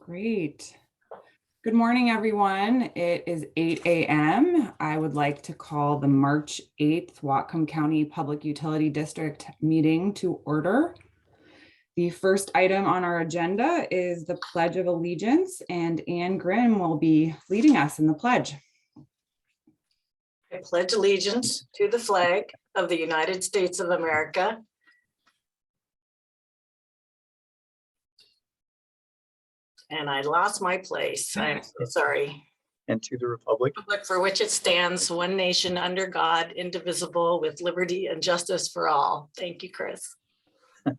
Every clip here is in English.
Great. Good morning, everyone. It is 8 a.m. I would like to call the March 8th Whatcom County Public Utility District meeting to order. The first item on our agenda is the Pledge of Allegiance, and Ann Grimm will be leading us in the pledge. I pledge allegiance to the flag of the United States of America and I lost my place. I'm so sorry. And to the republic For which it stands, one nation under God, indivisible, with liberty and justice for all. Thank you, Chris.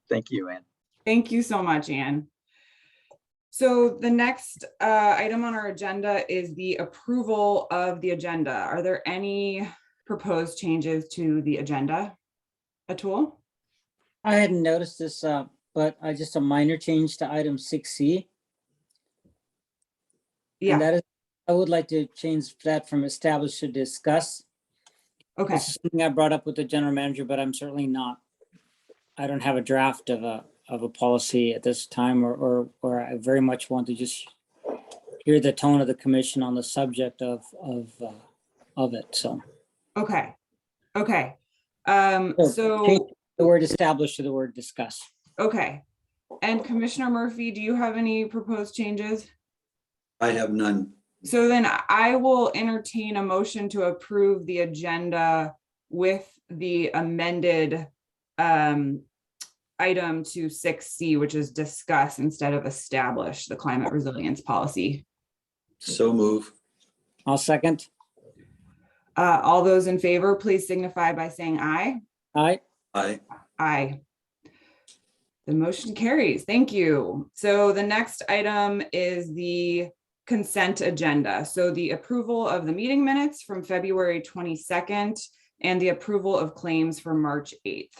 Thank you, Ann. Thank you so much, Ann. So the next item on our agenda is the approval of the agenda. Are there any proposed changes to the agenda at all? I hadn't noticed this, but just a minor change to item 6C. Yeah. And that is, I would like to change that from establish to discuss. Okay. This is something I brought up with the general manager, but I'm certainly not. I don't have a draft of a policy at this time, or I very much want to just hear the tone of the commission on the subject of it. So. Okay. Okay. Change So the word establish to the word discuss. okay. And Commissioner Murphy, do you have any proposed changes? I have none. So then I will entertain a motion to approve the agenda with the amended item to 6C, which is discuss instead of establish the climate resilience policy. So move. I'll second. All those in favor, please signify by saying aye. Aye. Aye. Aye. The motion carries. Thank you. So the next item is the consent agenda. So the approval of the meeting minutes from February 22nd and the approval of claims for March 8th.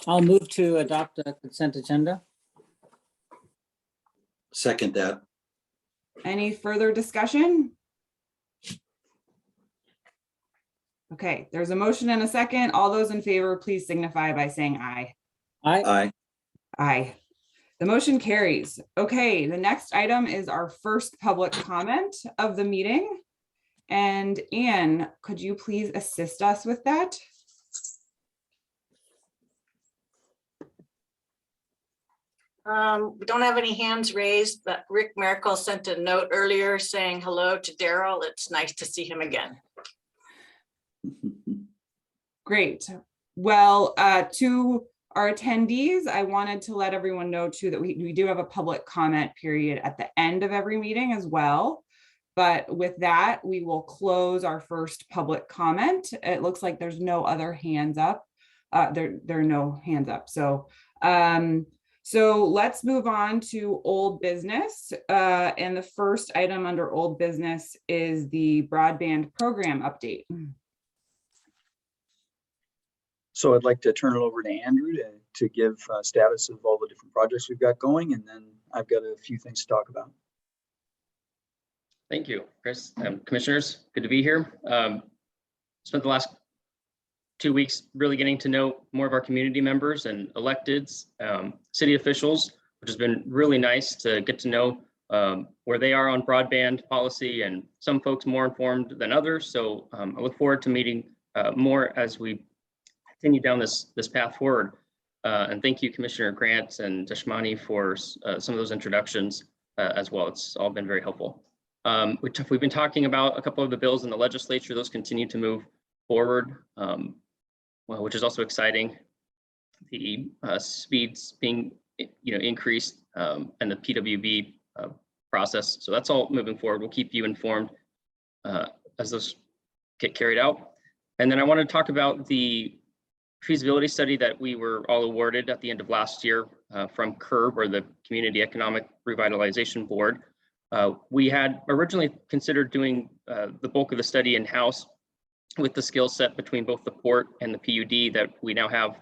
I'll move to adopt the consent agenda. Second that. Any further discussion? Okay, there's a motion and a second. All those in favor, please signify by saying aye. Aye. Aye. Aye. The motion carries. Okay, the next item is our first public comment of the meeting. And Ann, could you please assist us with that? We don't have any hands raised, but Rick Merkel sent a note earlier saying hello to Daryl. It's nice to see him again. Great. Well, to our attendees, I wanted to let everyone know too that we do have a public comment period at the end of every meeting as well. But with that, we will close our first public comment. It looks like there's no other hands up. There are no hands up. So let's move on to old business. And the first item under old business is the broadband program update. So I'd like to turn it over to Andrew to give status of all the different projects we've got going, and then I've got a few things to talk about. Thank you, Chris. Commissioners, good to be here. Spent the last 2 weeks really getting to know more of our community members and electeds, city officials, which has been really nice to get to know where they are on broadband policy, and some folks more informed than others. So I look forward to meeting more as we continue down this path forward. And thank you, Commissioner Grant and Deshmani, for some of those introductions as well. It's all been very helpful. We've been talking about a couple of the bills in the legislature. Those continue to move forward, which is also exciting. The speeds being increased and the PWB process. So that's all moving forward. We'll keep you informed as those get carried out. And then I want to talk about the feasibility study that we were all awarded at the end of last year from CURB, or the Community Economic Revitalization Board. We had originally considered doing the bulk of the study in-house with the skill set between both the port and the PUD that we now have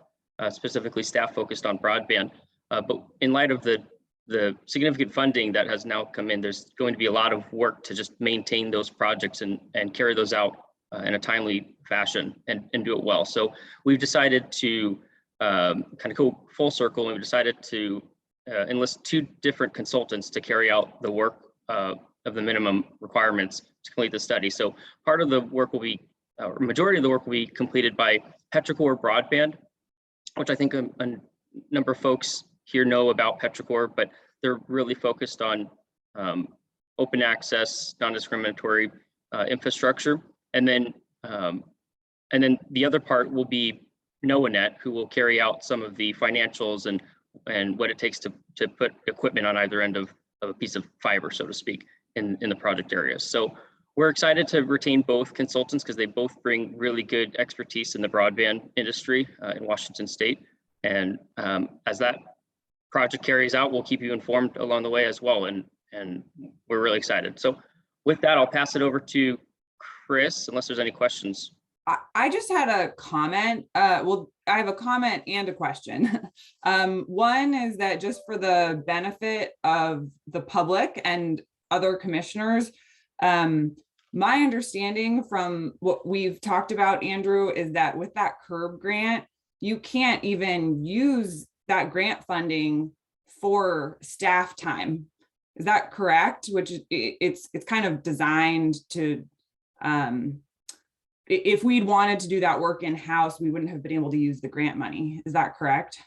specifically staff focused on broadband. But in light of the significant funding that has now come in, there's going to be a lot of work to just maintain those projects and carry those out in a timely fashion and do it well. So we've decided to kind of go full circle, and we've decided to enlist 2 different consultants to carry out the work of the minimum requirements to complete the study. So part of the work will be, or majority of the work will be completed by Petrichor Broadband, which I think a number of folks here know about Petrichor, but they're really focused on open access, non-discriminatory infrastructure. And then the other part will be NOAANET, who will carry out some of the financials and what it takes to put equipment on either end of a piece of fiber, so to speak, in the project areas. So we're excited to retain both consultants because they both bring really good expertise in the broadband industry in Washington State. And as that project carries out, we'll keep you informed along the way as well. And we're really excited. So with that, I'll pass it over to Chris, unless there's any questions. I just had a comment. Well, I have a comment and a question. One is that just for the benefit of the public and other commissioners, my understanding from what we've talked about, Andrew, is that with that CURB grant, you can't even use that grant funding for staff time. Is that correct? Which it's kind of designed to, if we'd wanted to do that work in-house, we wouldn't have been able to use the grant money. Is that correct?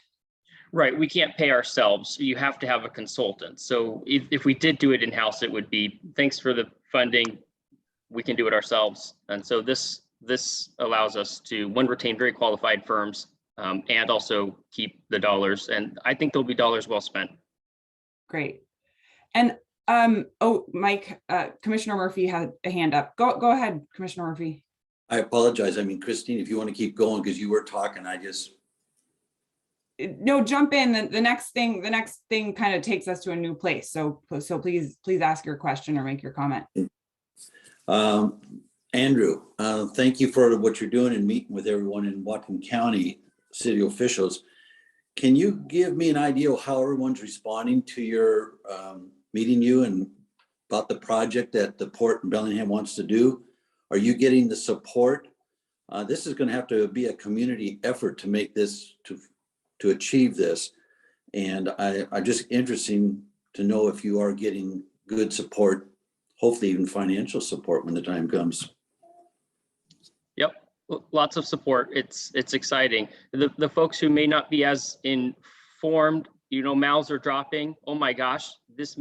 Right, we can't pay ourselves. You have to have a consultant. So if we did do it in-house, it would be, thanks for the funding, we can do it ourselves. And so this allows us to, one, retain very qualified firms and also keep the dollars. And I think there'll be dollars well spent. Great. And oh, Mike, Commissioner Murphy had a hand up. Go ahead, Commissioner Murphy. I apologize. I mean, Christine, if you want to keep going, because you were talking, I just. No, jump in. The next thing kind of takes us to a new place. So please ask your question or make your comment. Andrew, thank you for what you're doing and meeting with everyone in Whatcom County, city officials. Can you give me an idea of how everyone's responding to your meeting you and about the project that the Port in Bellingham wants to do? Are you getting the support? This is going to have to be a community effort to make this, to achieve this. And I'm just interested to know if you are getting good support, hopefully even financial support when the time comes. Yep, lots of support. It's exciting. The folks who may not be as informed, mouths are dropping. Oh my gosh, this,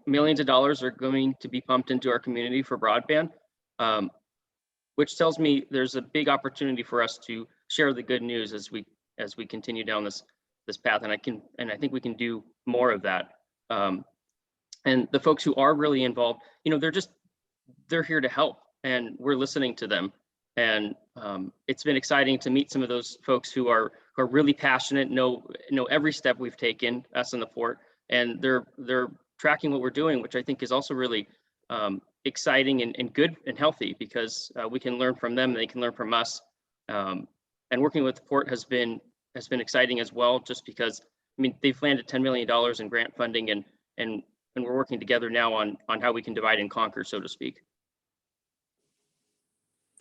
millions of dollars are going to be pumped into our community for broadband, which tells me there's a big opportunity for us to share the good news as we continue down this path. And I think we can do more of that. And the folks who are really involved, they're here to help, and we're listening to them. And it's been exciting to meet some of those folks who are really passionate, know every step we've taken, us in the Port, and they're tracking what we're doing, which I think is also really exciting and good and healthy, because we can learn from them and they can learn from us. And working with the Port has been exciting as well, just because, they've landed $10 million in grant funding, and we're working together now on how we can divide and conquer, so to speak.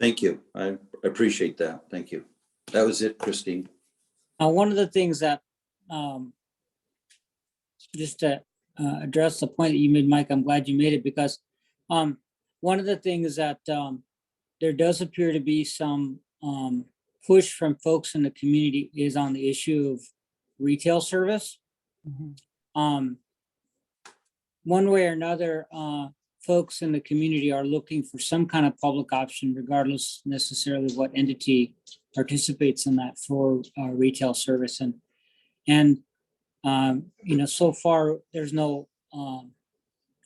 Thank you. I appreciate that. Thank you. That was it, Christine. One of the things that, just to address the point that you made, Mike, I'm glad you made it, because one of the things that there does appear to be some push from folks in the community is on the issue of retail service. Mm-hmm. One way or another, folks in the community are looking for some kind of public option, regardless necessarily of what entity participates in that, for retail service. And so far there's no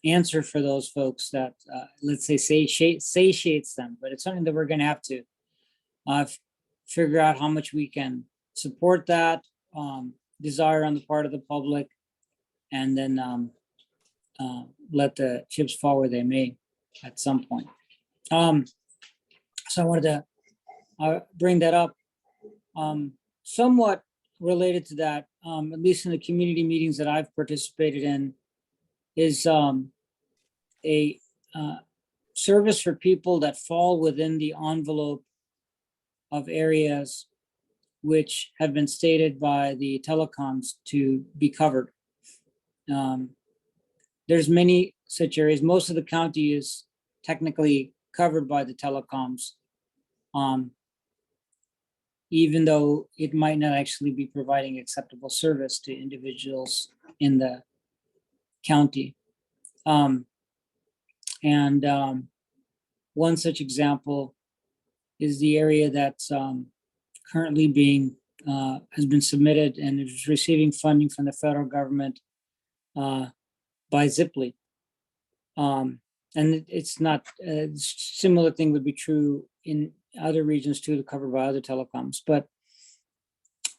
answer for those folks that, let's say, satiates them, but it's something that we're going to have to figure out how much we can support that desire on the part of the public, and then let the chips fall where they may at some point. So I wanted to bring that up. Somewhat related to that, at least in the community meetings that I've participated in, is a service for people that fall within the envelope of areas which have been stated by the telecoms to be covered. There's many such areas. Most of the county is technically covered by the telecoms, even though it might not actually be providing acceptable service to individuals in the county. One such example is the area that's currently has been submitted and is receiving funding from the federal government by Ziply. And it's not, a similar thing would be true in other regions too, covered by other telecoms. But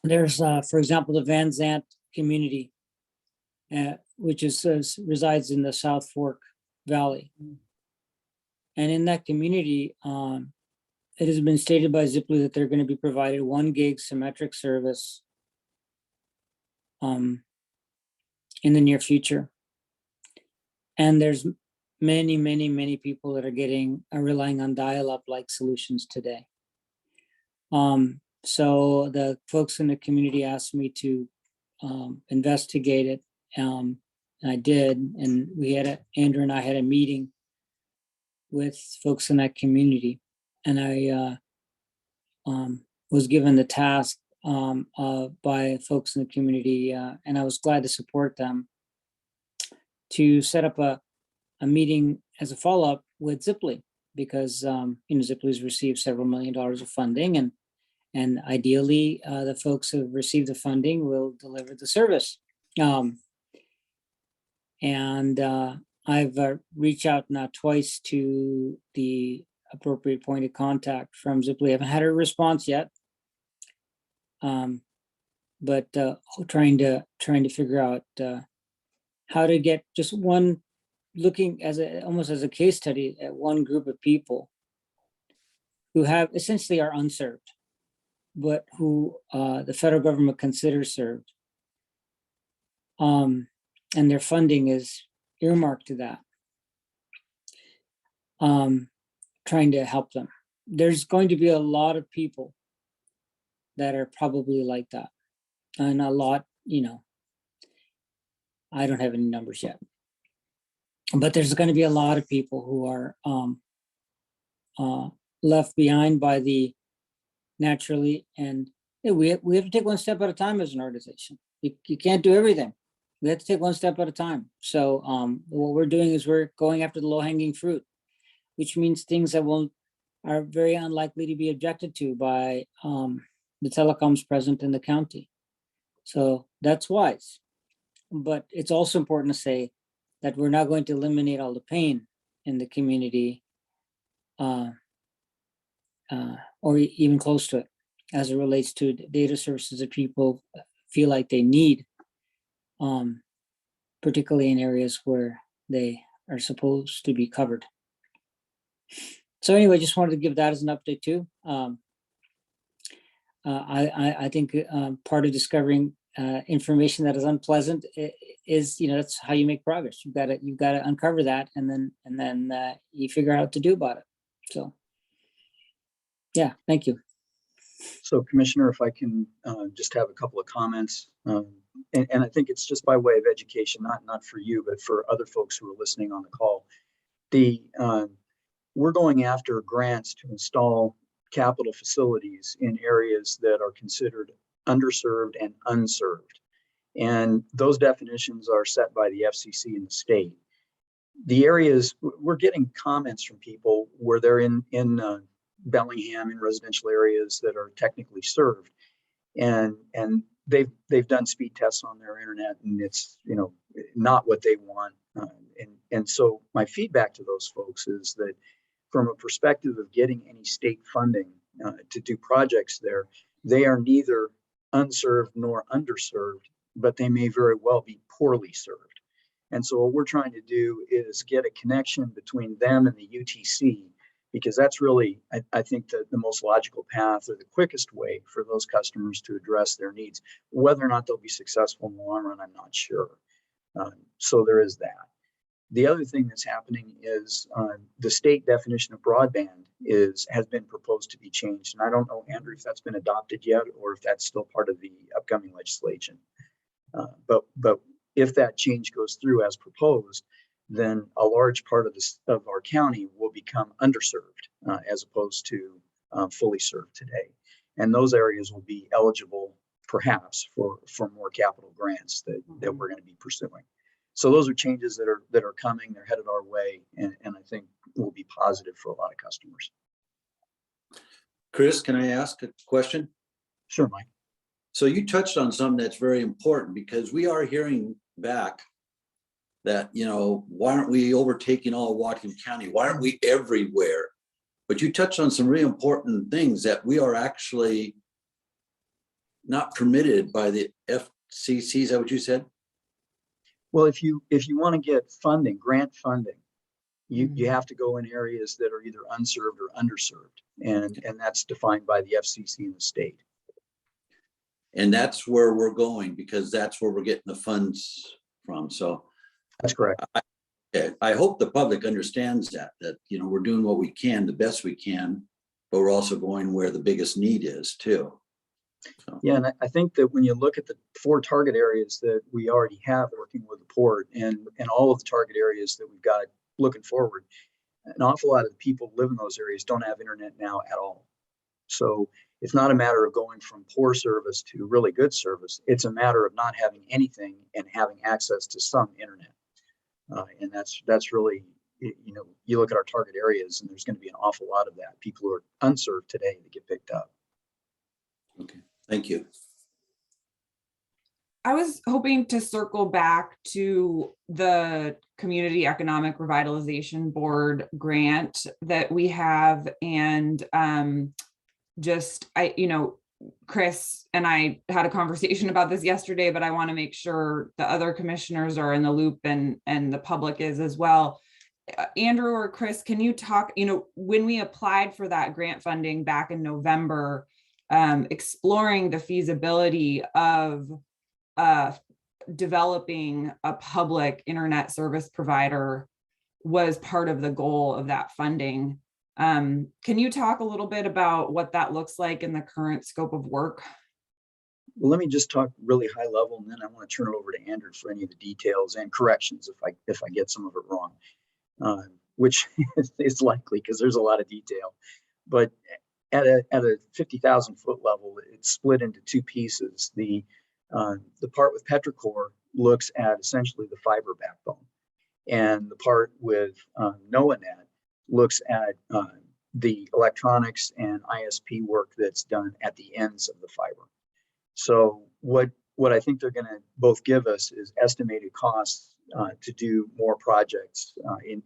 there's, for example, the Van Zant community, which resides in the South Fork Valley. And in that community, it has been stated by Ziply that they're going to be provided 1 gig symmetric service in the near future. And there's many people that are relying on dial-up like solutions today. So the folks in the community asked me to investigate it. And I did, and Andrew and I had a meeting with folks in that community. And I was given the task by folks in the community, and I was glad to support them, to set up a meeting as a follow-up with Ziply, because Ziply's received several $1 million of funding, and ideally the folks who have received the funding will deliver the service. I've reached out now twice to the appropriate point of contact from Ziply. I haven't had a response yet, but trying to figure out how to get just one, looking almost as a case study at one group of people who have essentially are unserved, but who the federal government considers served, and their funding is earmarked to that. Trying to help them. There's going to be a lot of people that are probably like that, and a lot, I don't have any numbers yet, but there's going to be a lot of people who are left behind by the naturally, and we have to take one step at a time as an organization. You can't do everything. We have to take one step at a time. So what we're doing is we're going after the low-hanging fruit, which means things that are very unlikely to be objected to by the telecoms present in the county. So that's wise. But it's also important to say that we're not going to eliminate all the pain in the community, or even close to it, as it relates to data services that people feel like they need, particularly in areas where they are supposed to be covered. So anyway, just wanted to give that as an update too. I think part of discovering information that is unpleasant is, that's how you make progress. You've got to uncover that, and then you figure out what to do about it. So, yeah, thank you. So Commissioner, if I can just have a couple of comments, and I think it's just by way of education, not for you, but for other folks who are listening on the call. We're going after grants to install capital facilities in areas that are considered underserved and unserved. And those definitions are set by the FCC and the state. The areas, we're getting comments from people where they're in Bellingham, in residential areas that are technically served. And they've done speed tests on their internet, and it's, not what they want. And so my feedback to those folks is that from a perspective of getting any state funding to do projects there, they are neither unserved nor underserved, but they may very well be poorly served. And so what we're trying to do is get a connection between them and the UTC, because that's really, I think, the most logical path, or the quickest way for those customers to address their needs. Whether or not they'll be successful in the long run, I'm not sure. So there is that. The other thing that's happening is the state definition of broadband has been proposed to be changed. And I don't know, Andrew, if that's been adopted yet, or if that's still part of the upcoming legislation. But if that change goes through as proposed, then a large part of this of our county will become underserved as opposed to fully served today. And those areas will be eligible perhaps for more capital grants that we're going to be pursuing. So those are changes that are coming. They're headed our way, and I think will be positive for a lot of customers. Chris, can I ask a question? Sure, Mike. So you touched on something that's very important, because we are hearing back that, you know, why aren't we overtaking all of Whatcom County? Why aren't we everywhere? But you touched on some really important things, that we are actually not permitted by the FCC. Is that what you said? Well, if you want to get funding, grant funding, you have to go in areas that are either unserved or underserved, and that's defined by the FCC and the state. And that's where we're going, because that's where we're getting the funds from. So That's correct. I hope the public understands that, you know, we're doing what we can, the best we can, but we're also going where the biggest need is too. So. Yeah, and I think that when you look at the 4 target areas that we already have working with the port, and all of the target areas that we've got looking forward, an awful lot of the people who live in those areas don't have internet now at all. So it's not a matter of going from poor service to really good service. It's a matter of not having anything and having access to some internet. And that's really, you know, you look at our target areas, and there's going to be an awful lot of that. People who are unserved today that get picked up. Okay, thank you. I was hoping to circle back to the Community Economic Revitalization Board grant that we have, and Chris and I had a conversation about this yesterday, but I want to make sure the other commissioners are in the loop, and the public is as well. Andrew or Chris, can you talk, you know, when we applied for that grant funding back in November, exploring the feasibility of developing a public internet service provider was part of the goal of that funding. Can you talk a little bit about what that looks like in the current scope of work? Well, let me just talk really high level, and then I want to turn it over to Andrew for any of the details and corrections if I get some of it wrong, which is likely because there's a lot of detail. But at a 50,000 foot level, it's split into 2 pieces. The part with Petrichor looks at essentially the fiber backbone, and the part with NOAANet looks at the electronics and ISP work that's done at the ends of the fiber. So what I think they're going to both give us is estimated costs to do more projects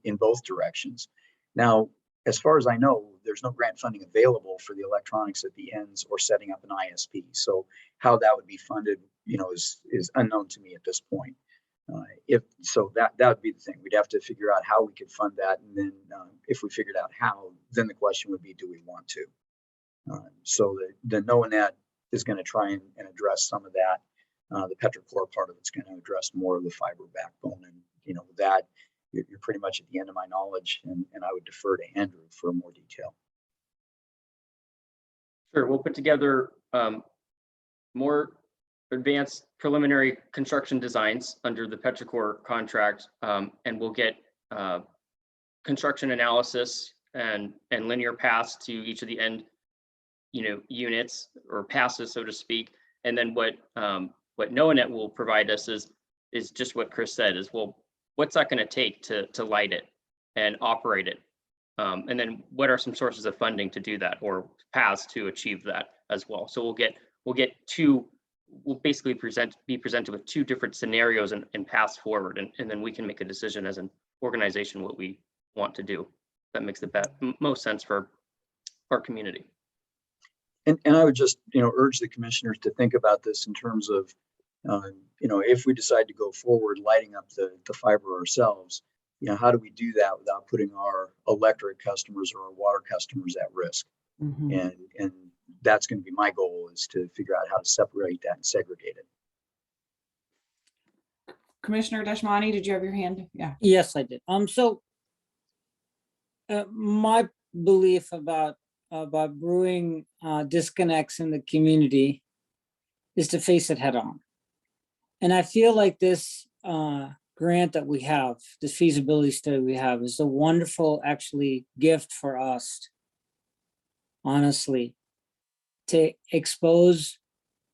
in both directions. Now, as far as I know, there's no grant funding available for the electronics at the ends or setting up an ISP. So how that would be funded, you know, is unknown to me at this point. If so, that would be the thing. We'd have to figure out how we could fund that, and then if we figured out how, then the question would be, do we want to? So the NOAANet is going to try and address some of that. The Petrichor part of it's going to address more of the fiber backbone, and you know that you're pretty much at the end of my knowledge, and I would defer to Andrew for more detail. Sure, we'll put together more advanced preliminary construction designs under the Petrichor contract, and we'll get construction analysis and linear paths to each of the end, you know, units or passes, so to speak. And then what NOAANet will provide us is just what Chris said, is, well, what's that going to take to light it and operate it? And then what are some sources of funding to do that, or paths to achieve that as well? So we'll basically be presented with 2 different scenarios and paths forward, and then we can make a decision as an organization what we want to do. That makes the most sense for our community. And I would just, you know, urge the commissioners to think about this in terms of, you know, if we decide to go forward lighting up the fiber ourselves, you know, how do we do that without putting our electric customers or our water customers at risk? Mm-hmm. And that's going to be my goal, is to figure out how to separate that and segregate it. Commissioner Deshmani, did you have your hand? Yeah. Yes, I did. So my belief about brewing disconnects in the community is to face it head on. And I feel like this grant that we have, this feasibility study we have, is a wonderful actually gift for us, honestly, to expose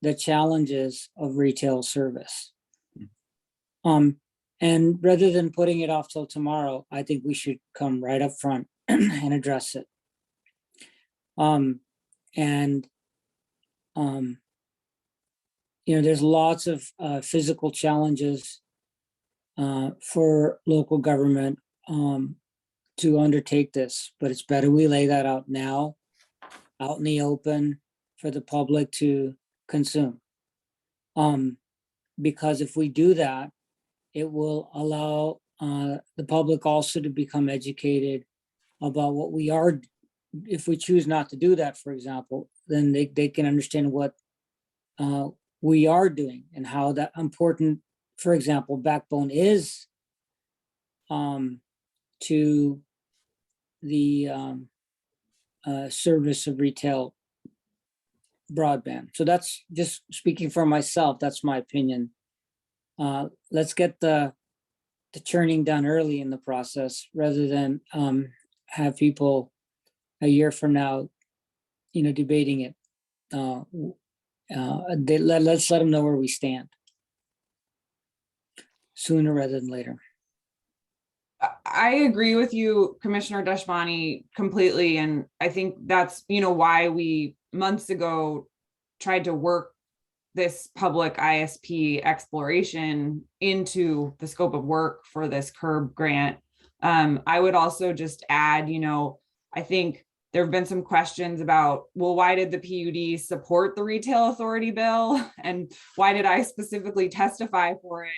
the challenges of retail service. And rather than putting it off till tomorrow, I think we should come right up front and address it. There's lots of physical challenges for local government to undertake this, but it's better we lay that out now, out in the open for the public to consume. Because if we do that, it will allow the public also to become educated about what we are. If we choose not to do that, for example, then they can understand what we are doing and how that important, for example, backbone is to the service of retail broadband. So that's just speaking for myself. That's my opinion. Let's get the churning done early in the process rather than have people a year from now, debating it. Let's let them know where we stand sooner rather than later. I agree with you, Commissioner Deshmani, completely. And I think that's, why we months ago tried to work this public ISP exploration into the scope of work for this CURB grant. I would also just add, I think there have been some questions about, well, why did the PUD support the retail authority bill? And why did I specifically testify for it?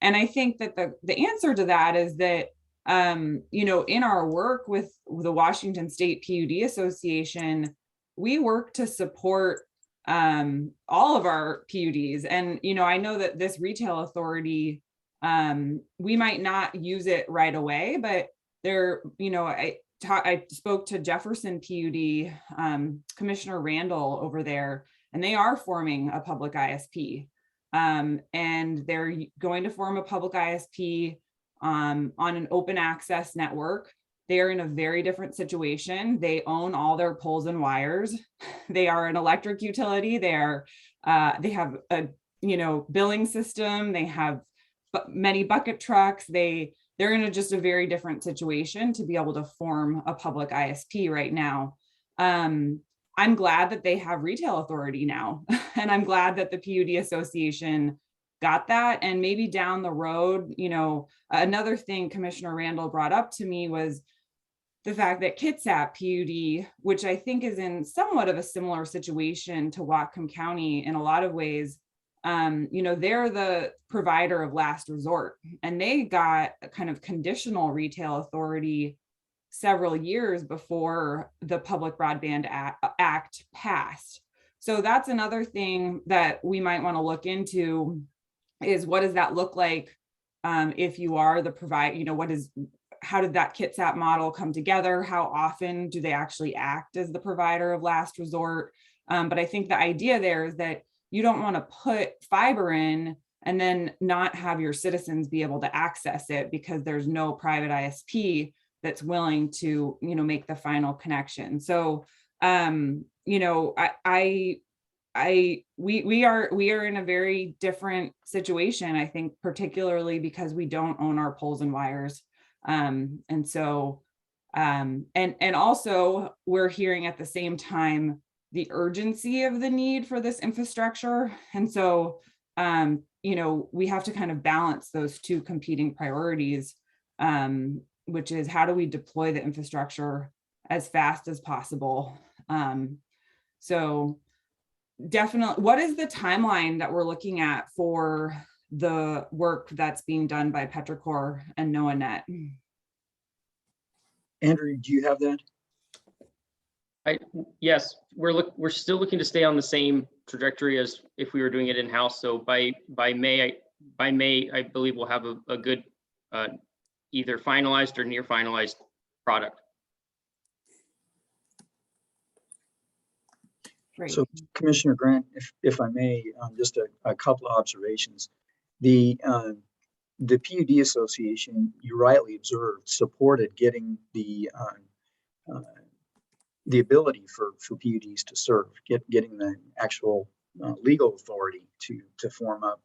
And I think that the answer to that is that, in our work with the Washington State PUD Association, we work to support all of our PUDs. And, I know that this retail authority, we might not use it right away, but there, I spoke to Jefferson PUD, Commissioner Randall over there, and they are forming a public ISP. And they're going to form a public ISP on an open access network. They are in a very different situation. They own all their poles and wires. They are an electric utility. They have a billing system. They have many bucket trucks. They're in just a very different situation to be able to form a public ISP right now. I'm glad that they have retail authority now, and I'm glad that the PUD Association got that. And maybe down the road, another thing Commissioner Randall brought up to me was the fact that Kitsap PUD, which I think is in somewhat of a similar situation to Whatcom County in a lot of ways, they're the provider of last resort, and they got a kind of conditional retail authority several years before the Public Broadband Act passed. So that's another thing that we might want to look into, is what does that look like if you are the provider, how did that Kitsap model come together? How often do they actually act as the provider of last resort? But I think the idea there is that you don't want to put fiber in and then not have your citizens be able to access it because there's no private ISP that's willing to, make the final connection. So, we are in a very different situation, I think, particularly because we don't own our poles and wires. And also we're hearing at the same time the urgency of the need for this infrastructure. And so, we have to kind of balance those two competing priorities, which is how do we deploy the infrastructure as fast as possible? So definitely, what is the timeline that we're looking at for the work that's being done by Petrocor and NOAANet? Andrew, do you have that? Yes, we're still looking to stay on the same trajectory as if we were doing it in-house. So by May, I believe we'll have a good either finalized or near finalized product. Great. So Commissioner Grant, if I may, just a couple of observations. The the PUD Association, you rightly observed, supported getting the ability for PUDs to serve, getting the actual legal authority to form up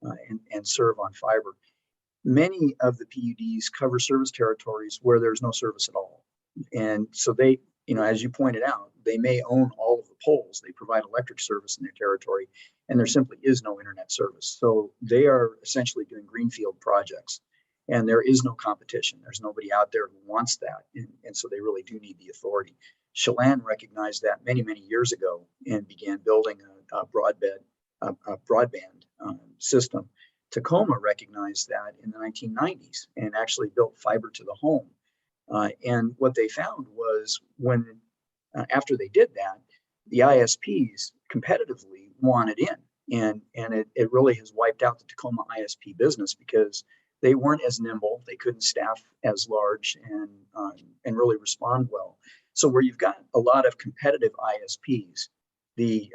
and serve on fiber. Many of the PUDs cover service territories where there's no service at all. And so they, as you pointed out, they may own all of the poles. They provide electric service in their territory, and there simply is no internet service. So they are essentially doing greenfield projects, and there is no competition. There's nobody out there who wants that. And so they really do need the authority. Chelan recognized that many, many years ago and began building a broadband system. Tacoma recognized that in the 1990s and actually built fiber to the home. And what they found was when, after they did that, the ISPs competitively wanted in. And it really has wiped out the Tacoma ISP business because they weren't as nimble, they couldn't staff as large and really respond well. So where you've got a lot of competitive ISPs, the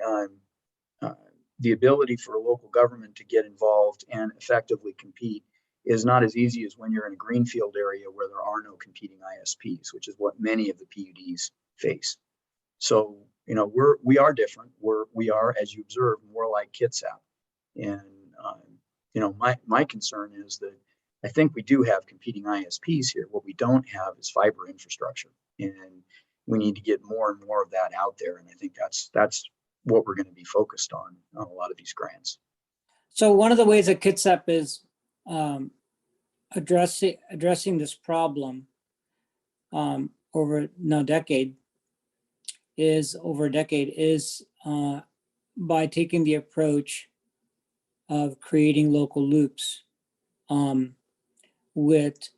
ability for a local government to get involved and effectively compete is not as easy as when you're in a greenfield area where there are no competing ISPs, which is what many of the PUDs face. So, we are different. We are, as you observe, more like Kitsap. And, my concern is that I think we do have competing ISPs here. What we don't have is fiber infrastructure. And we need to get more and more of that out there. And I think that's what we're going to be focused on a lot of these grants. So one of the ways that Kitsap is addressing this problem over a decade is by taking the approach of creating local loops with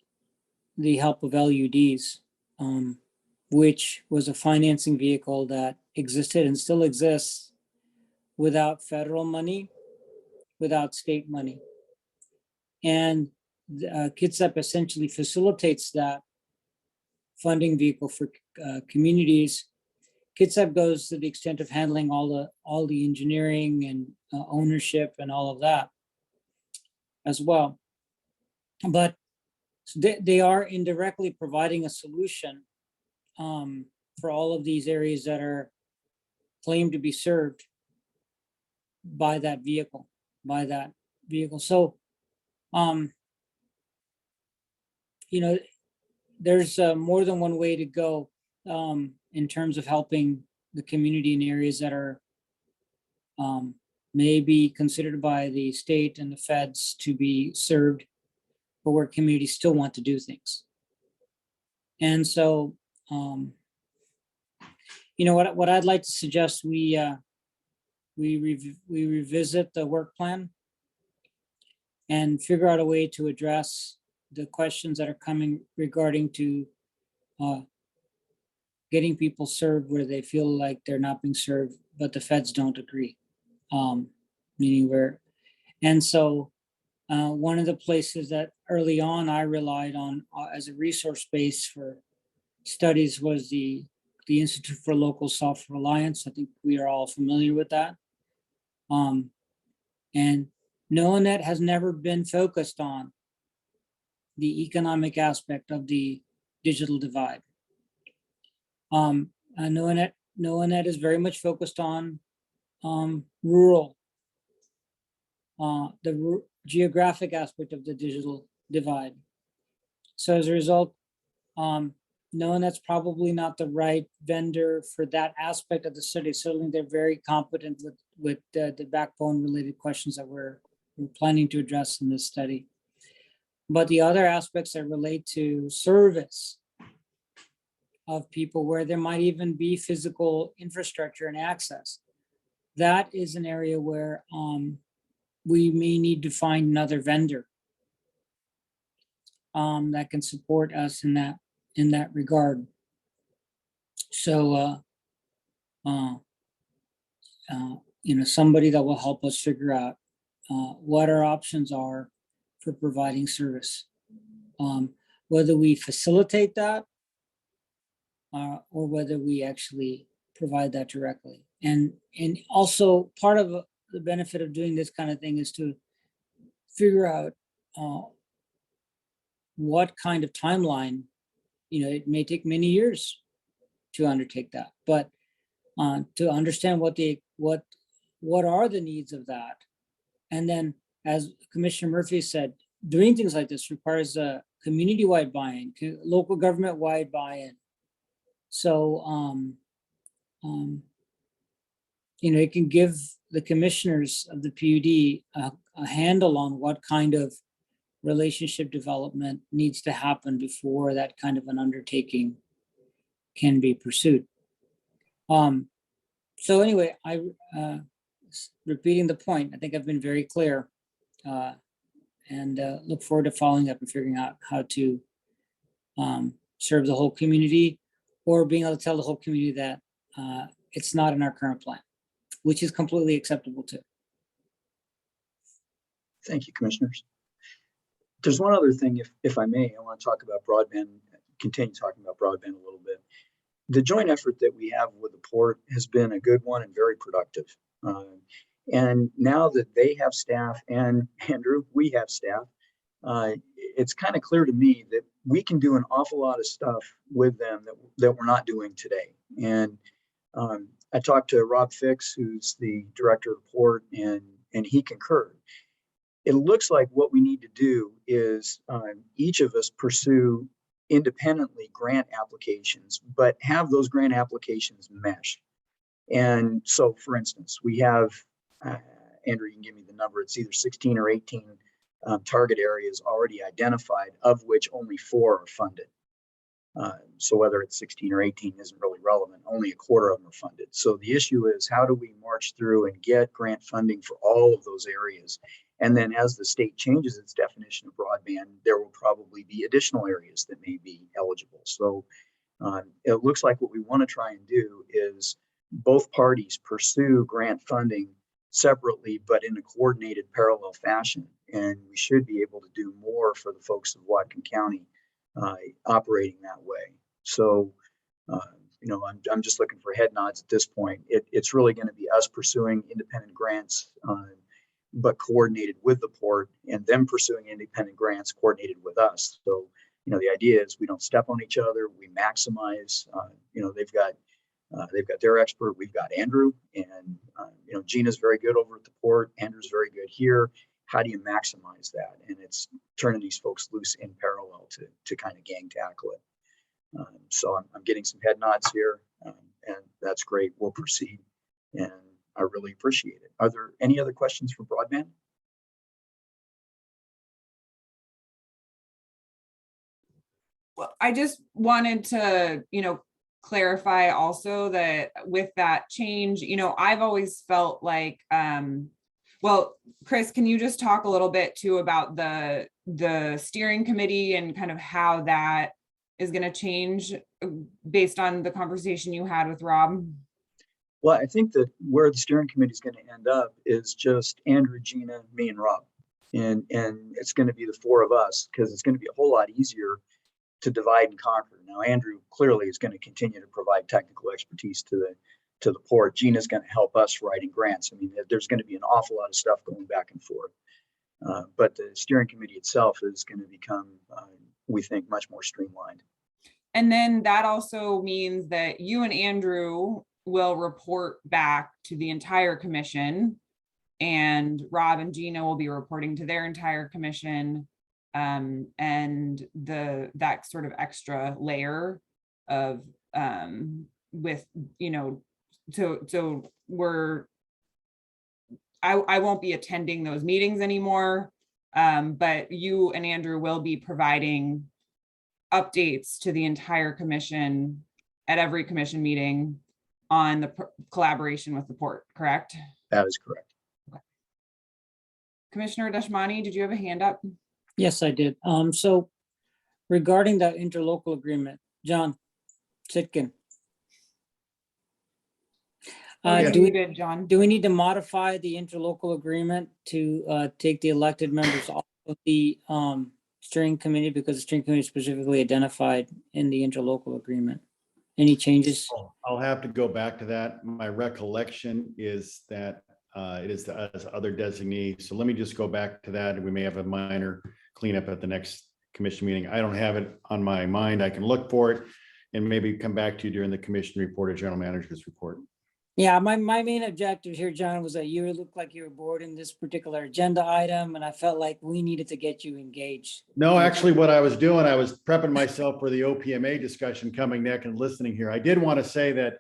the help of LUDs, which was a financing vehicle that existed and still exists without federal money, without state money. And Kitsap essentially facilitates that funding vehicle for communities. Kitsap goes to the extent of handling all the engineering and ownership and all of that as well. But they are indirectly providing a solution for all of these areas that are claimed to be served by that vehicle. So, there's more than one way to go in terms of helping the community in areas that are maybe considered by the state and the feds to be served, but where communities still want to do things. And so, what I'd like to suggest we revisit the work plan and figure out a way to address the questions that are coming regarding to getting people served where they feel like they're not being served, but the feds don't agree. Meaning where, and so one of the places that early on I relied on as a resource base for studies was the Institute for Local Self-Reliance. I think we are all familiar with that. And NOAANET has never been focused on the economic aspect of the digital divide. NOAANET is very much focused on rural, the geographic aspect of the digital divide. So as a result, NOAANET's probably not the right vendor for that aspect of the study. Certainly they're very competent with the backbone related questions that we're planning to address in this study. But the other aspects that relate to service of people where there might even be physical infrastructure and access, that is an area where we may need to find another vendor that can support us in that regard. So, somebody that will help us figure out what our options are for providing service, whether we facilitate that or whether we actually provide that directly. And also part of the benefit of doing this kind of thing is to figure out what kind of timeline, it may take many years to undertake that, but to understand what are the needs of that. And then, as Commissioner Murphy said, doing things like this requires a community-wide buy-in, local government-wide buy-in. So, it can give the commissioners of the PUD a handle on what kind of relationship development needs to happen before that kind of an undertaking can be pursued. So anyway, repeating the point, I think I've been very clear, and look forward to following up and figuring out how to serve the whole community, or being able to tell the whole community that it's not in our current plan, which is completely acceptable too. Thank you, commissioners. There's one other thing, if I may, I want to talk about broadband, continue talking about broadband a little bit. The joint effort that we have with the port has been a good one and very productive. And now that they have staff, and Andrew, we have staff, it's kind of clear to me that we can do an awful lot of stuff with them that we're not doing today. And I talked to Rob Fix, who's the director of the port, and he concurred. It looks like what we need to do is each of us pursue independently grant applications, but have those grant applications mesh. And so, for instance, we have, Andrew, you can give me the number, it's either 16 or 18 target areas already identified, of which only 4 are funded. So whether it's 16 or 18 isn't really relevant, only a quarter of them are funded. So the issue is, how do we march through and get grant funding for all of those areas? And then as the state changes its definition of broadband, there will probably be additional areas that may be eligible. So it looks like what we want to try and do is both parties pursue grant funding separately, but in a coordinated parallel fashion. And we should be able to do more for the folks of Whatcom County operating that way. So, I'm just looking for head nods at this point. It's really going to be us pursuing independent grants, but coordinated with the port, and them pursuing independent grants coordinated with us. So, the idea is we don't step on each other. We maximize. They've got their expert. We've got Andrew, and Gina's very good over at the port. Andrew's very good here. How do you maximize that? And it's turning these folks loose in parallel to kind of gang tackle it. So I'm getting some head nods here, and that's great. We'll proceed, and I really appreciate it. Are there any other questions for broadband? Well, I just wanted to, clarify also that with that change, I've always felt like, well, Chris, can you just talk a little bit too about the steering committee and kind of how that is going to change based on the conversation you had with Rob? Well, I think that where the steering committee is going to end up is just Andrew, Gina, me, and Rob. And it's going to be the 4 of us, because it's going to be a whole lot easier to divide and conquer. Now, Andrew clearly is going to continue to provide technical expertise to the port. Gina's going to help us writing grants. I mean, there's going to be an awful lot of stuff going back and forth. But the steering committee itself is going to become, we think, much more streamlined. And then that also means that you and Andrew will report back to the entire commission, and Rob and Gina will be reporting to their entire commission. And that sort of extra layer of with so I won't be attending those meetings anymore, but you and Andrew will be providing updates to the entire commission at every commission meeting on the collaboration with the port, correct? That is correct. Okay. Commissioner Dashmani, did you have a hand up? Yes, I did. So regarding the interlocal agreement, John Sitkin. Do we need to modify the interlocal agreement to take the elected members off of the steering committee, because the steering committee is specifically identified in the interlocal agreement? Any changes? I'll have to go back to that. My recollection is that it is as other designees. So let me just go back to that, and we may have a minor cleanup at the next commission meeting. I don't have it on my mind. I can look for it and maybe come back to you during the commission report or general manager's report. Yeah, my main objective here, John, was that you looked like you were bored in this particular agenda item, and I felt like we needed to get you engaged. No, actually, what I was doing, I was prepping myself for the OPMA discussion coming next and listening here. I did want to say that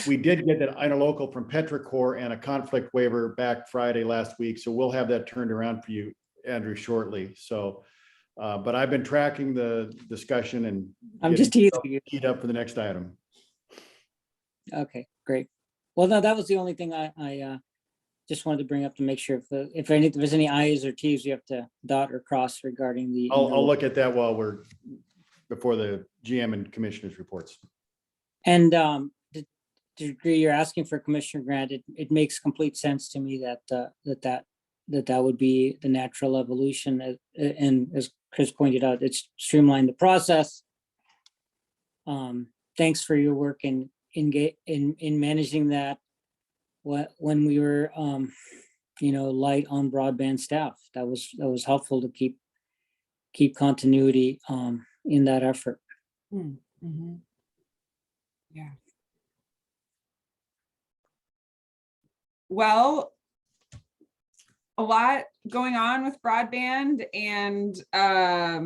we did get that interlocal from Petrichor and a conflict waiver back Friday last week. So we'll have that turned around for you, Andrew, shortly. So, but I've been tracking the discussion and I'm just teasing you. teed up for the next item. Okay, great. Well, no, that was the only thing I just wanted to bring up to make sure if there's any I's or T's you have to dot or cross regarding the. I'll look at that while we're before the GM and commissioners reports. And the degree you're asking for Commissioner Grant, it makes complete sense to me that that would be the natural evolution. And as Chris pointed out, it's streamlined the process. Thanks for your work in managing that. When we were, light on broadband staff, that was helpful to keep continuity in that effort. Mm-hmm. Yeah. Well, a lot going on with broadband, and are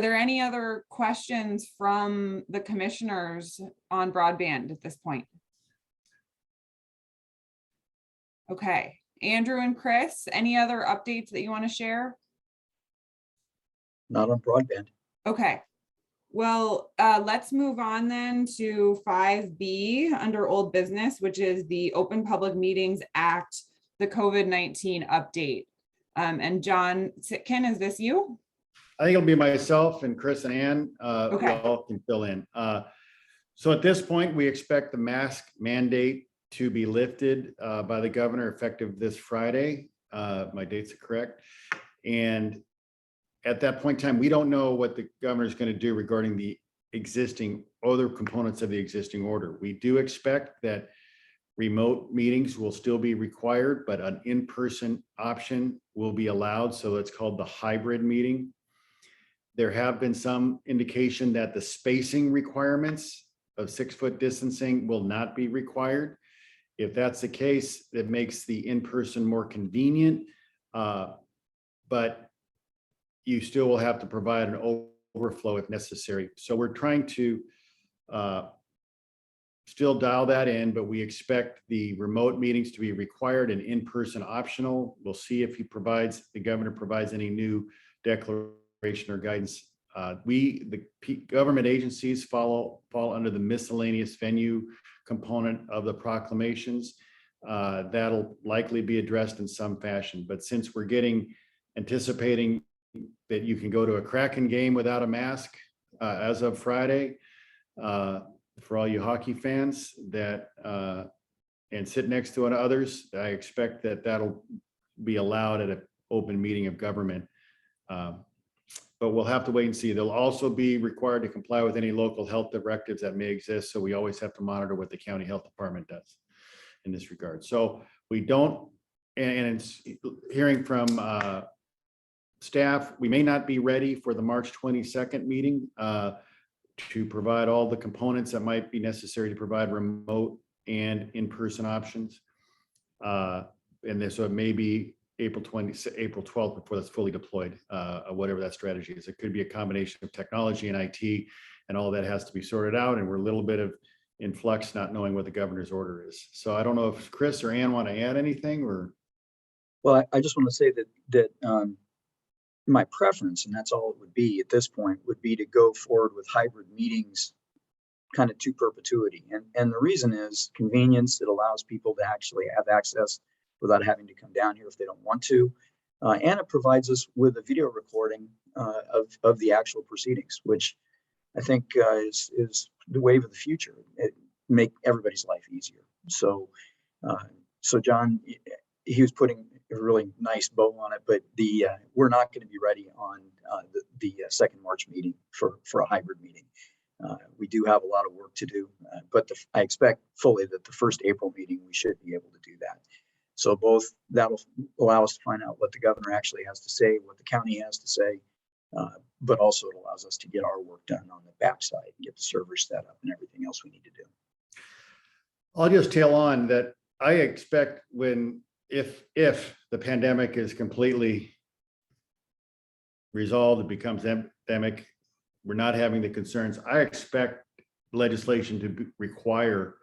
there any other questions from the commissioners on broadband at this point? Okay, Andrew and Chris, any other updates that you want to share? Not on broadband. Okay, well, let's move on then to 5B under old business, which is the Open Public Meetings Act, the COVID-19 update. And John Sitkin, is this you? I think it'll be myself and Chris and Ann. Okay. We all can fill in. So at this point, we expect the mask mandate to be lifted by the governor effective this Friday. My dates are correct. And at that point in time, we don't know what the governor is going to do regarding the existing other components of the existing order. We do expect that remote meetings will still be required, but an in-person option will be allowed. So it's called the hybrid meeting. There have been some indication that the spacing requirements of 6-foot distancing will not be required. If that's the case, it makes the in-person more convenient, but you still will have to provide an overflow if necessary. So we're trying to still dial that in, but we expect the remote meetings to be required and in-person optional. We'll see if the governor provides any new declaration or guidance. The government agencies fall under the miscellaneous venue component of the proclamations. That'll likely be addressed in some fashion. But since we're anticipating that you can go to a Kraken game without a mask as of Friday, for all you hockey fans and sit next to others, I expect that that'll be allowed at an open meeting of government. But we'll have to wait and see. They'll also be required to comply with any local health directives that may exist. So we always have to monitor what the county health department does in this regard. So we don't, and it's hearing from staff, we may not be ready for the March 22nd meeting to provide all the components that might be necessary to provide remote and in-person options. So it may be April 12th before that's fully deployed, whatever that strategy is. It could be a combination of technology and IT, and all that has to be sorted out. And we're a little bit in flux, not knowing what the governor's order is. So I don't know if Chris or Ann want to add anything or. Well, I just want to say that my preference, and that's all it would be at this point, would be to go forward with hybrid meetings kind of to perpetuity. And the reason is convenience. It allows people to actually have access without having to come down here if they don't want to. And it provides us with a video recording of the actual proceedings, which I think is the wave of the future. It make everybody's life easier. So John, he was putting a really nice bow on it, but we're not going to be ready on the second March meeting for a hybrid meeting. We do have a lot of work to do, but I expect fully that the first April meeting, we should be able to do that. So both, that'll allow us to find out what the governor actually has to say, what the county has to say, but also it allows us to get our work done on the backside, get the servers set up and everything else we need to do. I'll just tail on that. I expect if the pandemic is completely resolved, it becomes endemic, we're not having the concerns, I expect legislation to require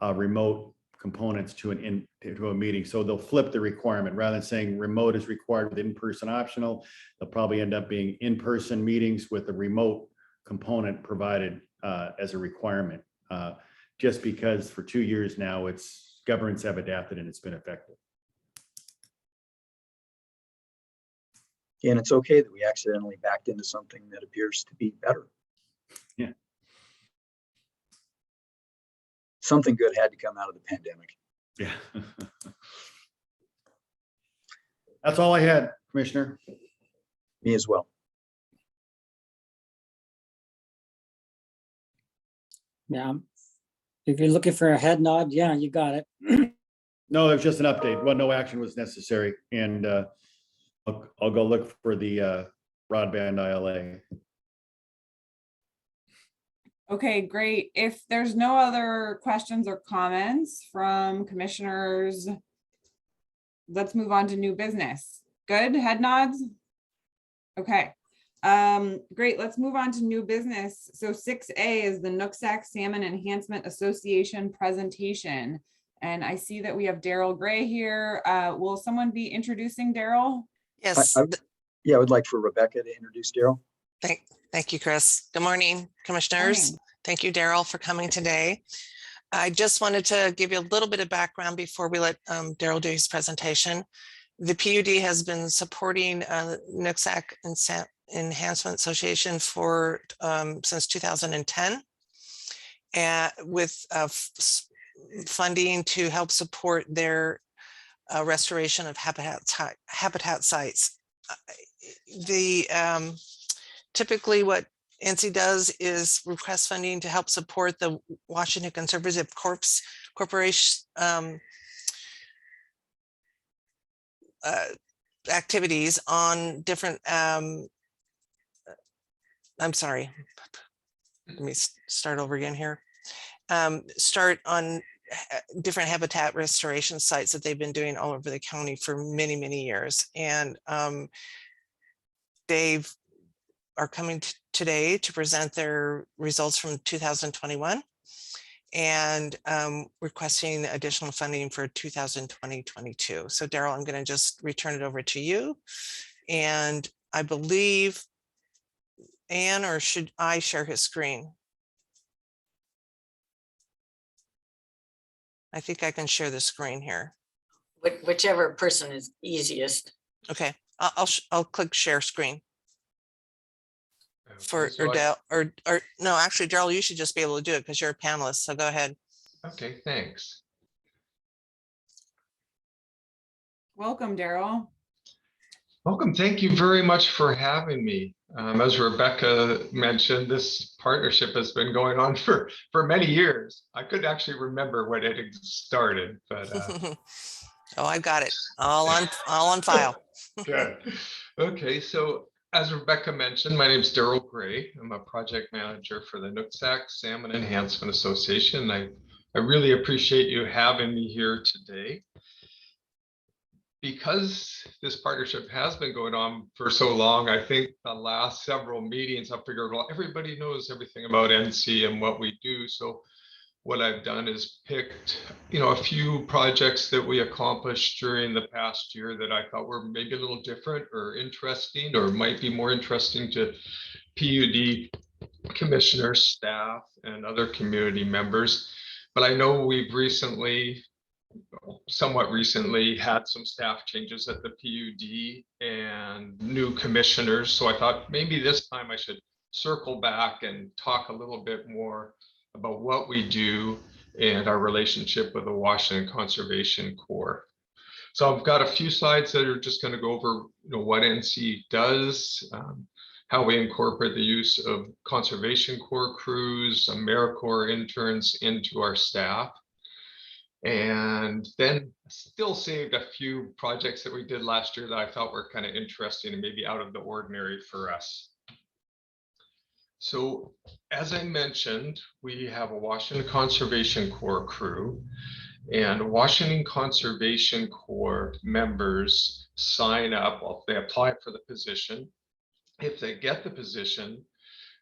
remote components to a meeting. So they'll flip the requirement. Rather than saying remote is required with in-person optional, they'll probably end up being in-person meetings with a remote component provided as a requirement. Just because for 2 years now, governments have adapted and it's been effective. And it's okay that we accidentally backed into something that appears to be better. Yeah. Something good had to come out of the pandemic. Yeah. That's all I had, Commissioner. Me as well. Yeah. If you're looking for a head nod, yeah, you got it. No, it was just an update. Well, no action was necessary. And I'll go look for the broadband ILA. Okay, great. If there's no other questions or comments from commissioners, let's move on to new business. Good, head nods? Okay, great, let's move on to new business. So 6A is the Nooksack Salmon Enhancement Association presentation. And I see that we have Daryl Gray here. Will someone be introducing Daryl? Yes, Yeah, I would like for Rebecca to introduce Daryl. thank you, Chris. Good morning, commissioners. Morning. Thank you, Daryl, for coming today. I just wanted to give you a little bit of background before we let Daryl do his presentation. The PUD has been supporting Nooksack Enhancement Association for since 2010, and with funding to help support their restoration of habitat sites. Typically what NC does is request funding to help support the Washington Conservative Corporation activities on different, I'm sorry, let me start over again here. Start on different habitat restoration sites that they've been doing all over the county for many, many years. And they are coming today to present their results from 2021 and requesting additional funding for 2020-22. So Daryl, I'm going to just return it over to you. And I believe, Anne, or should I share his screen? I think I can share the screen here. Whichever person is easiest. Okay, I'll click share screen. For So or no, actually, Daryl, you should just be able to do it because you're a panelist. So go ahead. okay, thanks. Welcome, Daryl. Welcome. Thank you very much for having me. As Rebecca mentioned, this partnership has been going on for many years. I could actually remember when it started, but oh, I got it all on file. good. Okay, so as Rebecca mentioned, my name is Daryl Gray. I'm a project manager for the Nooksack Salmon Enhancement Association. I really appreciate you having me here today. Because this partnership has been going on for so long, I think the last several meetings I figured, well, everybody knows everything about NC and what we do. So what I've done is picked, a few projects that we accomplished during the past year that I thought were maybe a little different or interesting, or might be more interesting to PUD commissioners, staff, and other community members. But I know we've somewhat recently had some staff changes at the PUD and new commissioners. So I thought maybe this time I should circle back and talk a little bit more about what we do and our relationship with the Washington Conservation Corps. So I've got a few slides that are just going to go over what NC does, how we incorporate the use of Conservation Corps crews, AmeriCorps interns into our staff. And then still saved a few projects that we did last year that I thought were kind of interesting and maybe out of the ordinary for us. So as I mentioned, we have a Washington Conservation Corps crew, and Washington Conservation Corps members sign up, well, they apply for the position. If they get the position,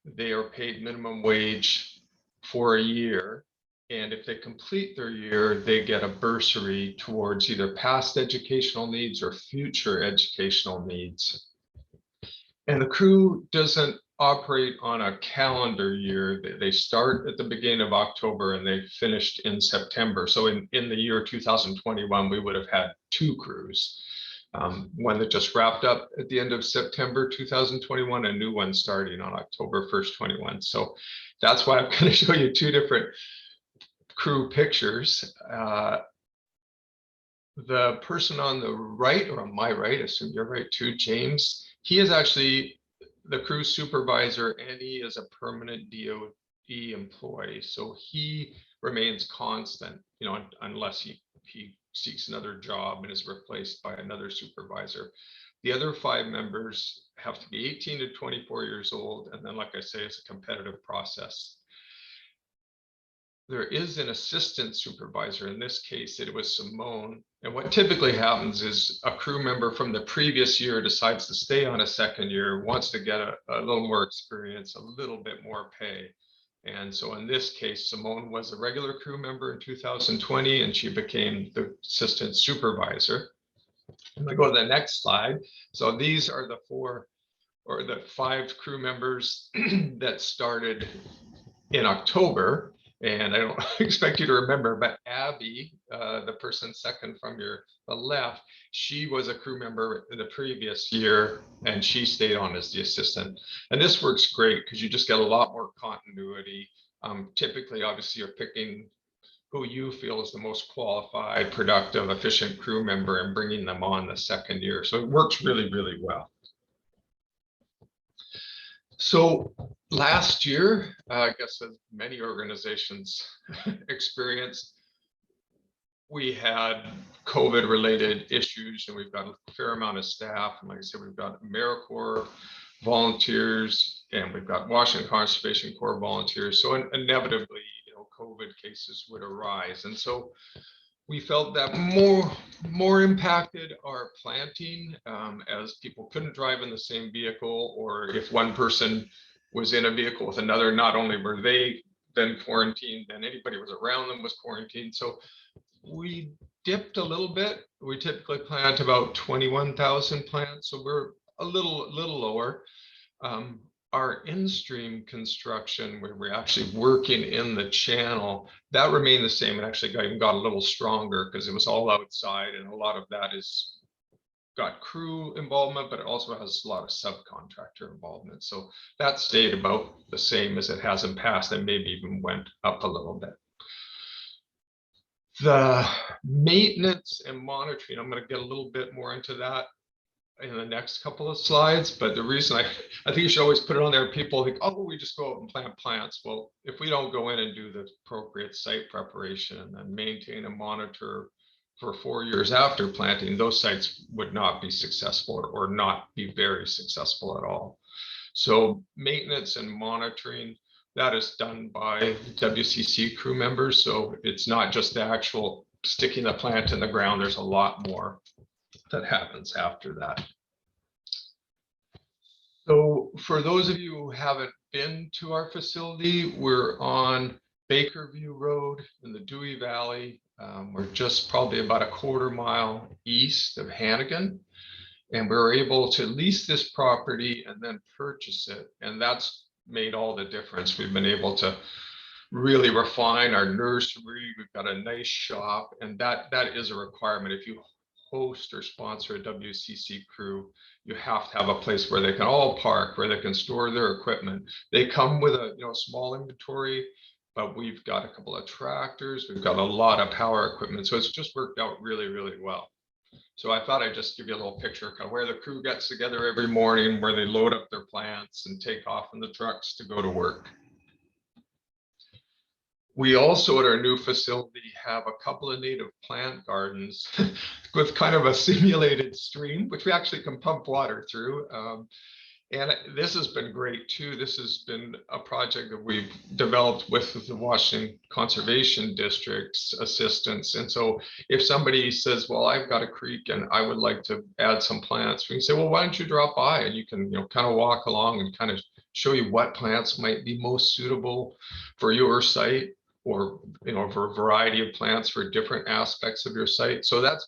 they are paid minimum wage for a year. And if they complete their year, they get a bursary towards either past educational needs or future educational needs. And the crew doesn't operate on a calendar year. They start at the beginning of October and they finished in September. So in the year 2021, we would have had 2 crews. One that just wrapped up at the end of September 2021, a new one starting on October 1st, 21. So that's why I'm going to show you 2 different crew pictures. The person on the right, or on my right, I assume you're right too, James, he is actually the crew supervisor and he is a permanent DOE employee. So he remains constant, you know, unless he seeks another job and is replaced by another supervisor. The other 5 members have to be 18 to 24 years old. And then, like I say, it's a competitive process. There is an assistant supervisor. In this case, it was Simone. And what typically happens is a crew member from the previous year decides to stay on a second year, wants to get a little more experience, a little bit more pay. And so in this case, Simone was a regular crew member in 2020, and she became the assistant supervisor. I'm gonna go to the next slide. So these are the 4 or the 5 crew members that started in October. And I don't expect you to remember, but Abby, the person second from the left, she was a crew member in the previous year and she stayed on as the assistant. And this works great because you just get a lot more continuity. Typically, obviously, you're picking who you feel is the most qualified, productive, efficient crew member and bringing them on the second year. So it works really, really well. So last year, I guess as many organizations experienced, we had COVID related issues and we've got a fair amount of staff. And like I said, we've got AmeriCorps volunteers and we've got Washington Conservation Corps volunteers. So inevitably, you know, COVID cases would arise. And so we felt that more impacted our planting as people couldn't drive in the same vehicle, or if one person was in a vehicle with another, not only were they then quarantined, then anybody was around them was quarantined. So we dipped a little bit. We typically plant about 21,000 plants, so we're a little lower. Our in-stream construction, where we're actually working in the channel, that remained the same and actually even got a little stronger because it was all outside, and a lot of that is got crew involvement, but it also has a lot of subcontractor involvement. So that stayed about the same as it has in past, and maybe even went up a little bit. The maintenance and monitoring, I'm going to get a little bit more into that in the next couple of slides, but the reason I think you should always put it on there, people think, oh, we just go out and plant plants. Well, if we don't go in and do the appropriate site preparation and then maintain and monitor for 4 years after planting, those sites would not be successful or not be very successful at all. So maintenance and monitoring, that is done by WCC crew members. So it's not just the actual sticking the plant in the ground. There's a lot more that happens after that. So for those of you who haven't been to our facility, we're on Bakerview Road in the Dewey Valley. We're just probably about a quarter mile east of Hannigan, and we were able to lease this property and then purchase it. And that's made all the difference. We've been able to really refine our nursery. We've got a nice shop, and that is a requirement. If you host or sponsor a WCC crew, you have to have a place where they can all park, where they can store their equipment. They come with a small inventory, but we've got a couple of tractors, we've got a lot of power equipment, so it's just worked out really, really well. So I thought I'd just give you a little picture of kind of where the crew gets together every morning, where they load up their plants and take off in the trucks to go to work. We also at our new facility have a couple of native plant gardens with kind of a simulated stream, which we actually can pump water through. And this has been great too. This has been a project that we've developed with the Washington Conservation District's assistance. And so if somebody says, well, I've got a creek and I would like to add some plants, we can say, well, why don't you drop by, and you can, kind of walk along and kind of show you what plants might be most suitable for your site, or, for a variety of plants for different aspects of your site. So that's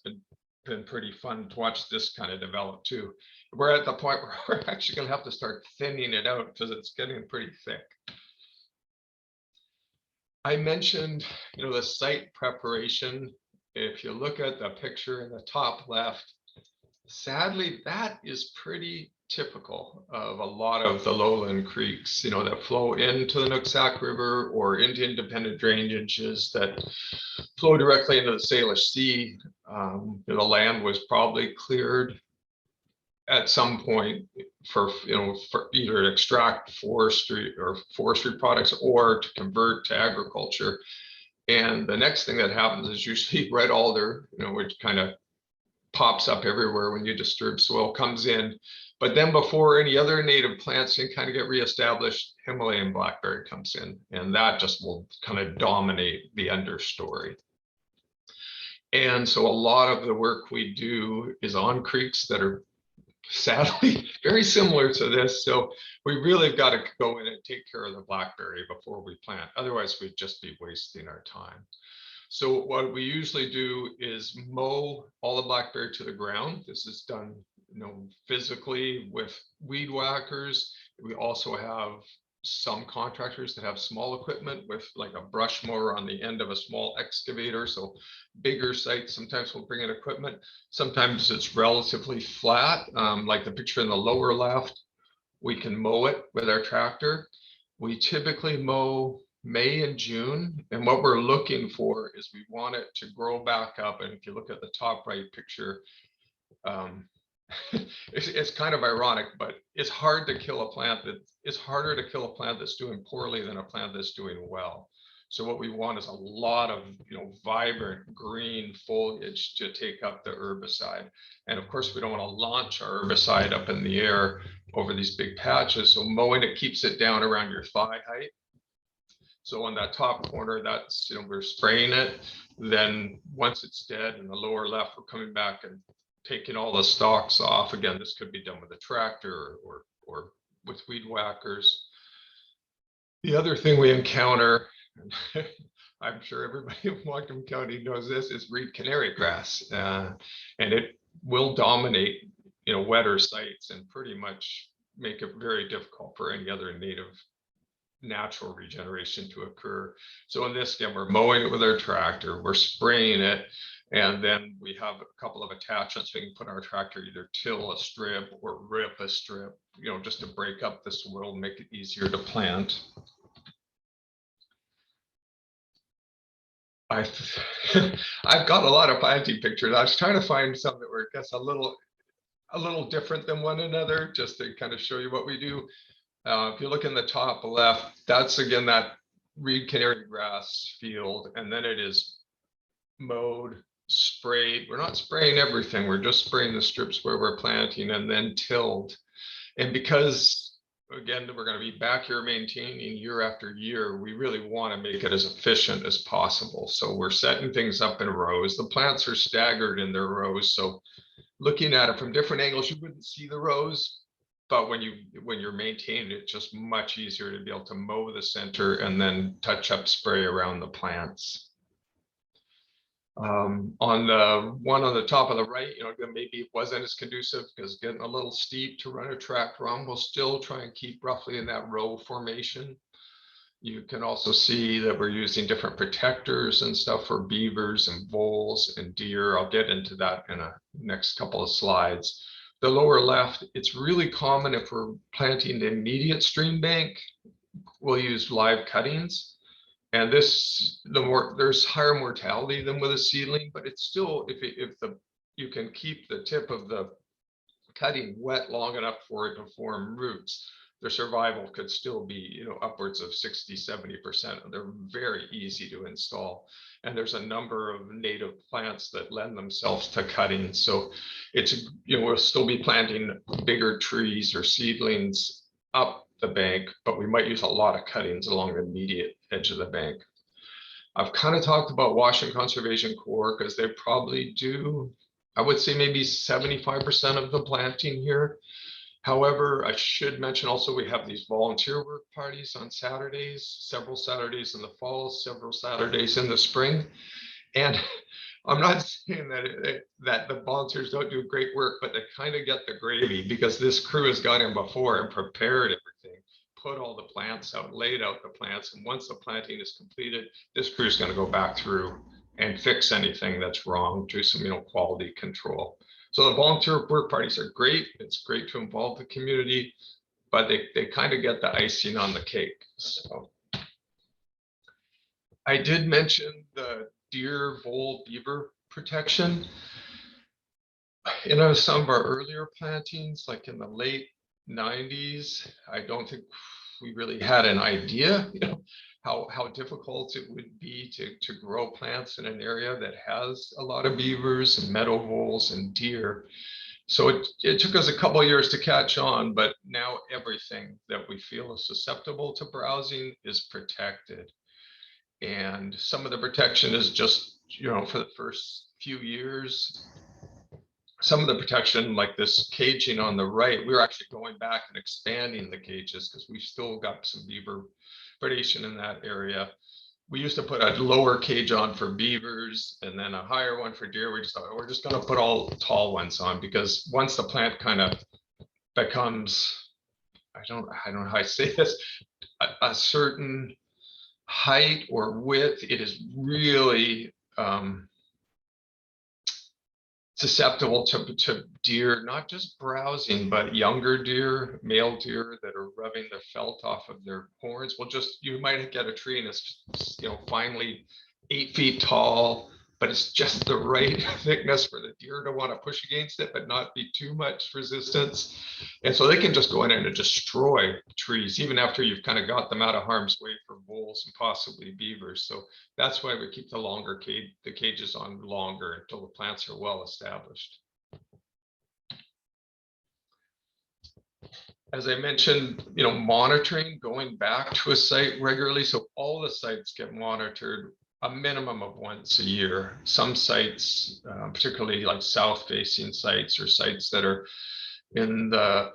been pretty fun to watch this kind of develop too. We're at the point where we're actually going to have to start thinning it out because it's getting pretty thick. I mentioned, the site preparation. If you look at the picture in the top left, sadly, that is pretty typical of a lot of the lowland creeks, that flow into the Nooksack River or into independent drainages that flow directly into the Salish Sea. The land was probably cleared at some point for either to extract forestry products or to convert to agriculture. And the next thing that happens is usually red alder, which kind of pops up everywhere when you disturb soil, comes in. But then before any other native plants can kind of get reestablished, Himalayan blackberry comes in, and that just will kind of dominate the understory. And so a lot of the work we do is on creeks that are sadly very similar to this. So we really got to go in and take care of the blackberry before we plant. Otherwise, we'd just be wasting our time. So what we usually do is mow all the blackberry to the ground. This is done, physically with weed whackers. We also have some contractors that have small equipment with like a brush mower on the end of a small excavator. So bigger sites sometimes will bring in equipment. Sometimes it's relatively flat, like the picture in the lower left. We can mow it with our tractor. We typically mow May and June, and what we're looking for is we want it to grow back up. And if you look at the top right picture, it's kind of ironic, but it's hard to kill a plant it's harder to kill a plant that's doing poorly than a plant that's doing well. So what we want is a lot of vibrant green foliage to take up the herbicide. And of course, we don't want to launch our herbicide up in the air over these big patches. So mowing it keeps it down around your thigh height. So on that top corner, that's, we're spraying it. Then once it's dead in the lower left, we're coming back and taking all the stalks off. Again, this could be done with a tractor or with weed whackers. The other thing we encounter, I'm sure everybody in Whatcom County knows this, is reed canary grass. And it will dominate, wetter sites and pretty much make it very difficult for any other native natural regeneration to occur. So in this, again, we're mowing it with our tractor, we're spraying it, and then we have a couple of attachments. We can put our tractor either till a strip or rip a strip, just to break up the soil, make it easier to plant. I've got a lot of planting pictures. I was trying to find some that were, I guess, a little different than one another, just to kind of show you what we do. If you look in the top left, that's again that reed canary grass field, and then it is mowed, sprayed. We're not spraying everything, we're just spraying the strips where we're planting, and then tilled. And because, again, we're going to be back here maintaining year after year, we really want to make it as efficient as possible. So we're setting things up in rows. The plants are staggered in their rows, so looking at it from different angles, you wouldn't see the rows. But when you're maintaining it, it's just much easier to be able to mow the center and then touch up spray around the plants. On the one on the top of the right, maybe it wasn't as conducive because getting a little steep to run a tractor on. We'll still try and keep roughly in that row formation. You can also see that we're using different protectors and stuff for beavers and voles and deer. I'll get into that in a next couple of slides. The lower left, it's really common if we're planting the immediate stream bank, we'll use live cuttings. And this, there's higher mortality than with a seedling, but it's still, you can keep the tip of the cutting wet long enough for it to form roots. their survival could still be, upwards of 60–70%. And they're very easy to install. And there's a number of native plants that lend themselves to cutting. So it's, we'll still be planting bigger trees or seedlings up the bank, but we might use a lot of cuttings along the immediate edge of the bank. I've kind of talked about Washington Conservation Corps because they probably do, I would say maybe 75% of the planting here. However, I should mention also we have these volunteer work parties on Saturdays, several Saturdays in the fall, several Saturdays in the spring. And I'm not saying that the volunteers don't do great work, but they kind of get the gravy because this crew has got in before and prepared everything, put all the plants out, laid out the plants. And once the planting is completed, this crew is going to go back through and fix anything that's wrong, do some, quality control. So the volunteer work parties are great. It's great to involve the community, but they kind of get the icing on the cake. So I did mention the deer, vole, beaver protection. Some of our earlier plantings, like in the late 90s, I don't think we really had an idea, how difficult it would be to grow plants in an area that has a lot of beavers and meadow voles and deer. So it took us a couple of years to catch on, but now everything that we feel is susceptible to browsing is protected. And some of the protection is just, for the first few years. Some of the protection, like this caging on the right, we were actually going back and expanding the cages because we still got some beaver predation in that area. We used to put a lower cage on for beavers and then a higher one for deer. We just thought, we're just going to put all tall ones on because once the plant kind of becomes, I don't know how I say this, a certain height or width, it is really susceptible to deer, not just browsing, but younger deer, male deer that are rubbing the felt off of their horns. You might get a tree and it's, finally 8 feet tall, but it's just the right thickness for the deer to want to push against it, but not be too much resistance. And so they can just go in and destroy trees, even after you've kind of got them out of harm's way for wolves and possibly beavers. So that's why we keep the cages on longer until the plants are well established. As I mentioned, monitoring, going back to a site regularly. So all the sites get monitored a minimum of once a year. Some sites, particularly like south-facing sites or sites that are in the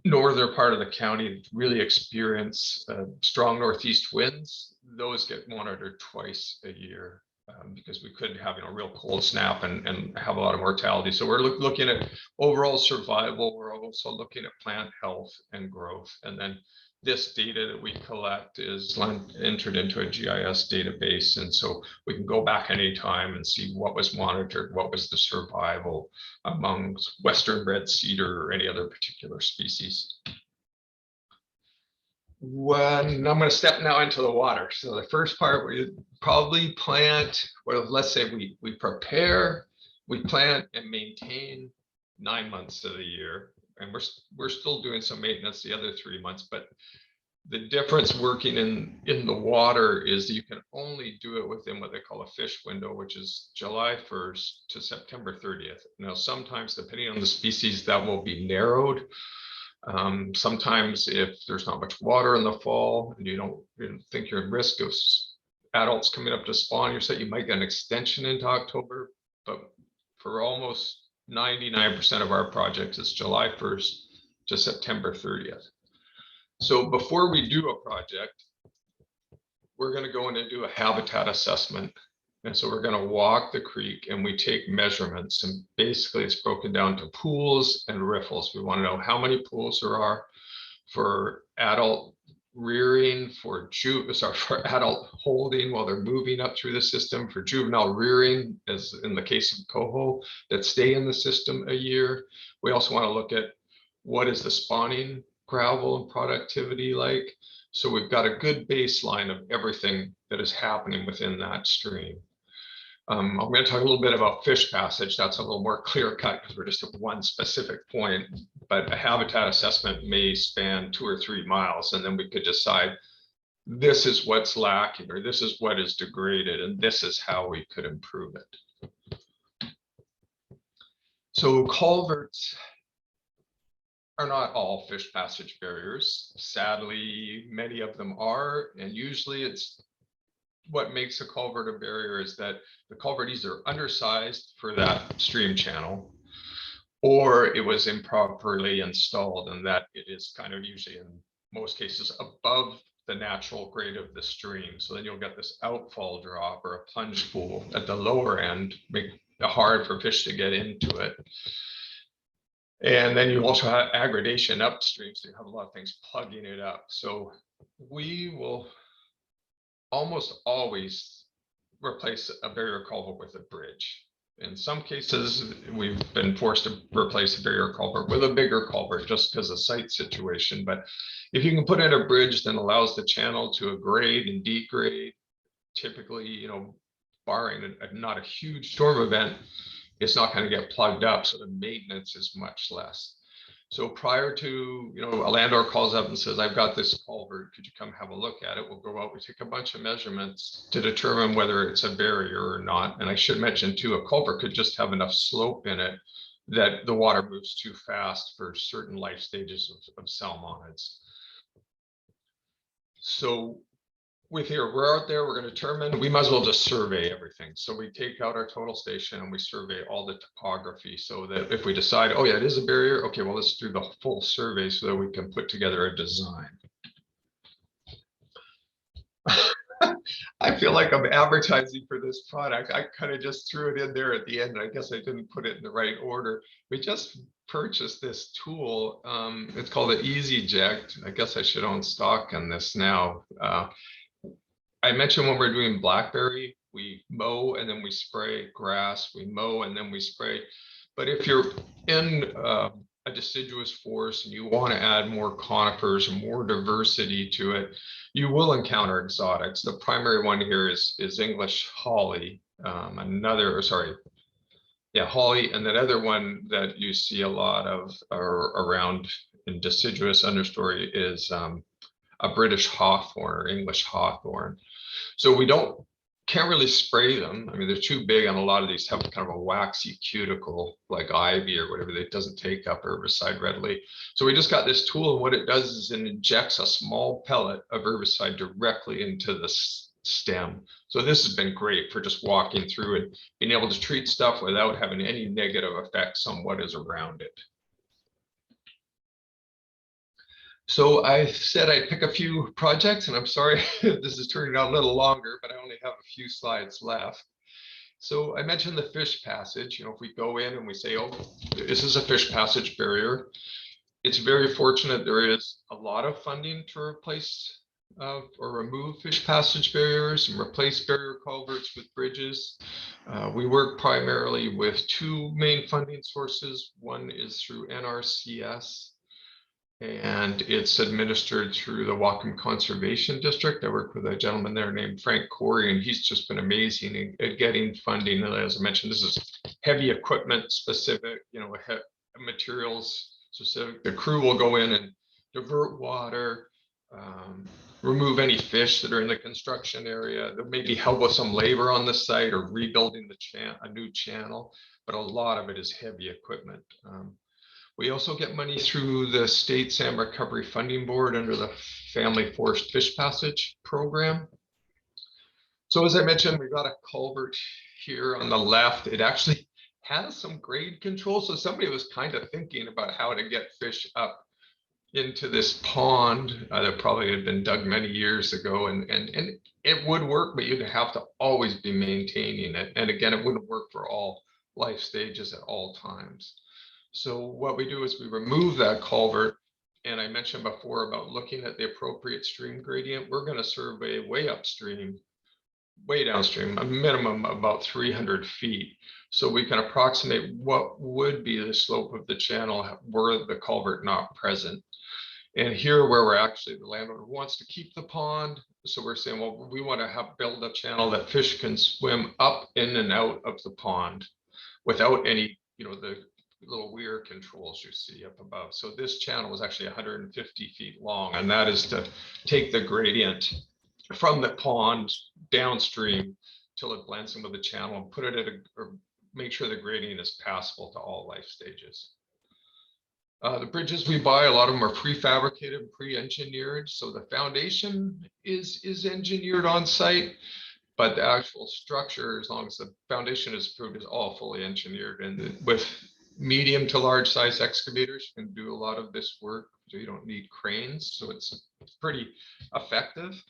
northern part of the county, really experience strong northeast winds. Those get monitored twice a year because we could have a real cold snap and have a lot of mortality. So we're looking at overall survival. We're also looking at plant health and growth. And then this data that we collect is entered into a GIS database. And so we can go back anytime and see what was monitored, what was the survival among Western red cedar or any other particular species. I'm going to step now into the water. So the first part, we probably plant, well, let's say we prepare, we plant and maintain 9 months of the year. And we're still doing some maintenance the other 3 months, but the difference working in the water is you can only do it within what they call a fish window, which is July 1st to September 30th. Now, sometimes depending on the species, that will be narrowed. Sometimes if there's not much water in the fall and you don't think you're at risk of adults coming up to spawn your site, you might get an extension into October, but for almost 99% of our projects, it's July 1st to September 30th. So before we do a project, we're going to go in and do a habitat assessment. And so we're going to walk the creek and we take measurements, and basically it's broken down to pools and riffles. We want to know how many pools there are for adult rearing, for adult holding while they're moving up through the system, for juvenile rearing, as in the case of coho, that stay in the system a year. We also want to look at what is the spawning gravel and productivity like. So we've got a good baseline of everything that is happening within that stream. I'm going to talk a little bit about fish passage. That's a little more clear cut because we're just at one specific point. but a habitat assessment may span 2 or 3 miles, and then we could decide this is what's lacking, or this is what is degraded, and this is how we could improve it. So culverts are not all fish passage barriers. Sadly, many of them are, and usually it's what makes a culvert a barrier is that the culvert is either undersized for that stream channel, or it was improperly installed, and that it is kind of usually in most cases above the natural grade of the stream. So then you'll get this outfall drop or a plunge pool at the lower end, make it hard for fish to get into it. And then you also have aggradation upstream, so you have a lot of things plugging it up. So we will almost always replace a barrier culvert with a bridge. In some cases, we've been forced to replace a barrier culvert with a bigger culvert just because of site situation. But if you can put in a bridge that allows the channel to grade and degrade, typically, you know, barring not a huge storm event, it's not going to get plugged up. So the maintenance is much less. So prior to, you know, a landowner calls up and says, I've got this culvert, could you come have a look at it? We'll go out, we take a bunch of measurements to determine whether it's a barrier or not. And I should mention too, a culvert could just have enough slope in it that the water moves too fast for certain life stages of salmonids. So with here, we're out there, we're going to determine, we might as well just survey everything. So we take out our total station and we survey all the topography so that if we decide, oh yeah, it is a barrier, okay, well, let's do the full survey so that we can put together a design. I feel like I'm advertising for this product. I kind of just threw it in there at the end. I guess I didn't put it in the right order. We just purchased this tool. It's called an EasyJect. I guess I should own stock in this now. I mentioned when we're doing blackberry, we mow and then we spray grass, we mow and then we spray. But if you're in a deciduous forest and you want to add more conifers and more diversity to it, you will encounter exotics. The primary one here is English holly. Holly, and that other one that you see a lot of around in deciduous understory is a British hawthorn or English hawthorn. So we can't really spray them. I mean, they're too big, and a lot of these have kind of a waxy cuticle like ivy or whatever that doesn't take up herbicide readily. So we just got this tool, and what it does is it injects a small pellet of herbicide directly into the stem. So this has been great for just walking through and being able to treat stuff without having any negative effects on what is around it. So I said I'd pick a few projects, and I'm sorry this is turning out a little longer, but I only have a few slides left. So I mentioned the fish passage. You know, if we go in and we say, oh, this is a fish passage barrier, it's very fortunate there is a lot of funding to replace or remove fish passage barriers and replace barrier culverts with bridges. We work primarily with two main funding sources. One is through NRCS, and it's administered through the Whatcom Conservation District. I work with a gentleman there named Frank Corey, and he's just been amazing at getting funding. And as I mentioned, this is heavy equipment specific, you know, materials specific. The crew will go in and divert water, remove any fish that are in the construction area. There may be help with some labor on the site or rebuilding a new channel, but a lot of it is heavy equipment. We also get money through the State Salmon Recovery Funding Board under the Family Forest Fish Passage Program. So as I mentioned, we've got a culvert here on the left. It actually has some grade control. So somebody was kind of thinking about how to get fish up into this pond that probably had been dug many years ago. And it would work, but you'd have to always be maintaining it. And again, it wouldn't work for all life stages at all times. So what we do is we remove that culvert, and I mentioned before about looking at the appropriate stream gradient. We're going to survey way upstream, way downstream, a minimum of about 300 feet. So we can approximate what would be the slope of the channel were the culvert not present. And here where we're actually, the landowner wants to keep the pond. So we're saying, well, we want to build a channel that fish can swim up in and out of the pond without any, you know, the little weir controls you see up above. So this channel is actually 150 feet long, and that is to take the gradient from the pond downstream till it blends into the channel and put it at or make sure the gradient is passable to all life stages. The bridges we buy, a lot of them are prefabricated, pre-engineered. So the foundation is engineered on site, but the actual structure, as long as the foundation is approved, is all fully engineered. And with medium to large size excavators, you can do a lot of this work. So you don't need cranes. So it's pretty effective.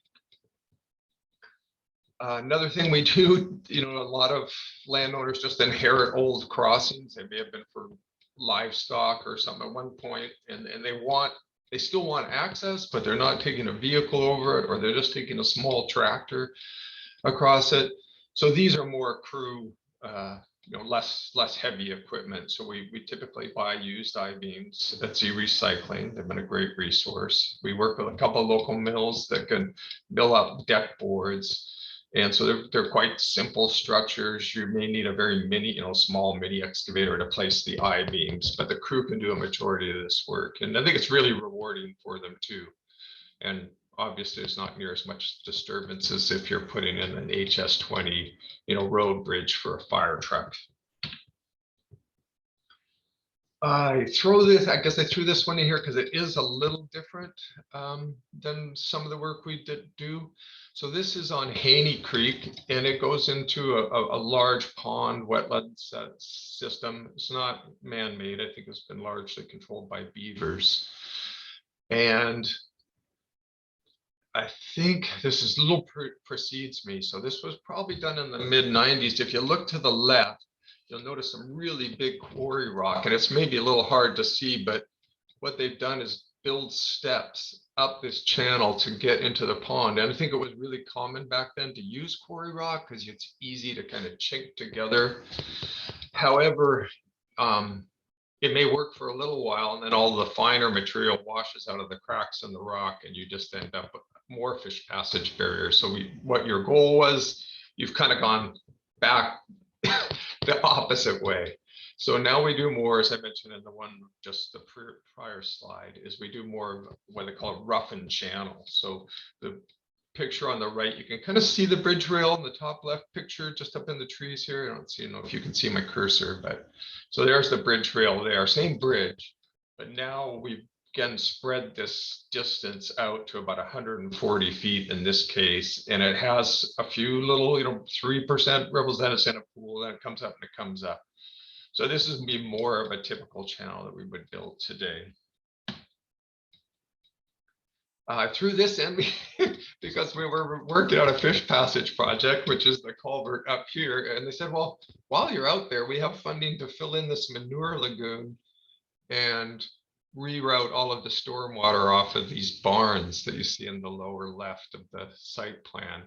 Another thing we do, a lot of landowners just inherit old crossings. They may have been for livestock or something at one point, and they still want access, but they're not taking a vehicle over it, or they're just taking a small tractor across it. So these are more crew, less heavy equipment. So we typically buy used I-beams at Z Recycling. They've been a great resource. We work with a couple of local mills that can mill up deck boards. And so they're quite simple structures. You may need a very mini, small mini excavator to place the I-beams, but the crew can do a majority of this work. And I think it's really rewarding for them too. And obviously it's not near as much disturbance as if you're putting in an HS20, road bridge for a fire truck. I guess I threw this one in here because it is a little different than some of the work we do. So this is on Haney Creek, and it goes into a large pond wetlands system. It's not man-made. I think it's been largely controlled by beavers. And I think this is a little precedes me. So this was probably done in the mid-90s. If you look to the left, you'll notice some really big quarry rock, and it's maybe a little hard to see, but what they've done is build steps up this channel to get into the pond. And I think it was really common back then to use quarry rock because it's easy to kind of chink together. However, it may work for a little while, and then all the finer material washes out of the cracks in the rock, and you just end up with more fish passage barriers. So what your goal was, you've kind of gone back the opposite way. So now we do more, as I mentioned in the one, just the prior slide, is we do more of what they call a roughened channel. So the picture on the right, you can kind of see the bridge rail in the top left picture, just up in the trees here. I don't know if you can see my cursor, but so there's the bridge rail there, same bridge, but now we've again spread this distance out to about 140 feet in this case, and it has a few little 3% representatives in a pool, then it comes up and it comes up. So this is be more of a typical channel that we would build today. Through this end, because we were working on a fish passage project, which is the culvert up here, and they said, well, while you're out there, we have funding to fill in this manure lagoon and reroute all of the stormwater off of these barns that you see in the lower left of the site plan.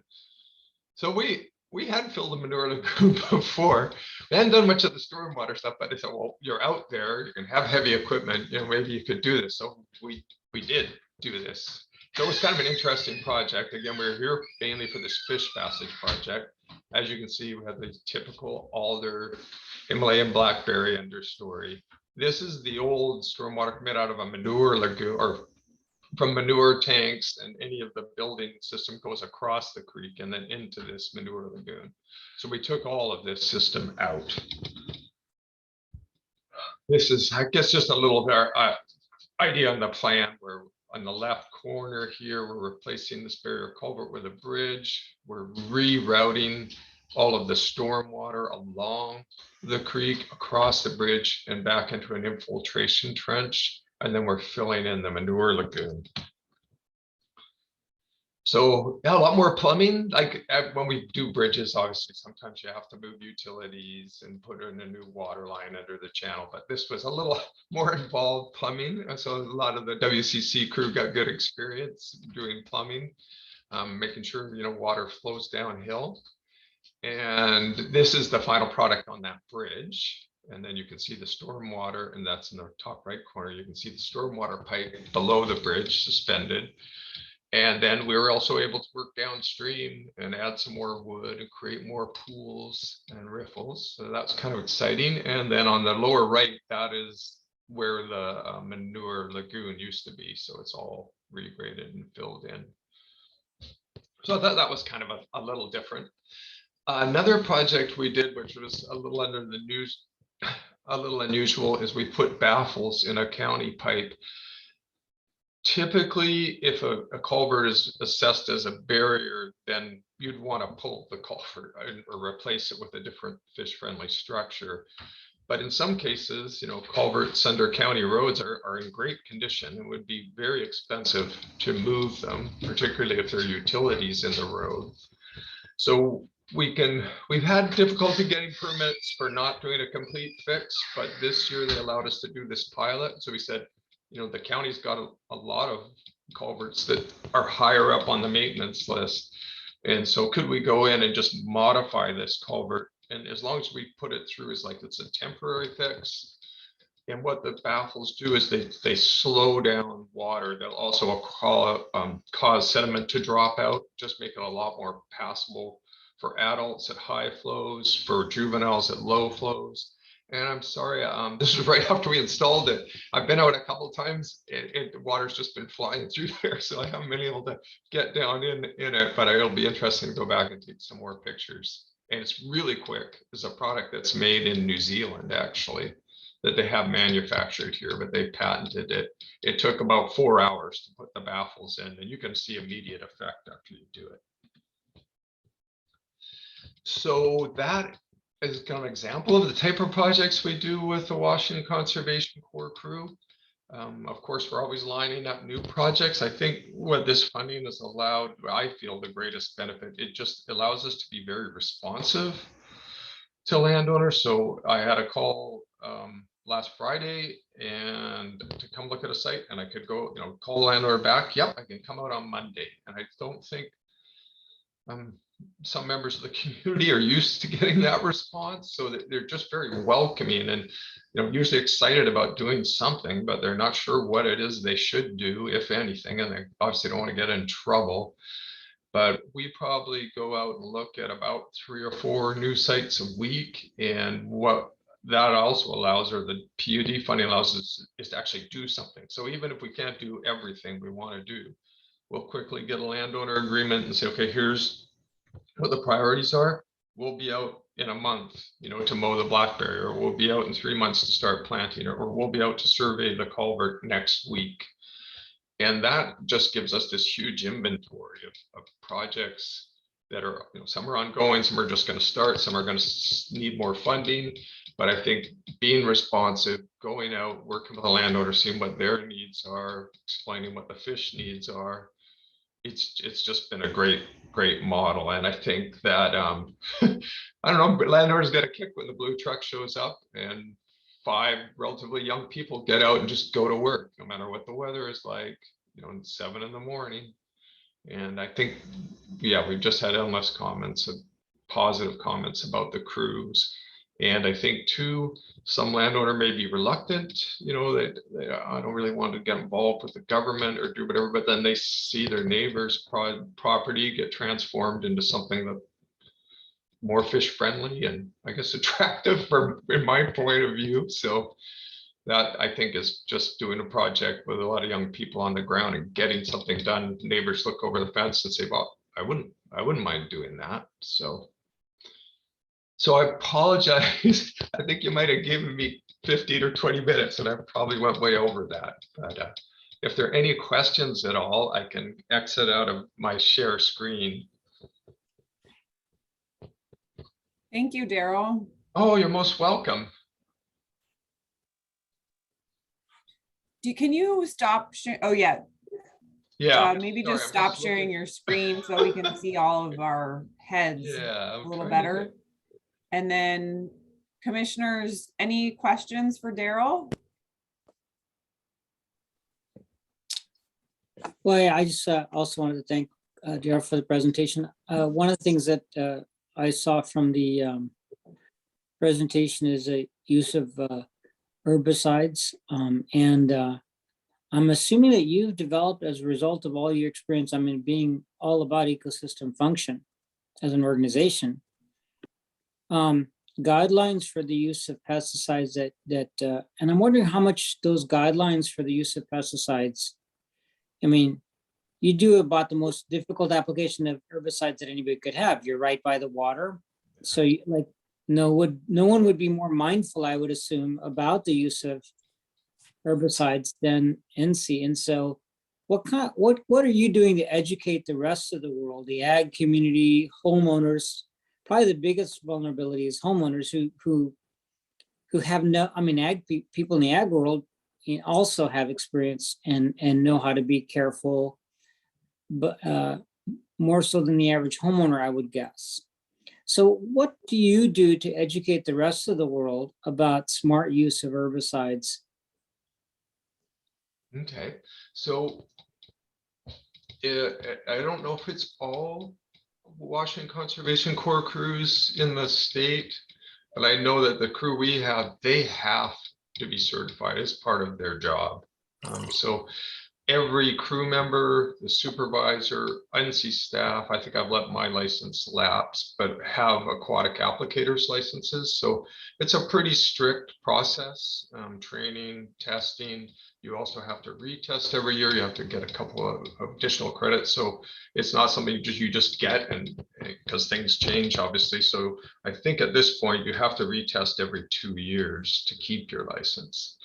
So we had filled the manure lagoon before. We hadn't done much of the stormwater stuff, but they said, well, you're out there, you can have heavy equipment, maybe you could do this. So we did do this. So it was kind of an interesting project. Again, we're here mainly for this fish passage project. As you can see, we have the typical alder, Himalayan blackberry understory. This is the old stormwater commit out of a manure lagoon, or from manure tanks, and any of the building system goes across the creek and then into this manure lagoon. So we took all of this system out. This is, I guess, just a little idea on the plan where on the left corner here, we're replacing this barrier culvert with a bridge. We're rerouting all of the stormwater along the creek, across the bridge, and back into an infiltration trench. And then we're filling in the manure lagoon. So yeah, a lot more plumbing. Like when we do bridges, obviously, sometimes you have to move utilities and put in a new water line under the channel. But this was a little more involved plumbing. And so a lot of the WCC crew got good experience doing plumbing, making sure, water flows downhill. And this is the final product on that bridge. And then you can see the stormwater, and that's in the top right corner. You can see the stormwater pipe below the bridge suspended. And then we were also able to work downstream and add some more wood and create more pools and riffles. So that's kind of exciting. And then on the lower right, that is where the manure lagoon used to be. So it's all regraded and filled in. So that was kind of a little different. Another project we did, which was a little under the news, a little unusual, is we put baffles in a county pipe. Typically, if a culvert is assessed as a barrier, then you'd want to pull the culvert or replace it with a different fish-friendly structure. But in some cases, culverts under county roads are in great condition and would be very expensive to move them, particularly if there are utilities in the road. So we've had difficulty getting permits for not doing a complete fix, but this year they allowed us to do this pilot. So we said, the county's got a lot of culverts that are higher up on the maintenance list. And so could we go in and just modify this culvert? And as long as we put it through as like it's a temporary fix. And what the baffles do is they slow down water. They'll also cause sediment to drop out, just make it a lot more passable for adults at high flows, for juveniles at low flows. And I'm sorry, this was right after we installed it. I've been out a couple of times and the water's just been flying through there. So I haven't been able to get down in it, but it'll be interesting to go back and take some more pictures. And it's really quick. It's a product that's made in New Zealand, actually, that they have manufactured here, but they patented it. It took about 4 hours to put the baffles in, and you can see immediate effect after you do it. So that is kind of an example of the type of projects we do with the Washington Conservation Corps crew. Of course, we're always lining up new projects. I think what this funding has allowed, I feel the greatest benefit, it just allows us to be very responsive to landowners. So I had a call last Friday and to come look at a site, and I could go, call the landowner back. Yep, I can come out on Monday. And I don't think some members of the community are used to getting that response, so that they're just very welcoming and usually excited about doing something, but they're not sure what it is they should do, if anything, and they obviously don't want to get in trouble. But we probably go out and look at about 3 or 4 new sites a week, and what that also allows, or the PUD funding allows us, is to actually do something. So even if we can't do everything we want to do, we'll quickly get a landowner agreement and say, okay, here's what the priorities are. We'll be out in a month, to mow the blackberry, or we'll be out in 3 months to start planting, or we'll be out to survey the culvert next week. And that just gives us this huge inventory of projects that are, some are ongoing, some are just going to start, some are going to need more funding. But I think being responsive, going out, working with the landowner, seeing what their needs are, explaining what the fish needs are, it's just been a great model. And I think that I don't know, but landowners get a kick when the blue truck shows up and 5 relatively young people get out and just go to work, no matter what the weather is like, 7 in the morning. And I think, yeah, we've just had endless comments, positive comments about the crews. And I think too, some landowner may be reluctant, I don't really want to get involved with the government or do whatever, but then they see their neighbor's property get transformed into something that more fish friendly and I guess attractive in my point of view. So that, I think, is just doing a project with a lot of young people on the ground and getting something done. Neighbors look over the fence and say, well, I wouldn't mind doing that. So I apologize. I think you might have given me 15 or 20 minutes and I probably went way over that. But if there are any questions at all, I can exit out of my share screen. Thank you, Daryl. Oh, you're most welcome. Can you stop sharing? Oh, yeah. Yeah. Maybe Sorry, just I'm stop just sharing looking. your screen so we can see all of our heads Yeah, a little better. And then commissioners, any questions for Daryl? Well, yeah, I just also wanted to thank Daryl for the presentation. One of the things that I saw from the presentation is a use of herbicides. And I'm assuming that you've developed as a result of all your experience, I mean, being all about ecosystem function as an organization, guidelines for the use of pesticides and I'm wondering how much those guidelines for the use of pesticides, I mean, you do about the most difficult application of herbicides that anybody could have. You're right by the water. So no one would be more mindful, I would assume, about the use of herbicides than NC. And so what are you doing to educate the rest of the world, the ag community, homeowners? Probably the biggest vulnerability is homeowners who have no, I mean, people in the ag world also have experience and know how to be careful, but more so than the average homeowner, I would guess. So what do you do to educate the rest of the world about smart use of herbicides? Okay, so I don't know if it's all Washington Conservation Corps crews in the state, but I know that the crew we have, they have to be certified as part of their job. So every crew member, the supervisor, UNC staff, I think I've let my license lapse, but have aquatic applicators licenses. So it's a pretty strict process, training, testing. You also have to retest every year. You have to get a couple of additional credits. So it's not something you just get, and because things change, obviously. So I think at this point, you have to retest every 2 years to keep your license.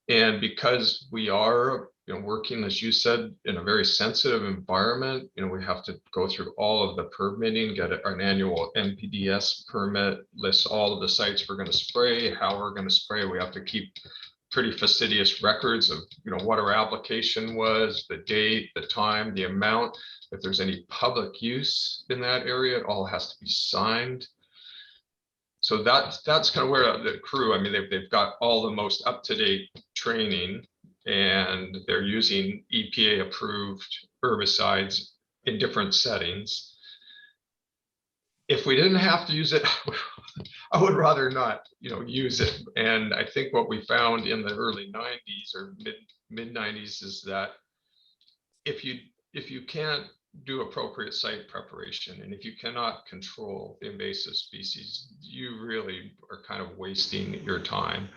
And because we are, working, as you said, in a very sensitive environment, we have to go through all of the permitting, get an annual NPDES permit, lists all of the sites we're going to spray, how we're going to spray. We have to keep pretty fastidious records of, what our application was, the date, the time, the amount. If there's any public use in that area, it all has to be signed. So that's kind of where the crew, I mean, they've got all the most up-to-date training, and they're using EPA approved herbicides in different settings. If we didn't have to use it, I would rather not, use it. And I think what we found in the early 90s or mid 90s is that if you can't do appropriate site preparation, and if you cannot control the invasive species, you really are kind of wasting your time.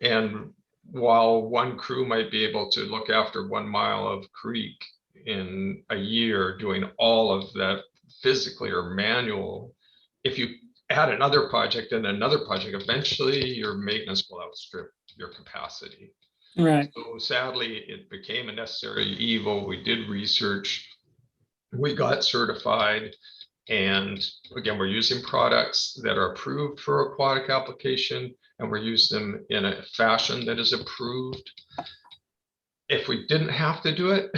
And while one crew might be able to look after 1 mile of creek in a year, doing all of that physically or manual, if you add another project and another project, eventually your maintenance will outstrip your capacity. Right. So sadly, it became a necessary evil. We did research, we got certified, and again, we're using products that are approved for aquatic application, and we're using them in a fashion that is approved. If we didn't have to do it,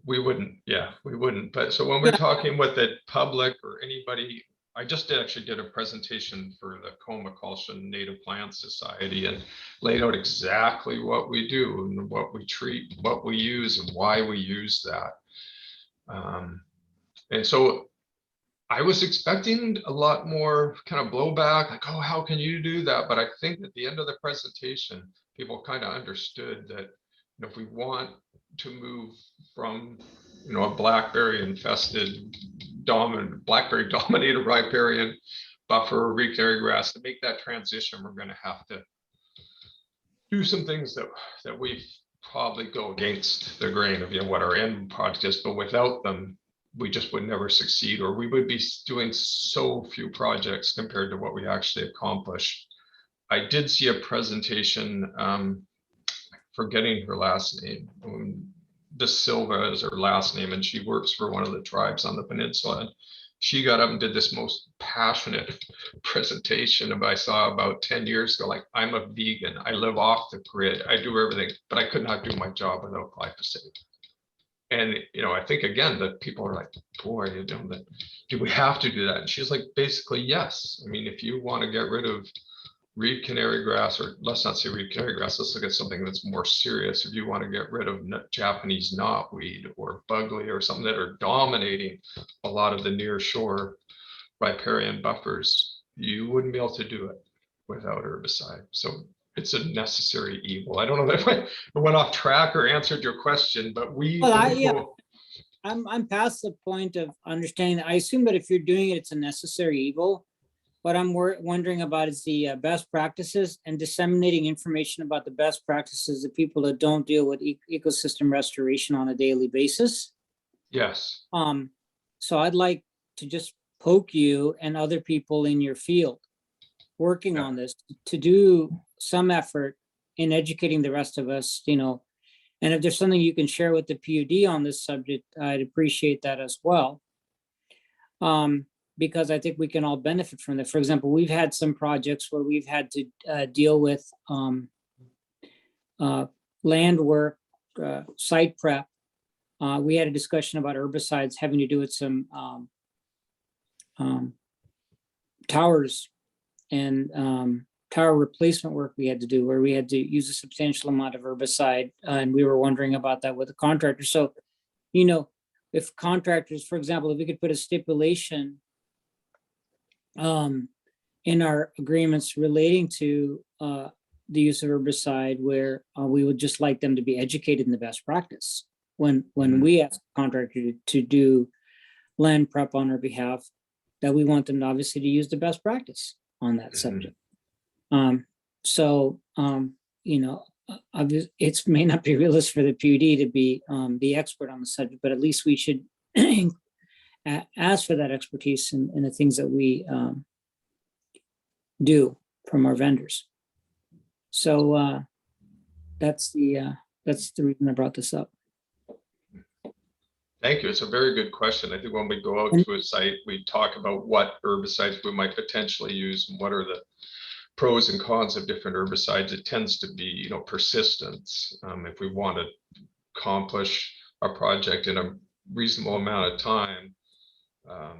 we wouldn't. Yeah, we wouldn't. But so when we're talking with the public or anybody, I just actually did a presentation for the Comacultion Native Plant Society and laid out exactly what we do and what we treat, what we use, and why we use that. And so I was expecting a lot more kind of blowback, like, oh, how can you do that? But I think at the end of the presentation, people kind of understood that, if we want to move from, a blackberry infested, blackberry dominated riparian buffer riparian grass, to make that transition, we're going to have to do some things that we probably go against the grain of, what our end product is, but without them, we just would never succeed, or we would be doing so few projects compared to what we actually accomplish. I did see a presentation, forgetting her last name, De Silva is her last name, and she works for one of the tribes on the peninsula. And she got up and did this most passionate presentation I saw about 10 years ago, like, I'm a vegan, I live off the grid, I do everything, but I could not do my job without glyphosate. And, I think, again, that people are like, boy, do we have to do that? And she's like, basically, yes. I mean, if you want to get rid of reed canary grass, or let's not say reed canary grass, let's look at something that's more serious. If you want to get rid of Japanese knotweed or bugly or something that are dominating a lot of the near shore riparian buffers, you wouldn't be able to do it without herbicide. So it's a necessary evil. I don't know if I went off track or answered your question, but we. Well, yeah. I'm past the point of understanding. I assume that if you're doing it, it's a necessary evil. What I'm wondering about is the best practices and disseminating information about the best practices to people that don't deal with ecosystem restoration on a daily basis. Yes. So I'd like to just poke you and other people in your field working on this to do some effort in educating the rest of us, you know. And if there's something you can share with the PUD on this subject, I'd appreciate that as well. Because I think we can all benefit from that. For example, we've had some projects where we've had to deal with land work, site prep. We had a discussion about herbicides having to do with some towers and tower replacement work we had to do, where we had to use a substantial amount of herbicide, and we were wondering about that with the contractor. So, you know, if contractors, for example, if we could put a stipulation in our agreements relating to the use of herbicide, where we would just like them to be educated in the best practice when we ask a contractor to do land prep on our behalf, that we want them obviously to use the best practice on that subject. You know, it may not be realistic for the PUD to be the expert on the subject, but at least we should ask for that expertise in the things that we do from our vendors. So that's the reason I brought this up. Thank you. It's a very good question. I think when we go out to a site, we talk about what herbicides we might potentially use and what are the pros and cons of different herbicides. It tends to be, you know, persistence. If we want to accomplish a project in a reasonable amount of time,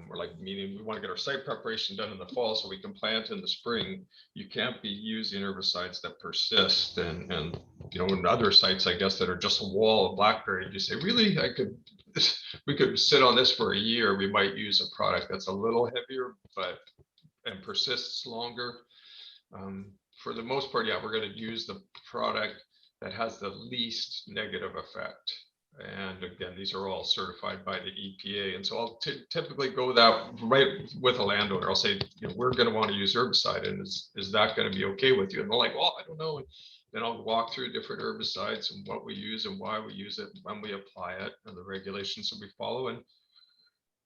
or like meaning we want to get our site preparation done in the fall so we can plant in the spring, you can't be using herbicides that persist. And you know, in other sites, I guess, that are just a wall of blackberry, you say, really, we could sit on this for a year. We might use a product that's a little heavier, and persists longer. For the most part, yeah, we're going to use the product that has the least negative effect. And again, these are all certified by the EPA. And so I'll typically go that right with a landowner. I'll say, you know, we're going to want to use herbicide, and is that going to be okay with you? And they're like, well, I don't know. And then I'll walk through different herbicides and what we use and why we use it, when we apply it, and the regulations that we follow. And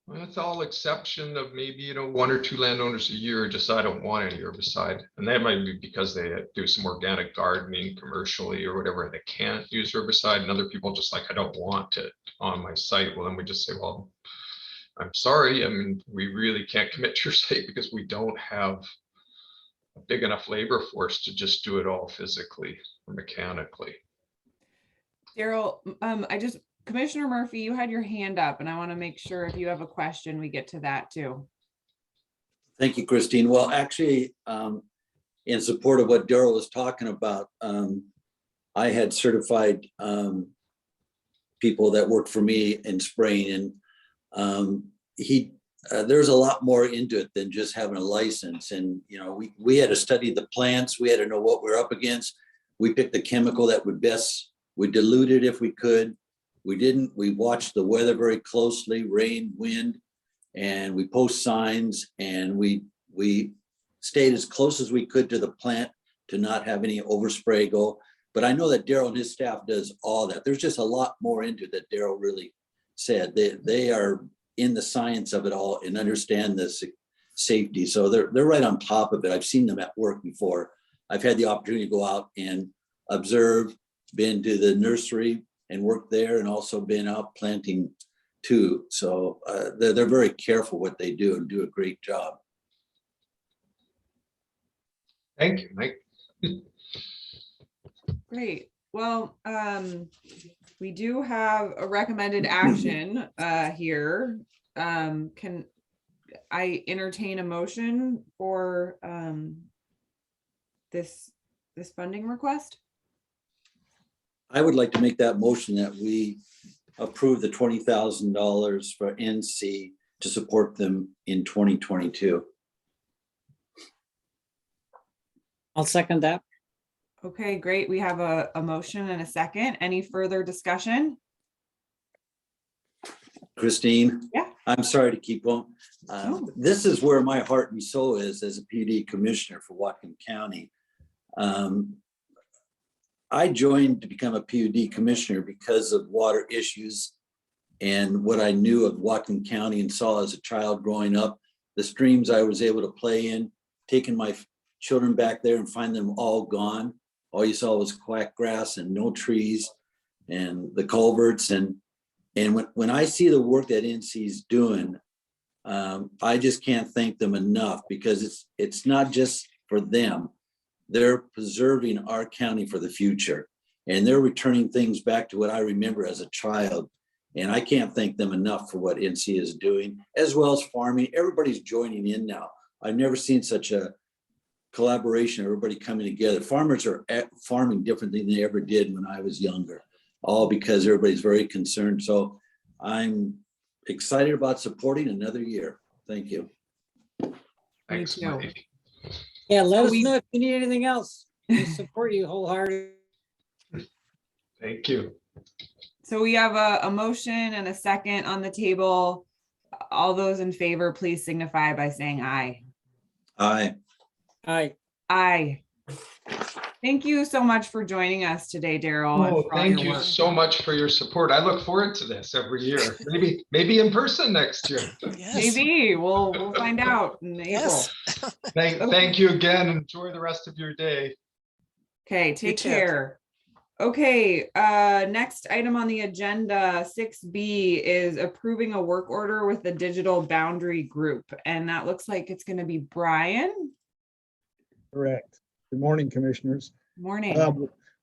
that's all exception of maybe, you know, 1 or 2 landowners a year just, I don't want any herbicide. And that might be because they do some organic gardening commercially or whatever, and they can't use herbicide. And other people just like, I don't want it on my site. Well, then we just say, well, I'm sorry. I mean, we really can't commit to your site because we don't have a big enough labor force to just do it all physically or mechanically. Daryl, Commissioner Murphy, you had your hand up, and I want to make sure if you have a question, we get to that too. Thank you, Christine. Well, actually, in support of what Daryl was talking about, I had certified people that worked for me in spraying, and there's a lot more into it than just having a license. And you know, we had to study the plants. We had to know what we're up against. We picked the chemical that would best. We diluted if we could. We didn't. We watched the weather very closely, rain, wind, and we post signs, and we stayed as close as we could to the plant to not have any overspray go. But I know that Daryl and his staff does all that. There's just a lot more into it that Daryl really said. They are in the science of it all and understand the safety. So they're right on top of it. I've seen them at work before. I've had the opportunity to go out and observe, been to the nursery and work there, and also been out planting too. So they're very careful what they do and do a great job. Thank you, Mike. Great. Well, we do have a recommended action here. Can I entertain a motion for this funding request? I would like to make that motion that we approve the $20,000 for NC to support them in 2022. I'll second that. Okay, great. We have a motion and a second. Any further discussion? Christine? Yeah. I'm sorry to keep on. No. This is where my heart and soul is as a PUD commissioner for Whatcom County. I joined to become a PUD commissioner because of water issues and what I knew of Whatcom County and saw as a child growing up, the streams I was able to play in, taking my children back there and find them all gone. All you saw was quack grass and no trees and the culverts. And when I see the work that NC is doing, I just can't thank them enough, because it's not just for them. They're preserving our county for the future, and they're returning things back to what I remember as a child. And I can't thank them enough for what NC is doing, as well as farming. Everybody's joining in now. I've never seen such a collaboration, everybody coming together. Farmers are farming differently than they ever did when I was younger, all because everybody's very concerned. So I'm excited about supporting another year. Thank you. Thanks, too. Mike. Yeah, let So us we- know if you need anything else. We support you wholeheartedly. Thank you. So we have a motion and a second on the table. All those in favor, please signify by saying aye. Aye. Aye. Aye. Thank you so much for joining us today, Daryl. and Oh, for all thank your you work. so much for your support. I look forward to this every year. Maybe in person next year. Yes. Maybe we'll find out in April. Yes. Thank you again. Enjoy the rest of your day. Okay, take too. care. Okay, next item on the agenda, 6B, is approving a work order with the Digital Boundary Group. And that looks like it's going to be Brian. Correct. Good morning, Commissioners. Morning.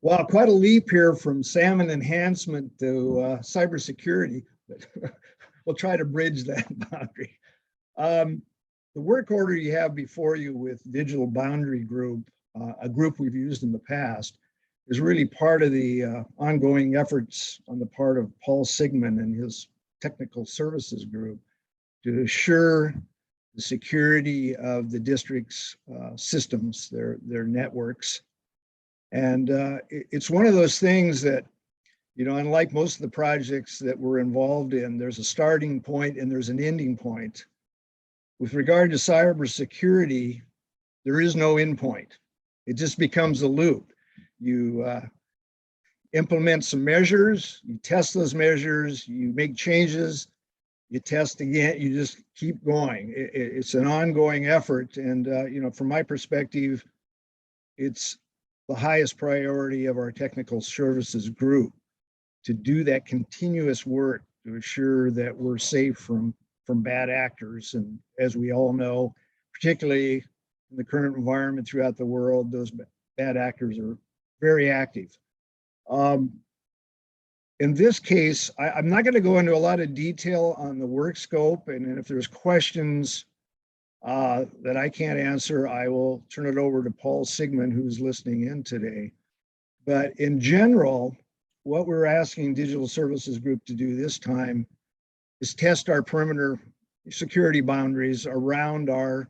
Wow, quite a leap here from salmon enhancement to cybersecurity, but we'll try to bridge that boundary. The work order you have before you with Digital Boundary Group, a group we've used in the past, is really part of the ongoing efforts on the part of Paul Sigmund and his technical services group to assure the security of the district's systems, their networks. And it's one of those things that, you know, unlike most of the projects that we're involved in, there's a starting point and there's an ending point. With regard to cybersecurity, there is no end point. It just becomes a loop. You implement some measures, you test those measures, you make changes, you test again, you just keep going. It's an ongoing effort. And, you know, from my perspective, it's the highest priority of our technical services group to do that continuous work to assure that we're safe from bad actors. And as we all know, particularly in the current environment throughout the world, those bad actors are very active. In this case, I'm not going to go into a lot of detail on the work scope, and if there's questions that I can't answer, I will turn it over to Paul Sigmund, who's listening in today. But in general, what we're asking Digital Services Group to do this time is test our perimeter security boundaries around our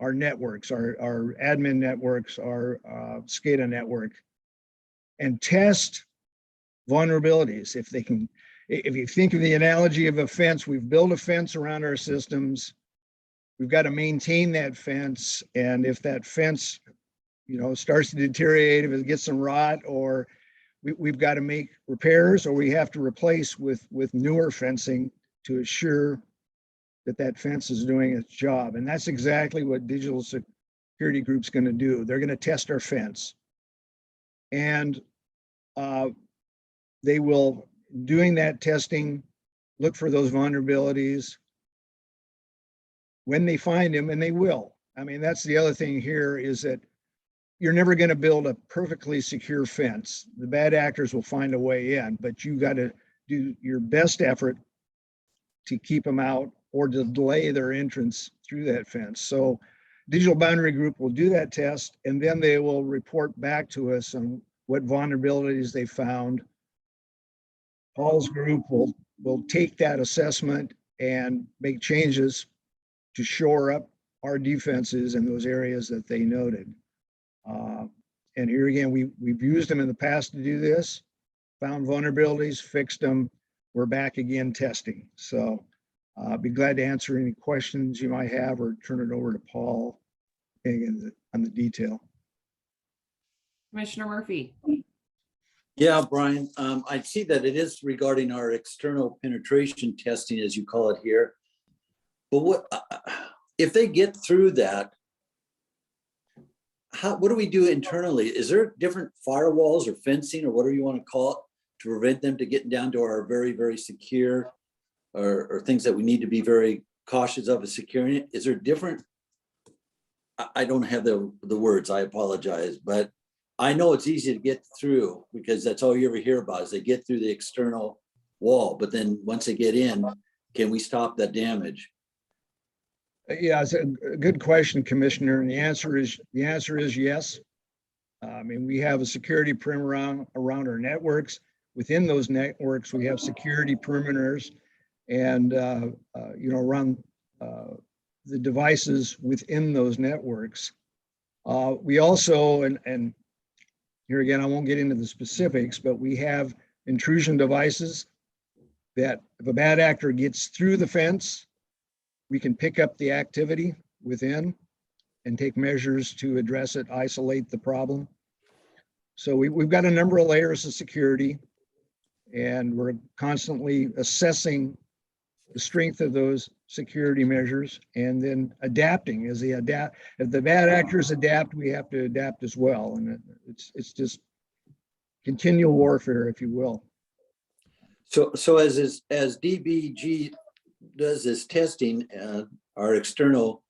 networks, our admin networks, our SCADA network, and test vulnerabilities. If you think of the analogy of a fence, we've built a fence around our systems. We've got to maintain that fence. And if that fence, you know, starts to deteriorate, if it gets some rot, or we've got to make repairs, or we have to replace with newer fencing to assure that that fence is doing its job. And that's exactly what Digital Security Group's going to do. They're going to test our fence. And they will, doing that testing, look for those vulnerabilities. When they find them, and they will. I mean, that's the other thing here, is that you're never going to build a perfectly secure fence. The bad actors will find a way in, but you got to do your best effort to keep them out or to delay their entrance through that fence. So Digital Boundary Group will do that test, and then they will report back to us on what vulnerabilities they found. Paul's group will take that assessment and make changes to shore up our defenses in those areas that they noted. And here again, we've used them in the past to do this, found vulnerabilities, fixed them. We're back again testing. So I'll be glad to answer any questions you might have or turn it over to Paul again on the detail. Commissioner Murphy. Yeah, Brian, I see that it is regarding our external penetration testing, as you call it here. But what if they get through that? What do we do internally? Is there different firewalls or fencing or whatever you want to call it to prevent them to getting down to our very, very secure or things that we need to be very cautious of securing it? Is there different? I don't have the words, I apologize, but I know it's easy to get through because that's all you ever hear about is they get through the external wall. But then once they get in, can we stop that damage? Yeah, it's a good question, Commissioner. And the answer is yes. I mean, we have a security perimeter around our networks. Within those networks, we have security perimeters and, around the devices within those networks. We also, and here again, I won't get into the specifics, but we have intrusion devices that if a bad actor gets through the fence, we can pick up the activity within and take measures to address it, isolate the problem. So we've got a number of layers of security, and we're constantly assessing the strength of those security measures and then adapting as they adapt. If the bad actors adapt, we have to adapt as well. And it's just continual warfare, if you will. So as DBG does this testing, our external,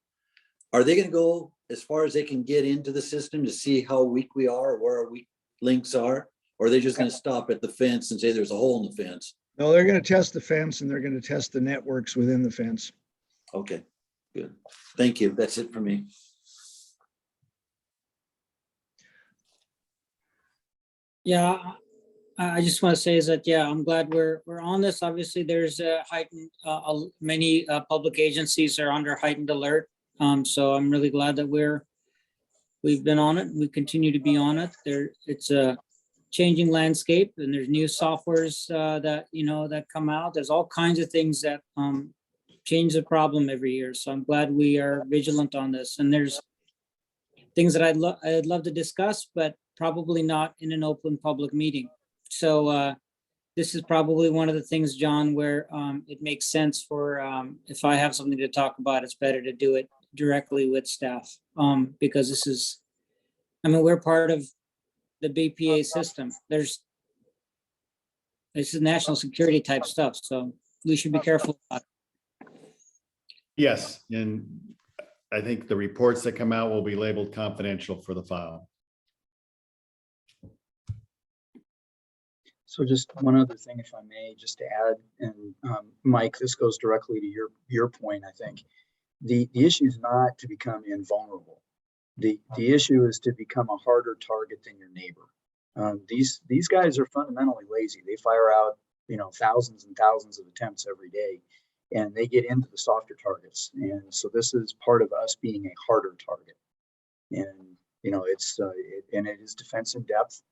are they going to go as far as they can get into the system to see how weak we are or where our weak links are? Or are they just going to stop at the fence and say there's a hole in the fence? No, they're going to test the fence and they're going to test the networks within the fence. Okay, good. Thank you. That's it for me. Yeah, I just want to say is that, yeah, I'm glad we're on this. Obviously, there's a heightened, many public agencies are under heightened alert. So I'm really glad that we've been on it. We continue to be on it. It's a changing landscape and there's new softwares that come out. There's all kinds of things that change the problem every year. So I'm glad we are vigilant on this. And there's things that I'd love to discuss, but probably not in an open public meeting. So this is probably one of the things, John, where it makes sense for if I have something to talk about, it's better to do it directly with staff because this is, we're part of the BPA system. This is national security type stuff, so we should be careful about it. Yes, and I think the reports that come out will be labeled confidential for the file. So just one other thing, if I may, just to add, and Mike, this goes directly to your point, I think. The issue is not to become invulnerable. The issue is to become a harder target than your neighbor. These guys are fundamentally lazy. They fire out, thousands and thousands of attempts every day, and they get into the softer targets. And so this is part of us being a harder target. And it is defense in depth,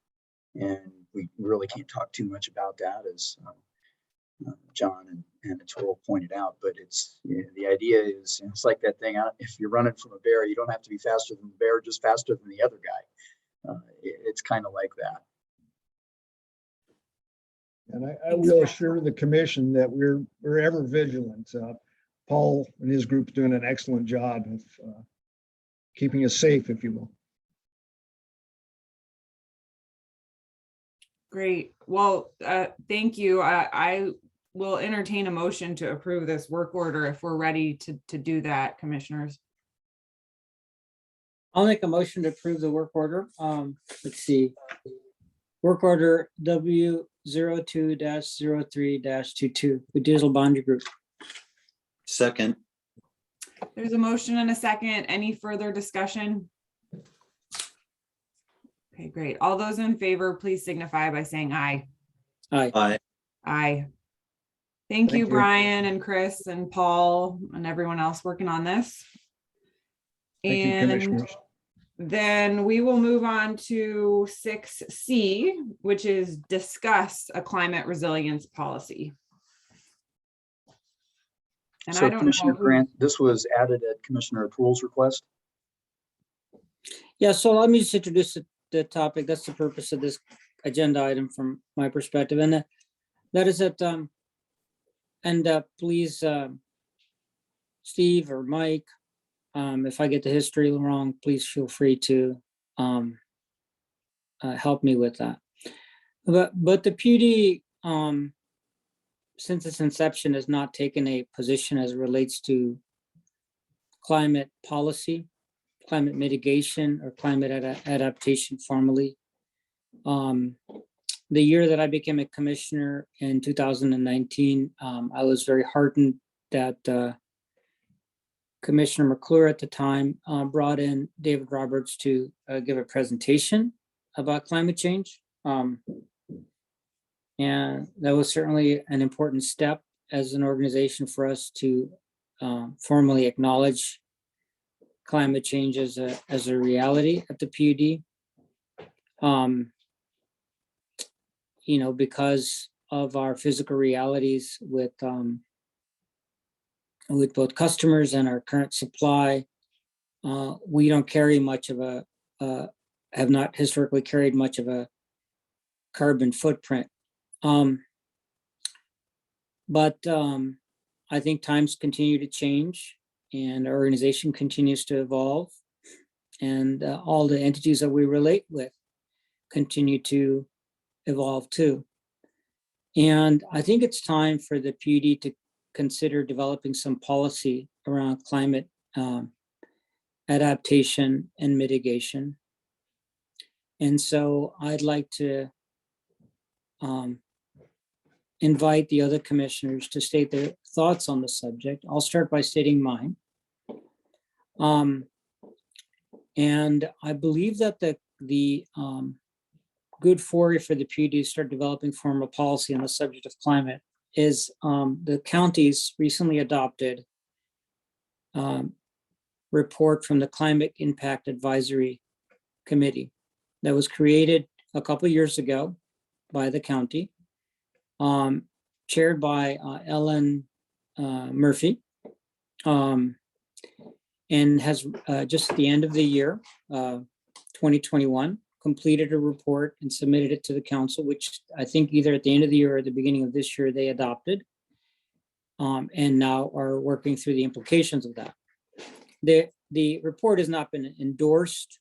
and we really can't talk too much about that, as John and Atul pointed out. But it's the idea is it's like that thing. If you're running from a bear, you don't have to be faster than the bear, just faster than the other guy. It's kind of like that. And I will assure the commission that we're ever vigilant. Paul and his group's doing an excellent job of keeping us safe, if you will. Great. Well, thank you. I will entertain a motion to approve this work order if we're ready to do that, commissioners. I'll make a motion to approve the work order. Let's see. Work order W02-03-22, the Digital Boundary Group. Second. There's a motion and a second. Any further discussion? Okay, great. All those in favor, please signify by saying aye. Aye. Aye. Aye. Thank you, Thank you. Brian and Chris and Paul and everyone else working on this. Thank you, And commissioners. Then we will move on to 6C, which is discuss a climate resilience policy. And I So don't Commissioner know who, Grant, this was added at Commissioner Poole's request. Yeah, so let me just introduce the topic. That's the purpose of this agenda item from my perspective. And that is that, please, Steve or Mike, if I get the history wrong, please feel free to help me with that. But the PUD, since its inception, has not taken a position as it relates to climate policy, climate mitigation, or climate adaptation formally. The year that I became a commissioner in 2019, I was very heartened that Commissioner McClure at the time brought in David Roberts to give a presentation about climate change. And that was certainly an important step as an organization for us to formally acknowledge climate change as a reality at the PUD. You know, because of our physical realities with both customers and our current supply, we don't carry much of a, have not historically carried much of a carbon footprint. But I think times continue to change and our organization continues to evolve, and all the entities that we relate with continue to evolve too. And I think it's time for the PUD to consider developing some policy around climate adaptation and mitigation. And so I'd like to invite the other commissioners to state their thoughts on the subject. I'll start by stating mine. And I believe that the good foray for the PUD to start developing formal policy on the subject of climate is the county's recently adopted report from the Climate Impact Advisory Committee that was created a couple of years ago by the county, chaired by Ellen Murphy, and has just at the end of the year, 2021, completed a report and submitted it to the council, which I think either at the end of the year or at the beginning of this year, they adopted, and now are working through the implications of that. The report has not been endorsed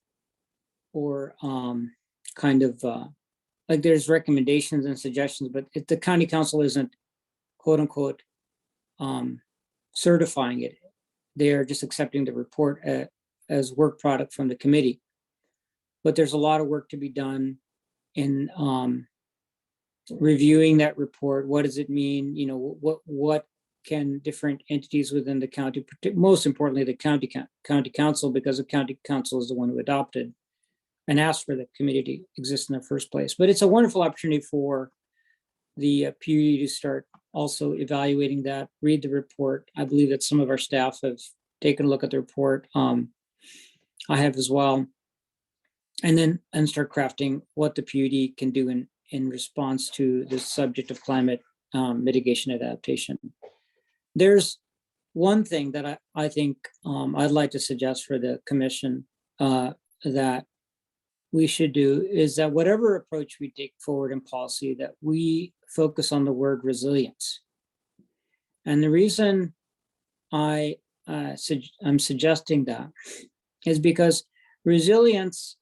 or kind of like there's recommendations and suggestions, but if the county council isn't quote unquote certifying it, they are just accepting the report as work product from the committee. But there's a lot of work to be done in reviewing that report. What does it mean? You know, what can different entities within the county, most importantly, the county council, because the county council is the one who adopted and asked for the committee to exist in the first place. But it's a wonderful opportunity for the PUD to start also evaluating that, read the report. I believe that some of our staff have taken a look at the report. I have as well. And start crafting what the PUD can do in response to the subject of climate mitigation adaptation. There's one thing that I think I'd like to suggest for the commission that we should do is that whatever approach we take forward in policy, that we focus on the word resilience. And the reason I'm suggesting that is because resilience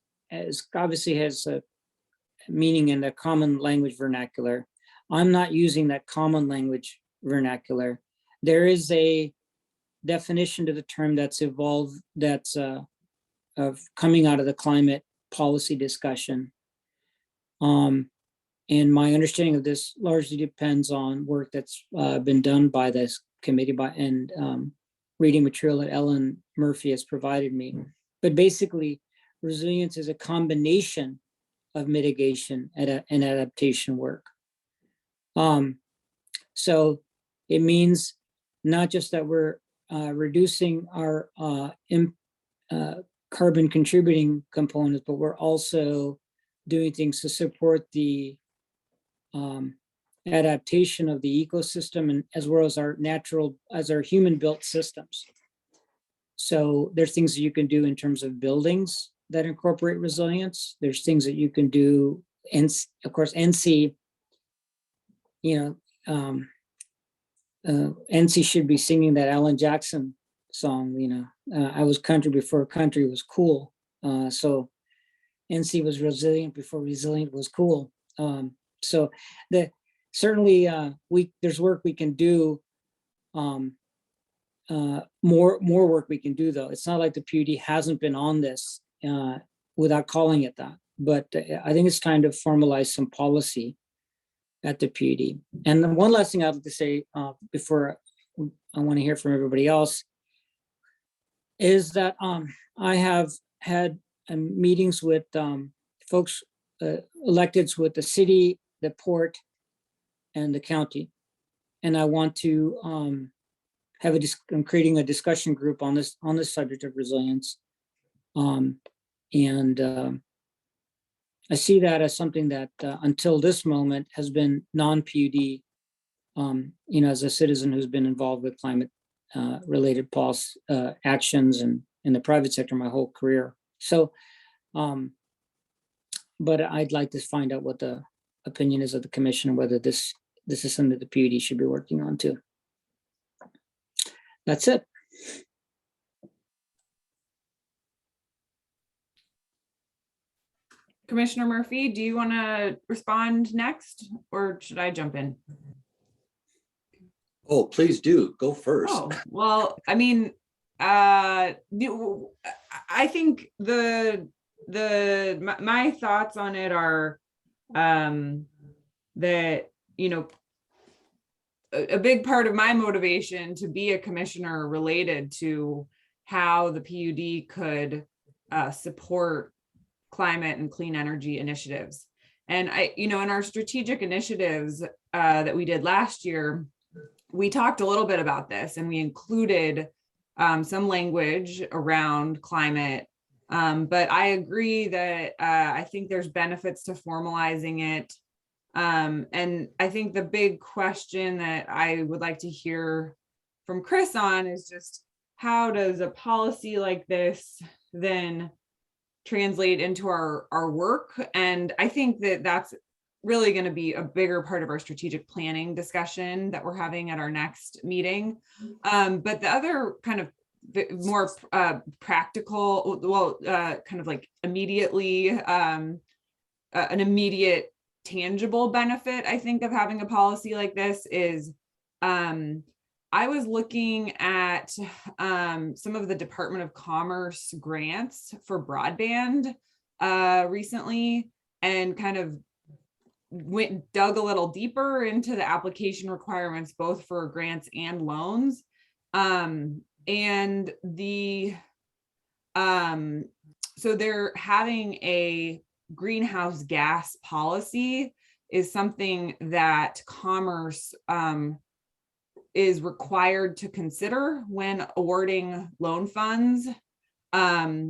obviously has a meaning in the common language vernacular. I'm not using that common language vernacular. There is a definition to the term that's evolved, that's of coming out of the climate policy discussion. And my understanding of this largely depends on work that's been done by this committee and reading material that Ellen Murphy has provided me. But basically, resilience is a combination of mitigation and adaptation work. So it means not just that we're reducing our carbon contributing components, but we're also doing things to support the adaptation of the ecosystem, and as well as our human built systems. So there's things that you can do in terms of buildings that incorporate resilience. There's things that you can do, and of course, NC, NC should be singing that Alan Jackson song, I was country before country was cool. So NC was resilient before resilient was cool. So certainly there's work we can do, more work we can do though. It's not like the PUD hasn't been on this without calling it that, but I think it's time to formalize some policy at the PUD. And then one last thing I'd like to say before I want to hear from everybody else is that I have had meetings with folks, electeds with the city, the port, and the county. And I want to I'm creating a discussion group on this subject of resilience. I see that as something that until this moment has been non-PUD, as a citizen who's been involved with climate related policy actions and in the private sector my whole career. So, but I'd like to find out what the opinion is of the commission and whether this is something that the PUD should be working on too. That's it. Commissioner Murphy, do you want to respond next, or should I jump in? Oh, please do. Go first. Oh, well, I mean, I think my thoughts on it are that, a big part of my motivation to be a commissioner related to how the PUD could support climate and clean energy initiatives. And in our strategic initiatives that we did last year, we talked a little bit about this, and we included some language around climate. But I agree that I think there's benefits to formalizing it. And I think the big question that I would like to hear from Chris on is just, how does a policy like this then translate into our work? And I think that that's really going to be a bigger part of our strategic planning discussion that we're having at our next meeting. But the other kind of more practical, kind of like immediately, an immediate tangible benefit, I think, of having a policy like this is, I was looking at some of the Department of Commerce grants for broadband recently, and kind of dug a little deeper into the application requirements, both for grants and loans. So they're having a greenhouse gas policy is something that Commerce is required to consider when awarding loan funds,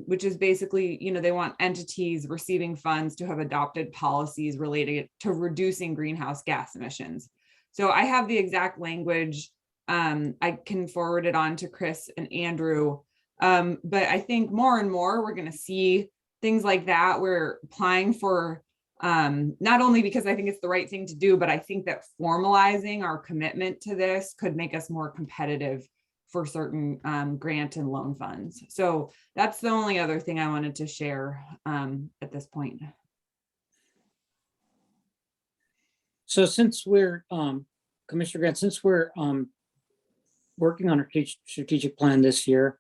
which is basically, they want entities receiving funds to have adopted policies related to reducing greenhouse gas emissions. So I have the exact language. I can forward it on to Chris and Andrew. But I think more and more we're going to see things like that. We're applying for, not only because I think it's the right thing to do, but I think that formalizing our commitment to this could make us more competitive for certain grant and loan funds. So that's the only other thing I wanted to share at this point. So since we're, Commissioner Grant, since we're working on our strategic plan this year,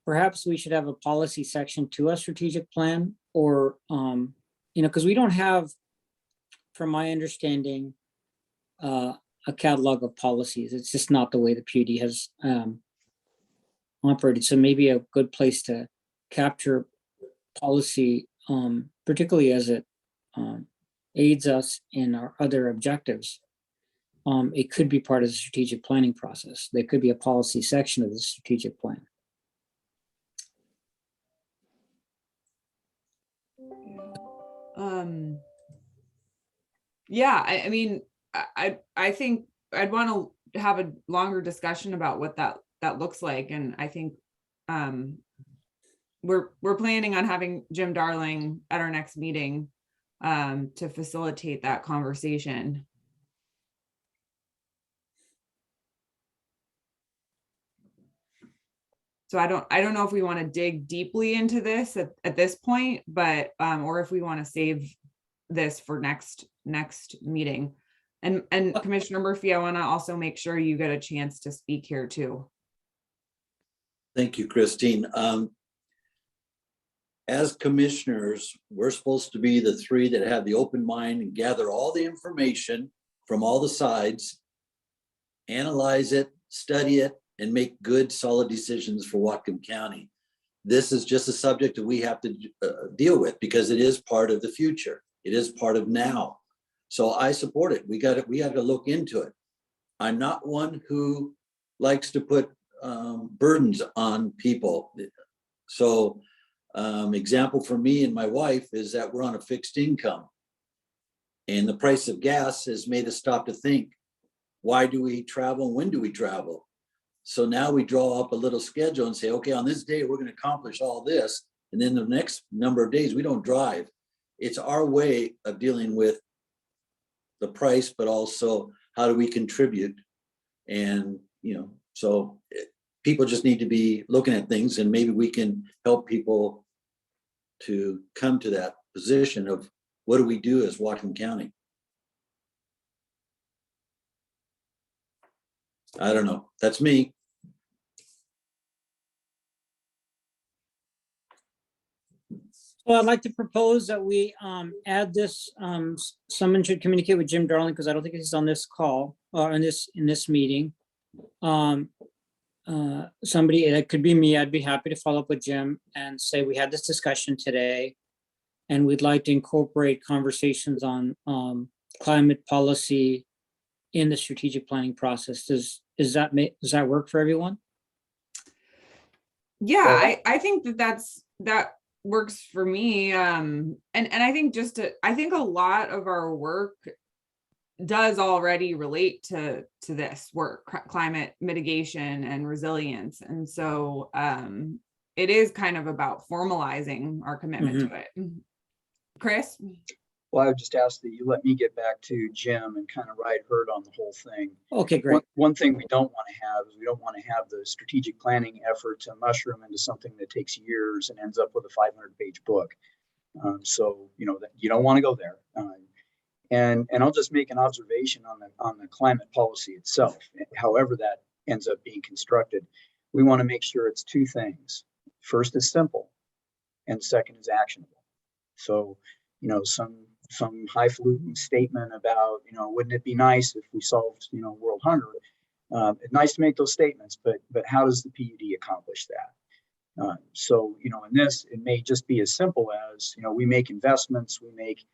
perhaps we should have a policy section to a strategic plan, or, because we don't have, from my understanding, a catalog of policies. It's just not the way the PUD has operated. So maybe a good place to capture policy, particularly as it aids us in our other objectives. It could be part of the strategic planning process. There could be a policy section of the strategic plan. Yeah, I mean, I think I'd want to have a longer discussion about what that looks like. And I think we're planning on having Jim Darling at our next meeting to facilitate that conversation. So I don't know if we want to dig deeply into this at this point, but or if we want to save this for next meeting. And Commissioner Murphy, I want to also make sure you get a chance to speak here too. Thank you, Christine. As commissioners, we're supposed to be the three that have the open mind and gather all the information from all the sides, analyze it, study it, and make good, solid decisions for Whatcom County. This is just a subject that we have to deal with because it is part of the future. It is part of now. So I support it. We got to look into it. I'm not one who likes to put burdens on people. So example for me and my wife is that we're on a fixed income. And the price of gas has made us stop to think, why do we travel and when do we travel? So now we draw up a little schedule and say, okay, on this day, we're going to accomplish all this. And then the next number of days, we don't drive. It's our way of dealing with the price, but also how do we contribute? And, so people just need to be looking at things, and maybe we can help people to come to that position of what do we do as Whatcom County? I don't know. That's me. Well, I'd like to propose that we add this, someone should communicate with Jim Darling, because I don't think he's on this call or in this meeting. Somebody, that could be me, I'd be happy to follow up with Jim and say, we had this discussion today, and we'd like to incorporate conversations on climate policy in the strategic planning process. Does that work for everyone? Yeah, I think that works for me. And I think I think a lot of our work does already relate to this work, climate mitigation and resilience. And so it is kind of about formalizing our commitment to it. Chris? Well, I would just ask that you let me get back to Jim and kind of ride herd on the whole thing. Okay, great. One thing we don't want to have is we don't want to have the strategic planning effort to mushroom into something that takes years and ends up with a 500-page book. So, that you don't want to go there. And I'll just make an observation on the climate policy itself. However that ends up being constructed, we want to make sure it's two things. First is simple, and second is actionable. So, some highfalutin statement about, wouldn't it be nice if we solved, world hunger? It's nice to make those statements, but how does the PUD accomplish that? So, in this, it may just be as simple as, we make investments, we make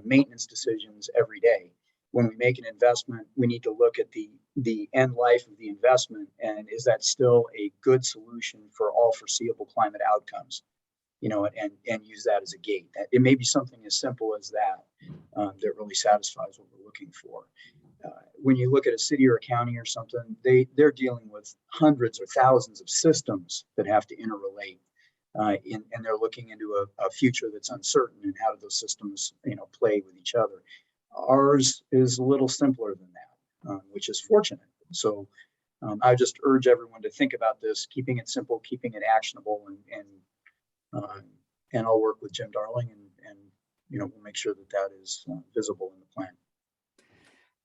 maintenance decisions every day. When we make an investment, we need to look at the end life of the investment, and is that still a good solution for all foreseeable climate outcomes? And use that as a gate. It may be something as simple as that that really satisfies what we're looking for. When you look at a city or a county or something, they're dealing with hundreds or thousands of systems that have to interrelate, and they're looking into a future that's uncertain, and how do those systems, play with each other. Ours is a little simpler than that, which is fortunate. So I just urge everyone to think about this, keeping it simple, keeping it actionable, and I'll work with Jim Darling and we'll make sure that is visible in the plan.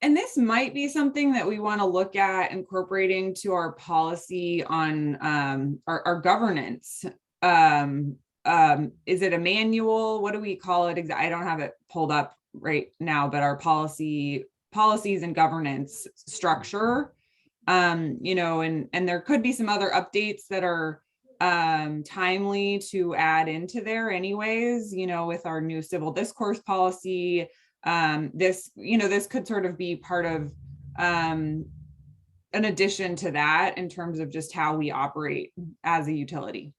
And this might be something that we want to look at incorporating to our policy on our governance. Is it a manual? What do we call it? I don't have it pulled up right now, but our policies and governance structure, and there could be some other updates that are timely to add into there anyways, with our new civil discourse policy. This could sort of be part of an addition to that in terms of just how we operate as a utility.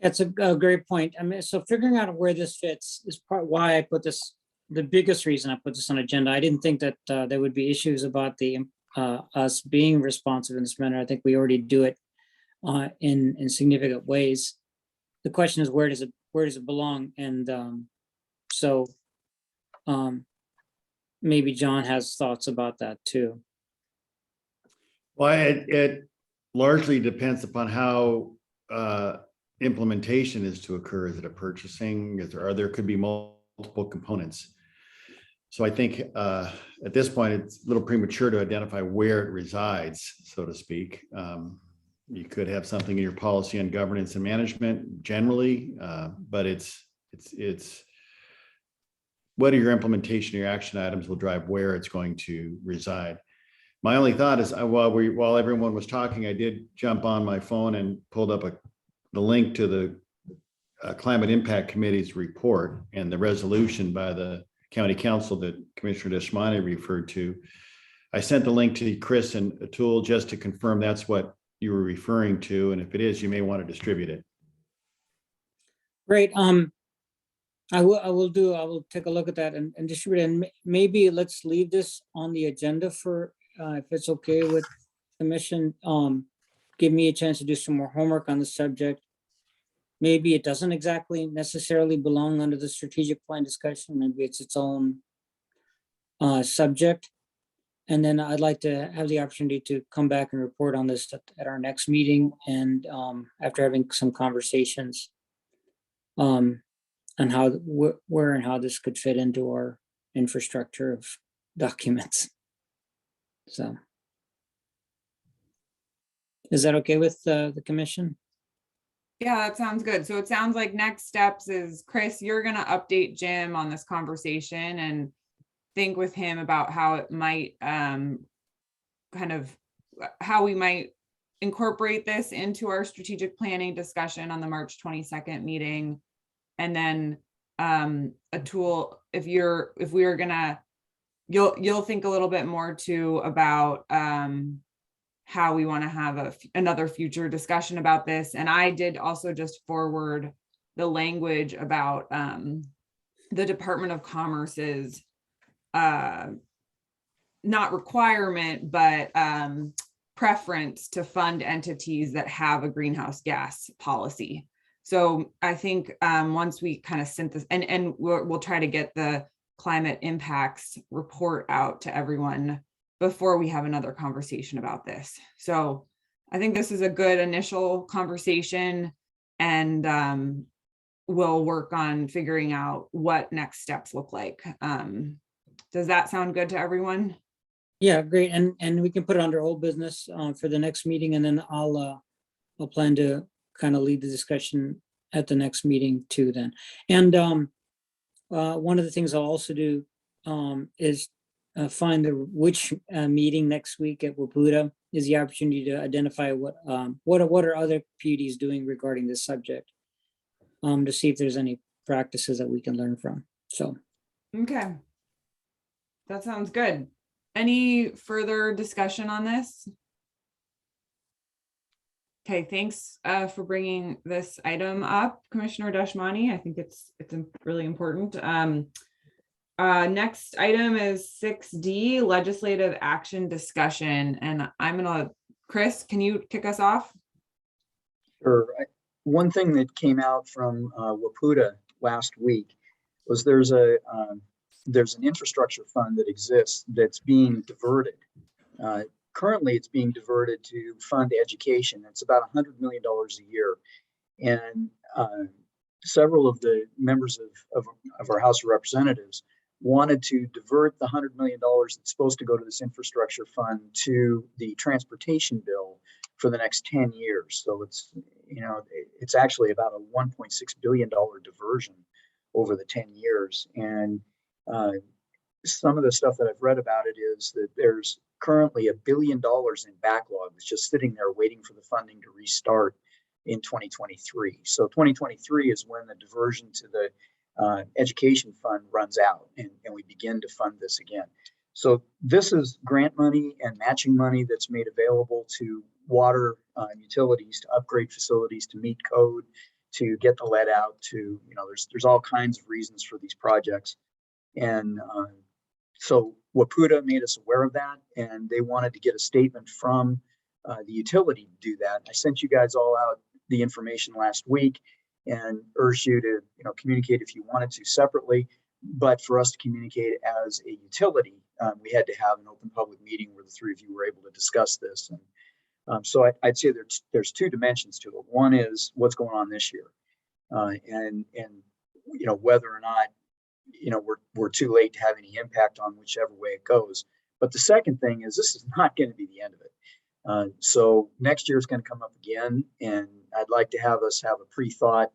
That's a great point. I mean, so figuring out where this fits is part why I put this, the biggest reason I put this on agenda. I didn't think that there would be issues about the us being responsive in this manner. I think we already do it in significant ways. The question is, where does it belong? And so maybe John has thoughts about that too. Well, it largely depends upon how implementation is to occur. Is it a purchasing? There could be multiple components. So I think at this point, it's a little premature to identify where it resides, so to speak. You could have something in your policy on governance and management generally, but it's whether your implementation, your action items will drive where it's going to reside. My only thought is while everyone was talking, I did jump on my phone and pulled up the link to the Climate Impact Committee's report and the resolution by the County Council that Commissioner Deshmani referred to. I sent the link to Chris and Atul just to confirm that's what you were referring to. And if it is, you may want to distribute it. Great. I will take a look at that and distribute it. And maybe let's leave this on the agenda for, if it's okay with the commission, give me a chance to do some more homework on the subject. Maybe it doesn't exactly necessarily belong under the strategic plan discussion. Maybe it's its own subject. And then I'd like to have the opportunity to come back and report on this at our next meeting. And after having some conversations on how, where and how this could fit into our infrastructure of documents. So is that okay with the commission? Yeah, that sounds good. So it sounds like next steps is, Chris, you're going to update Jim on this conversation and think with him about how it might kind of how we might incorporate this into our strategic planning discussion on the March 22nd meeting. And then Atul, if we are gonna, you'll think a little bit more too about how we want to have another future discussion about this. And I did also just forward the language about the Department of Commerce's not requirement, but preference to fund entities that have a greenhouse gas policy. So I think once we kind of synthesize, and we'll try to get the climate impacts report out to everyone before we have another conversation about this. So I think this is a good initial conversation, and we'll work on figuring out what next steps look like. Does that sound good to everyone? Yeah, great. And we can put it under old business for the next meeting, and then I'll plan to kind of lead the discussion at the next meeting too then. And one of the things I'll also do is find which meeting next week at WPUDA is the opportunity to identify what are other PUDs doing regarding this subject, to see if there's any practices that we can learn from. So. Okay. That sounds good. Any further discussion on this? Okay, thanks for bringing this item up, Commissioner Deshmani. I think it's really important. Next item is 6D, legislative action discussion. And Chris, can you kick us off? Sure. One thing that came out from WPUDA last week was there's an infrastructure fund that exists that's being diverted. Currently, it's being diverted to fund education. It's about $100 million a year. And several of the members of our House of Representatives wanted to divert the $100 million that's supposed to go to this infrastructure fund to the transportation bill for the next 10 years. So it's actually about a $1.6 billion diversion over the 10 years. And some of the stuff that I've read about it is that there's currently $1 billion in backlog that's just sitting there waiting for the funding to restart in 2023. So 2023 is when the diversion to the education fund runs out and we begin to fund this again. So this is grant money and matching money that's made available to water utilities to upgrade facilities to meet code, to get the lead out to, you know, there's all kinds of reasons for these projects. And so WPUDA made us aware of that, and they wanted to get a statement from the utility to do that. I sent you guys all out the information last week and urged you to, you know, communicate if you wanted to separately. But for us to communicate as a utility, we had to have an open public meeting where the three of you were able to discuss this. And so I'd say there's two dimensions to it. One is what's going on this year, and you know, whether or not, you know, we're too late to have any impact on whichever way it goes. But the second thing is this is not going to be the end of it. So next year is going to come up again, and I'd like to have us have a pre-thought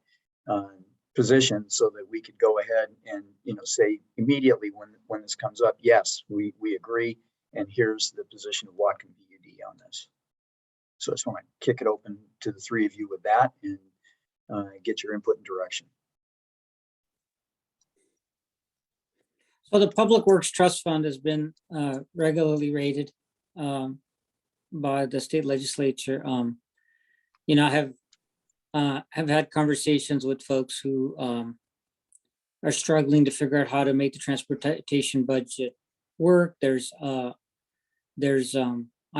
position so that we could go ahead and, you know, say immediately when this comes up, yes, we agree, and here's the position of Whatcom PUD on this. So I just want to kick it open to the three of you with that and get your input and direction. So the Public Works Trust Fund has been regularly rated by the state legislature. You know, I have had conversations with folks who are struggling to figure out how to make the transportation budget work. There's I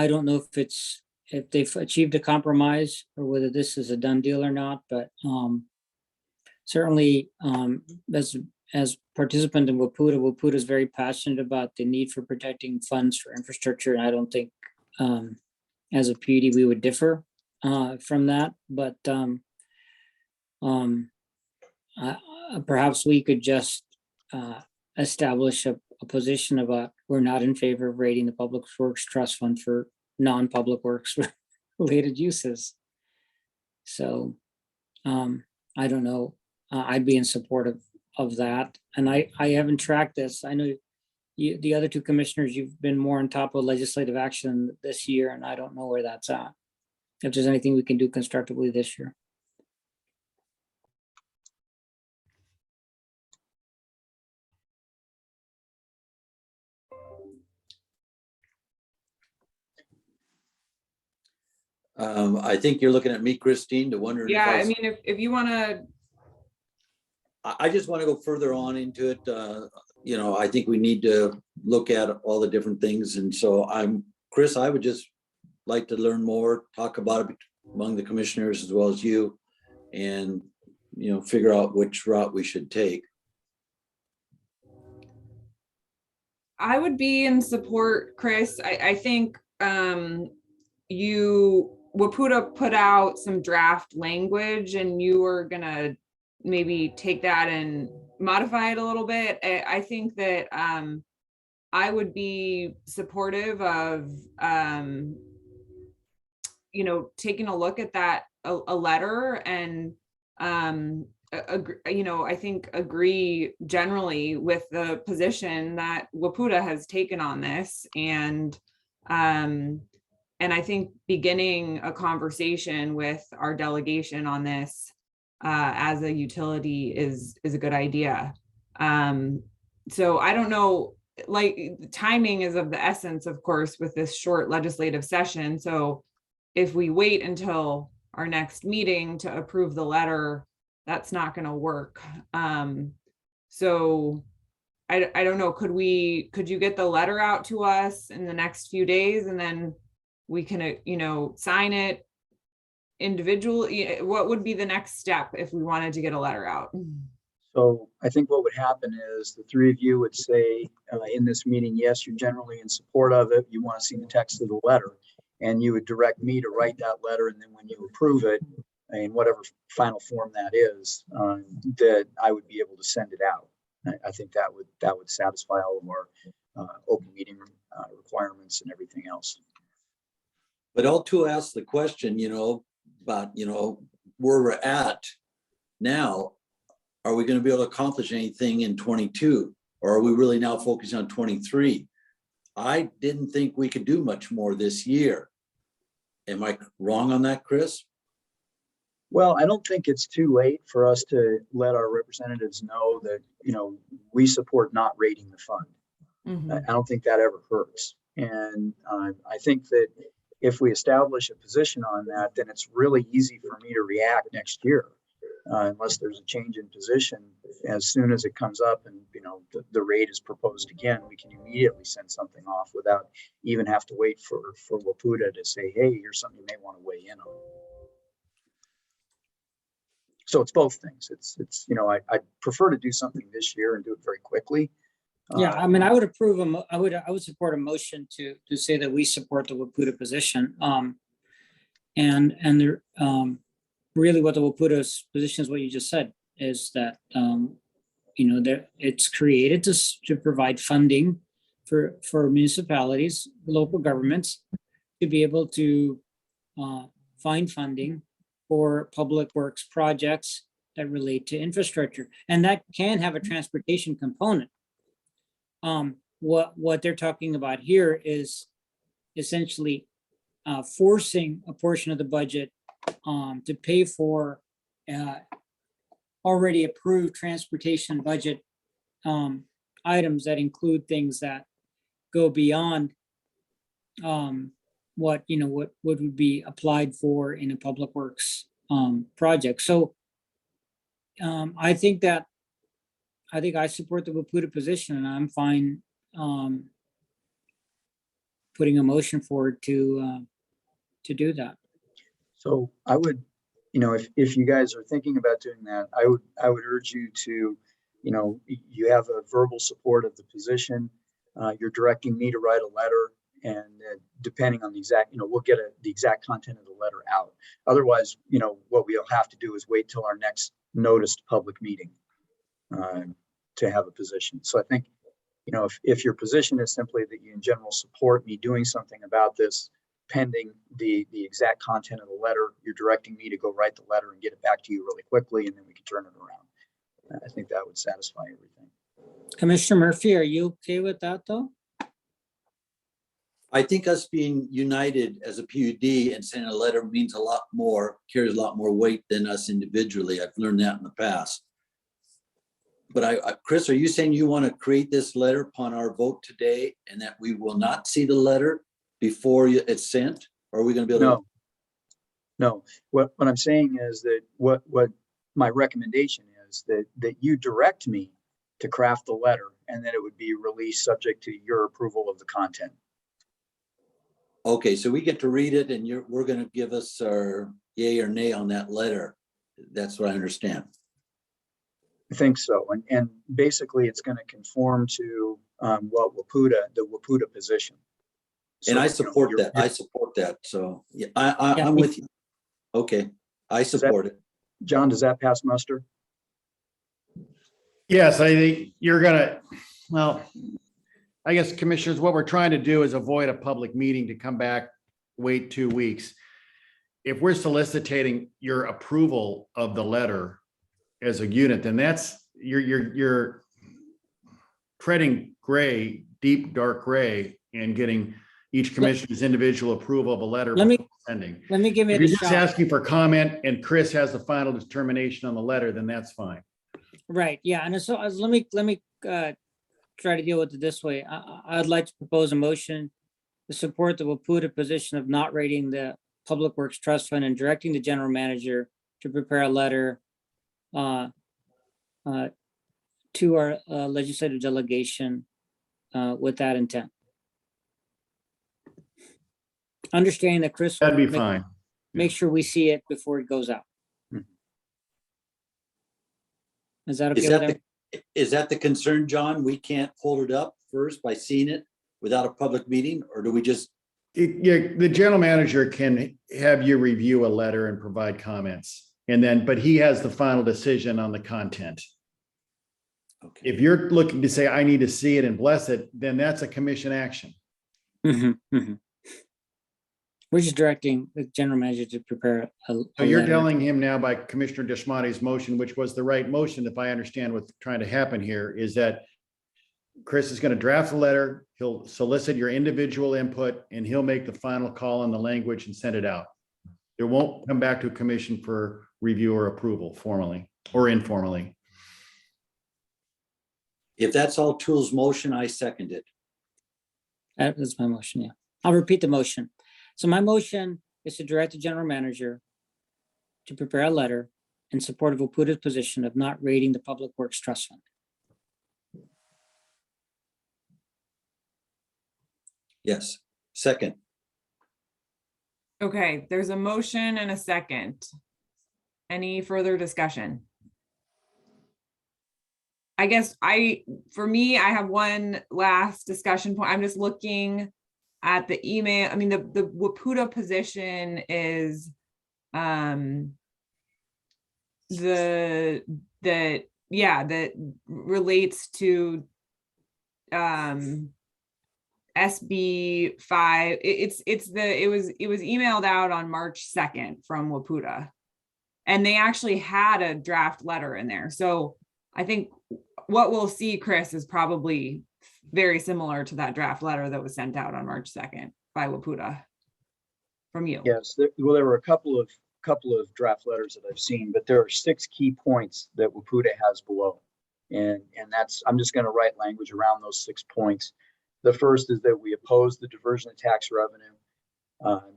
don't know if they've achieved a compromise or whether this is a done deal or not, but certainly as participant in WPUDA is very passionate about the need for protecting funds for infrastructure. And I don't think as a PUD we would differ from that, but perhaps we could just establish a position about we're not in favor of rating the Public Works Trust Fund for non-public works related uses. So I don't know. I'd be in support of that. And I haven't tracked this. I know the other two commissioners, you've been more on top of legislative action this year, and I don't know where that's at. If there's anything we can do constructively this year. I think you're looking at me, Christine, to wonder. Yeah, I mean, if you want to. I just want to go further on into it. You know, I think we need to look at all the different things. And so Chris, I would just like to learn more, talk about it among the commissioners as well as you, and, you know, figure out which route we should take. I would be in support, Chris. I think WPUDA put out some draft language, and you were gonna maybe take that and modify it a little bit. I think that I would be supportive of you know, taking a look at that a letter and you know, I think agree generally with the position that WPUDA has taken on this, and I think beginning a conversation with our delegation on this as a utility is a good idea. So I don't know, like, timing is of the essence, of course, with this short legislative session. So if we wait until our next meeting to approve the letter, that's not going to work. So I don't know, could you get the letter out to us in the next few days, and then we can, you know, sign it individually? What would be the next step if we wanted to get a letter out? So I think what would happen is the three of you would say in this meeting, yes, you're generally in support of it. You want to see the text of the letter, and you would direct me to write that letter. And then when you approve it in whatever final form that is, that I would be able to send it out. I think that would satisfy all of our open meeting requirements and everything else. But I'll too ask the question, you know, about, you know, where we're at now. Are we going to be able to accomplish anything in 22, or are we really now focusing on 23? I didn't think we could do much more this year. Am I wrong on that, Chris? Well, I don't think it's too late for us to let our representatives know that, you know, we support not rating the fund. Mm-hmm. I don't think that ever hurts. And I think that if we establish a position on that, then it's really easy for me to react next year unless there's a change in position. As soon as it comes up and, you know, the rate is proposed again, we can immediately send something off without even have to wait for WPUDA to say, hey, here's something you may want to weigh in on. So it's both things. It's you know, I prefer to do something this year and do it very quickly. Yeah, I mean, I would approve, I would support a motion to say that we support the WPUDA position. And there, really what the WPUDA's position is what you just said, is that, you know, that it's created to provide funding for municipalities, local governments, to be able to find funding for public works projects that relate to infrastructure. And that can have a transportation component. What they're talking about here is essentially forcing a portion of the budget to pay for already approved transportation budget items that include things that go beyond what would be applied for in a public works project. So I think I support the WPUDA position, and I'm fine putting a motion forward to do that. So I would, you know, if you guys are thinking about doing that, I would urge you to, you know, you have a verbal support of the position. You're directing me to write a letter, and depending on the exact, you know, we'll get the exact content of the letter out. Otherwise, you know, what we'll have to do is wait till our next noticed public meeting to have a position. So I think, you know, if your position is simply that you in general support me doing something about this, pending the exact content of the letter, you're directing me to go write the letter and get it back to you really quickly, and then we can turn it around. I think that would satisfy everything. Commissioner Murphy, are you okay with that though? I think us being united as a PUD and sending a letter means a lot more, carries a lot more weight than us individually. I've learned that in the past. But Chris, are you saying you want to create this letter upon our vote today, and that we will not see the letter before it's sent? Or are we going to be able to? No. What I'm saying is that what my recommendation is that you direct me to craft the letter, and that it would be released subject to your approval of the content. Okay, so we get to read it, and we're going to give us our yay or nay on that letter. That's what I understand. I think so, and basically it's going to conform to what the WPUDA position. And So, I you know, support that. I support that. So yeah, I'm with you. Okay, I support it. John, does that pass muster? Yes, I think you're gonna, well, I guess commissioners, what we're trying to do is avoid a public meeting to come back, wait 2 weeks. If we're soliciting your approval of the letter as a unit, then that's, you're treading gray, deep, dark gray, and getting each commissioner's individual approval of a letter. Let me give If it a you're just shot. asking for comment and Chris has the final determination on the letter, then that's fine. Right, yeah, and so let me try to deal with it this way. I'd like to propose a motion to support the WPUDA position of not rating the Public Works Trust Fund and directing the general manager to prepare a letter to our legislative delegation with that intent. Understanding that Chris will That'd be fine. make sure we see it before it goes out. Is that okay with everyone? Is that the concern, John? We can't hold it up first by seeing it without a public meeting, or do we just? Yeah, the general manager can have you review a letter and provide comments, and then, but he has the final decision on the content. Okay. If you're looking to say, I need to see it and bless it, then that's a commission action. We're just directing the general manager to prepare a So you're letter. telling him now by Commissioner Deshmati's motion, which was the right motion, if I understand what's trying to happen here, is that Chris is going to draft a letter, he'll solicit your individual input, and he'll make the final call on the language and send it out. It won't come back to a commission for review or approval formally or informally. If that's all Tool's motion, I second it. That is my motion, yeah. I'll repeat the motion. So my motion is to direct the general manager to prepare a letter in support of Waputa's position of not raiding the Public Works Trust Fund. Yes. Second. Okay, there's a motion and a second. Any further discussion? I guess for me, I have one last discussion point. I'm just looking at the email. I mean, the Waputa position is that relates to SB 5. It was emailed out on March 2nd from Waputa, and they actually had a draft letter in there. So I think what we'll see, Chris, is probably very similar to that draft letter that was sent out on March 2nd by Waputa from you. Yes, there were a couple of draft letters that I've seen, but there are 6 key points that Waputa has below. And that's, I'm just going to write language around those 6 points. The first is that we oppose the diversion of tax revenue.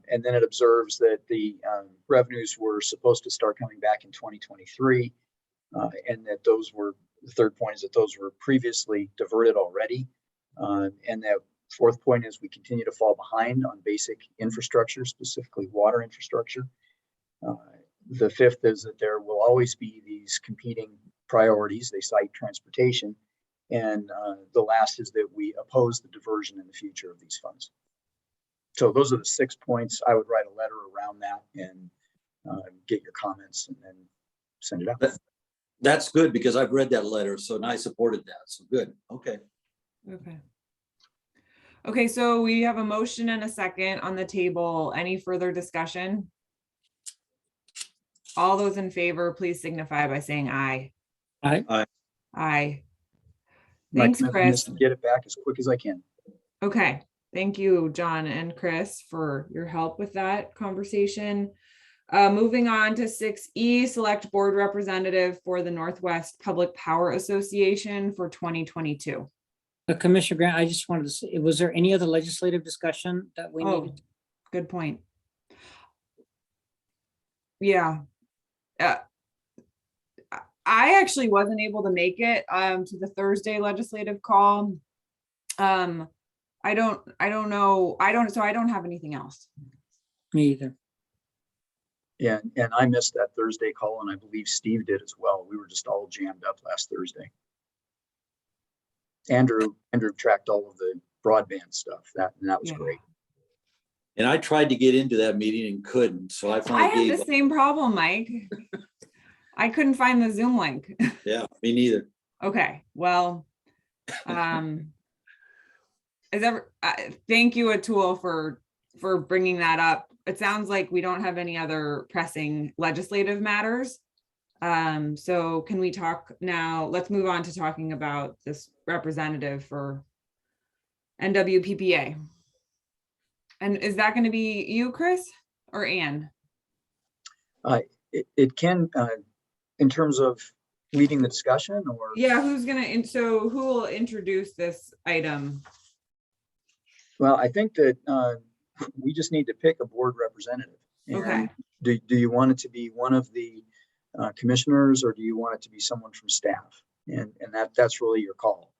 And then it observes that the revenues were supposed to start coming back in 2023. And that those were, the third point is that those were previously diverted already. And that fourth point is we continue to fall behind on basic infrastructure, specifically water infrastructure. The fifth is that there will always be these competing priorities. They cite transportation. And the last is that we oppose the diversion in the future of these funds. So those are the 6 points. I would write a letter around that and get your comments and then send it out. That's good because I've read that letter, so and I supported that. So good. Okay. Okay, so we have a motion and a second on the table. Any further discussion? All those in favor, please signify by saying aye. Aye. Aye. Aye. My Thanks, commitment is Chris. to get it back as quick as I can. Okay, thank you, John and Chris, for your help with that conversation. Moving on to 6E, select board representative for the Northwest Public Power Association for 2022. Commissioner Grant, I just wanted to say, was there any other legislative discussion that we Oh, needed? good point. Yeah. I actually wasn't able to make it to the Thursday legislative call. I don't know. So I don't have anything else. Me either. Yeah, and I missed that Thursday call, and I believe Steve did as well. We were just all jammed up last Thursday. Andrew tracked all of the broadband stuff. That was great. And I tried to get into that meeting and couldn't, so I I finally had gave the up. same problem, Mike. I couldn't find the Zoom link. Yeah, me neither. Okay, well, thank you, Atul, for bringing that up. It sounds like we don't have any other pressing legislative matters. So can we talk now? Let's move on to talking about this representative for NWPPA. And is that going to be you, Chris, or Ann? It can, in terms of leading the discussion, or Yeah, who's gonna, so who will introduce this item? well, I think that we just need to pick a board representative. And Okay. do you want it to be one of the commissioners, or do you want it to be someone from staff? And that's really your call.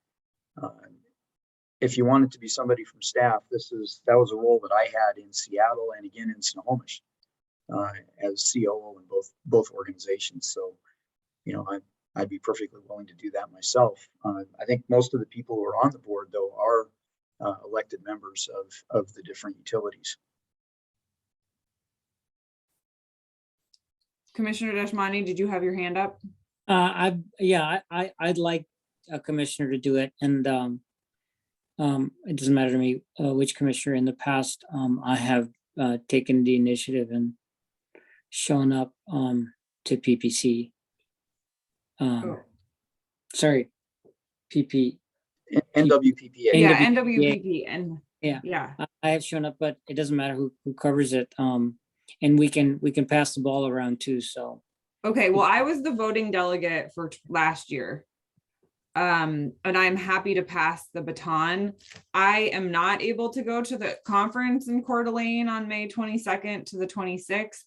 If you want it to be somebody from staff, that was a role that I had in Seattle and again in Snohomish as COO in both organizations. So, you know, I'd be perfectly willing to do that myself. I think most of the people who are on the board, though, are elected members of the different utilities. Commissioner Deshmani, did you have your hand up? I'd like a commissioner to do it, and it doesn't matter to me which commissioner. In the past, I have taken the initiative and shown up to PPC. Sorry, PP. NWPPA. Yeah, NWPPA. NWPP, and Yeah. I have shown up, but it doesn't matter who covers it. And we can pass the ball around too. So. Okay, well, I was the voting delegate for last year. And I'm happy to pass the baton. I am not able to go to the conference in Coeur d'Alene on May 22nd to the 26th.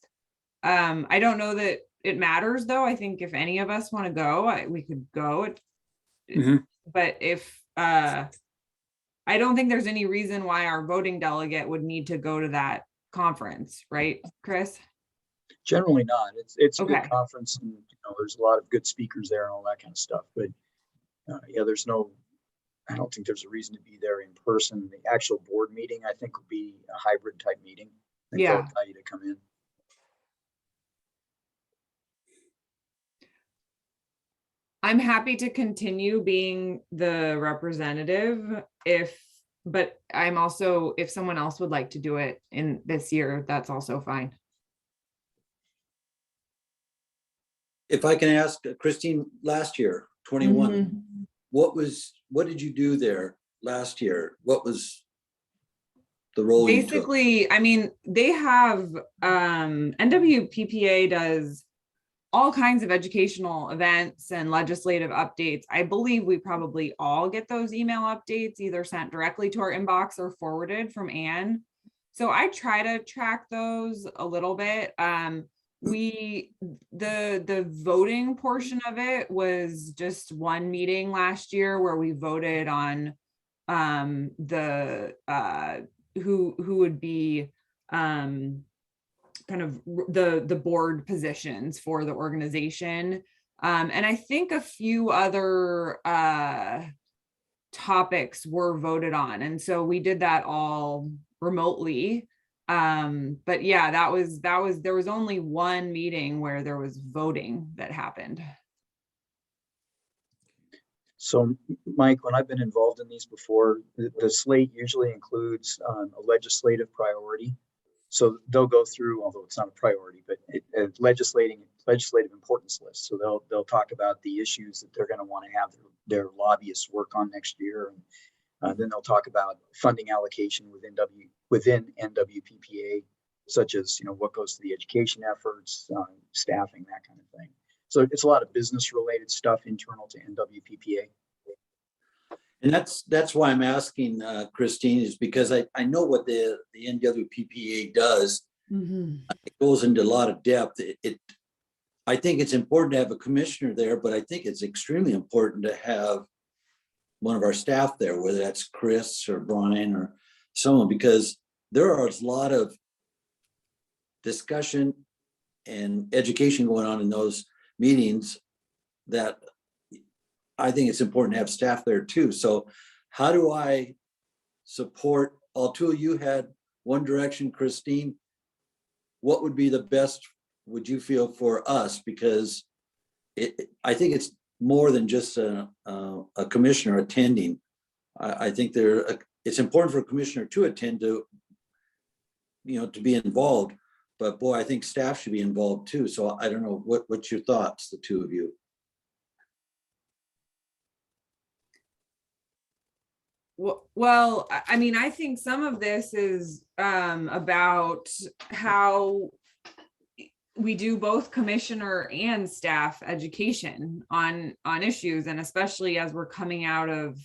I don't know that it matters though. I think if any of us want to go, we could go. Mhm. But if, I don't think there's any reason why our voting delegate would need to go to that conference, right, Chris? Generally not. It's a good Okay. conference, and there's a lot of good speakers there and all that kind of stuff. But yeah, I don't think there's a reason to be there in person. The actual board meeting, I think, will be a hybrid type meeting. I think they'll Yeah. allow you to come in. I'm happy to continue being the representative but I'm also, if someone else would like to do it in this year, that's also fine. If I can ask Christine, last year, 21, Mhm. what did you do there last year? What was the role you took? Basically, I mean, they have, NWPPA does all kinds of educational events and legislative updates. I believe we probably all get those email updates either sent directly to our inbox or forwarded from Anne. So I try to track those a little bit. The voting portion of it was just one meeting last year where we voted on who would be kind of the board positions for the organization. And I think a few other topics were voted on. And so we did that all remotely. But yeah, there was only one meeting where there was voting that happened. So, Mike, when I've been involved in these before, the slate usually includes a legislative priority. So they'll go through, although it's not a priority, but a legislative importance list. So they'll talk about the issues that they're going to want to have their lobbyists work on next year, and then they'll talk about funding allocation within NWPPA, such as what goes to the education efforts, staffing, that kind of thing. So it's a lot of business related stuff internal to NWPPA. And that's why I'm asking Christine, is because I know what the NWPPA does. Mm-hmm. It goes into a lot of depth. I think it's important to have a commissioner there, but I think it's extremely important to have one of our staff there, whether that's Chris or Brian or someone, because there are a lot of discussion and education going on in those meetings that I think it's important to have staff there too. So how do I support, all two of you had one direction, Christine, what would be the best, would you feel, for us? Because I think it's more than just a commissioner attending. I think it's important for a commissioner to attend, to be involved, but boy, I think staff should be involved too. So I don't know, what's your thoughts, the two of you? Well, I mean, I think some of this is about how we do both commissioner and staff education on issues, and especially as we're coming out of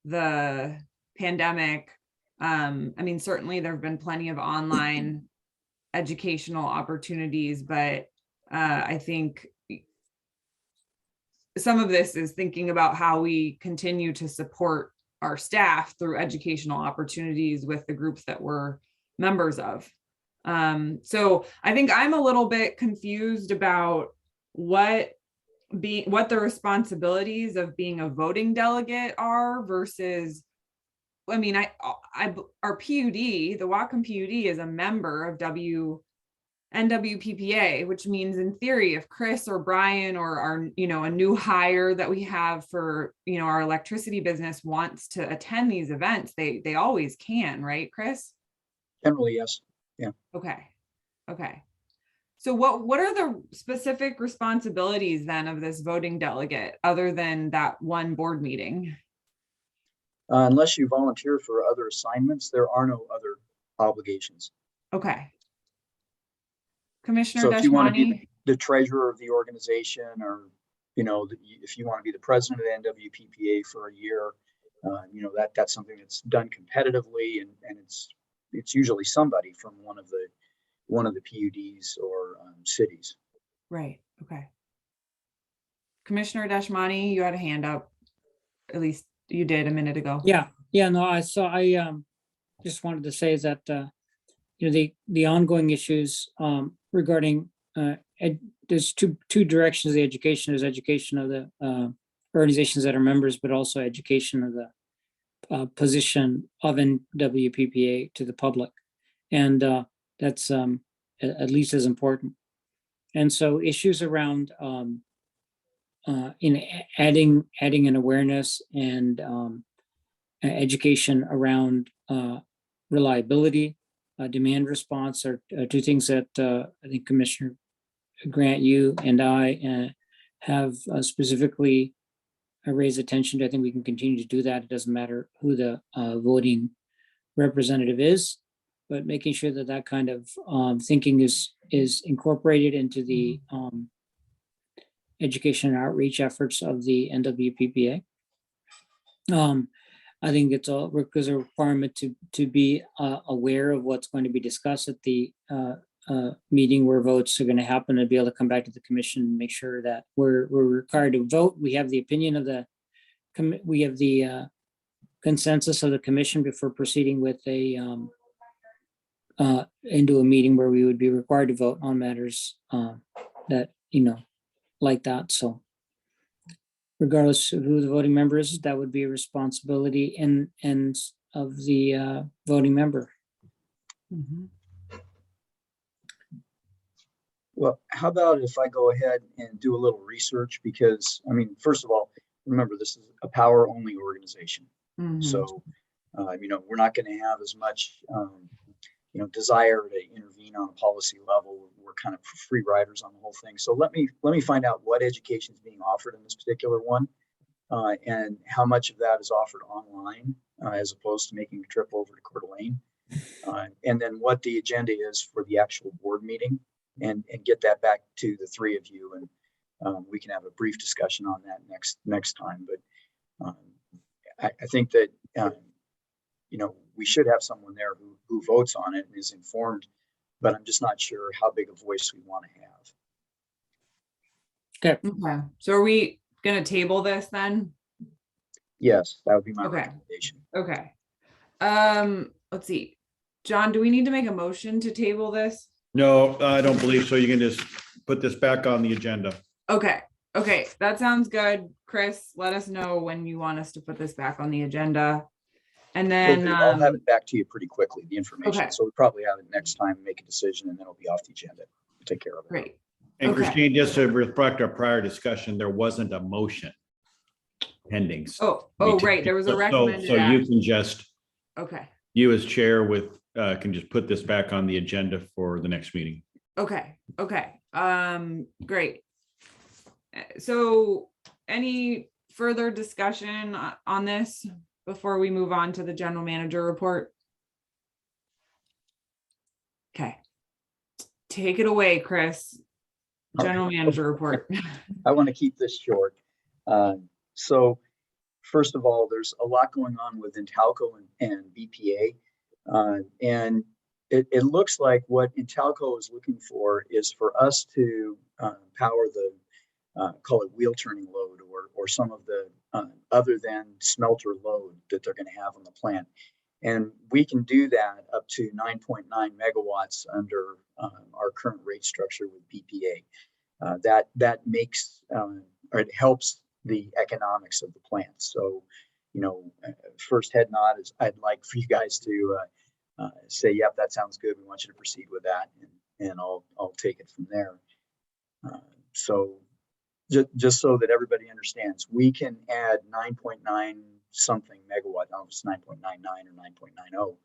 the pandemic. I mean, certainly there have been plenty of online educational opportunities, but I think some of this is thinking about how we continue to support our staff through educational opportunities with the groups that we're members of. So I think I'm a little bit confused about what the responsibilities of being a voting delegate are versus, I mean, our PUD, the Whatcom PUD, is a member of NWPPA, which means in theory, if Chris or Brian or our, a new hire that we have for, our electricity business wants to attend these events, they always can, right, Chris? Generally, yes. Yeah. Okay. So what are the specific responsibilities then of this voting delegate other than that one board meeting? Unless you volunteer for other assignments, there are no other obligations. Okay. Commissioner So if you want to be Deshmani? the treasurer of the organization, or, if you want to be the president of the NWPPA for a year, that's something that's done competitively, and it's usually somebody from one of the PUDs or cities. Right. Okay. Commissioner Dashmani, you had a hand up. At least you did a minute ago. Yeah, no, I just wanted to say is that, the ongoing issues, regarding, there's two directions of the education. There's education of the, organizations that are members, but also education of the, position of NWPPA to the public. And, that's, at least as important. And so issues around, in adding an awareness and, education around, reliability, demand response are two things that, I think Commissioner Grant, you and I, have specifically raised attention to. I think we can continue to do that. It doesn't matter who the, voting representative is, but making sure that that kind of, thinking is incorporated into the, education and outreach efforts of the NWPPA. I think it's a requirement to be, aware of what's going to be discussed at the, meeting where votes are going to happen, and be able to come back to the commission and make sure that we're required to vote. We have the opinion of the, we have the, consensus of the commission before proceeding with a, into a meeting where we would be required to vote on matters, that, like that. So regardless of who the voting member is, that would be a responsibility and of the, voting member. Mhm. Well, how about if I go ahead and do a little research? Because, I mean, first of all, remember, this is a power-only organization. Mhm. So, we're not going to have as much, desire to intervene on a policy level. We're kind of free riders on the whole thing. So let me find out what education is being offered in this particular one, and how much of that is offered online, as opposed to making a trip over to Coeur d'Alene, and then what the agenda is for the actual board meeting, and get that back to the three of you, and we can have a brief discussion on that next time. But I think that we should have someone there who votes on it and is informed, but I'm just not sure how big a voice we want to have. Okay. Okay. So are we gonna table this then? Yes, that would be my Okay. recommendation. Okay. Let's see. John, do we need to make a motion to table this? No, I don't believe so. You can just put this back on the agenda. Okay. Okay, that sounds good. Chris, let us know when you want us to put this back on the agenda. And then, I'll have it back to you pretty quickly, the information. Okay. So we probably have it next time, make a decision, and then it'll be off the agenda. We'll take care of it. great. And Okay. Christine, just to reflect our prior discussion, there wasn't a motion pending. Oh, right, there was a So recommended you act. can just, Okay, you as chair can just put this back on the agenda for the next meeting. okay, great. So any further discussion on this before we move on to the general manager report? Okay. Take it away, Chris. General manager report. I want to keep this short. So first of all, there's a lot going on with Intalco and BPA. And it looks like what Intalco is looking for is for us to power the, call it wheel turning load, or some of the other than smelter load that they're going to have on the plant. And we can do that up to 9.9 megawatts under our current rate structure with BPA. That makes, or it helps the economics of the plant. So, first head nod is I'd like for you guys to say, yep, that sounds good. We want you to proceed with that, and I'll take it from there. So just so that everybody understands, we can add 9.9 something megawatt. I don't know if it's 9.99 or 9.90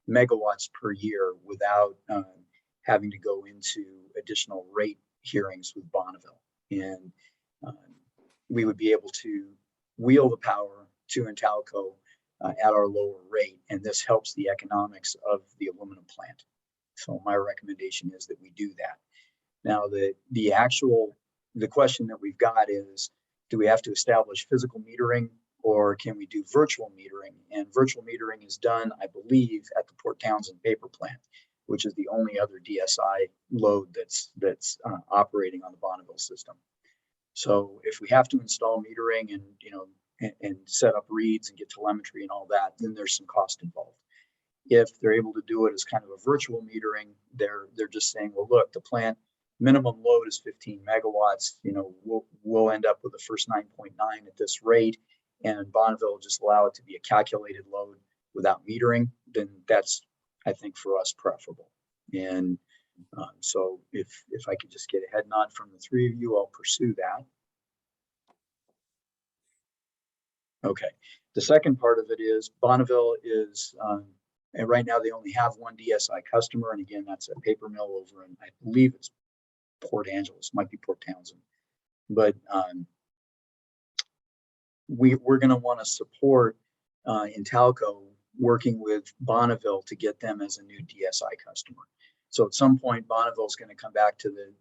megawatts per year without having to go into additional rate hearings with Bonneville. And we would be able to wheel the power to Intalco at our lower rate, and this helps the economics of the aluminum plant. So my recommendation is that we do that. Now, the question that we've got is, do we have to establish physical metering, or can we do virtual metering? And virtual metering is done, I believe, at the Port Townsend paper plant, which is the only other DSI load that's operating on the Bonneville system. So if we have to install metering and, you know, and set up reads and get telemetry and all that, then there's some cost involved. If they're able to do it as kind of a virtual metering, they're just saying, well, look, the plant minimum load is 15 megawatts. You know, we'll end up with the first 9.9 at this rate, and Bonneville will just allow it to be a calculated load without metering. Then that's, I think, for us preferable. And so if I could just get a head nod from the three of you, I'll pursue that. Okay. The second part of it is Bonneville is, and right now they only have one DSI customer. And again, that's a paper mill over in, I believe it's Port Angeles, might be Port Townsend. But we're going to want to support Intalco working with Bonneville to get them as a new DSI customer. So at some point, Bonneville is going to come back to the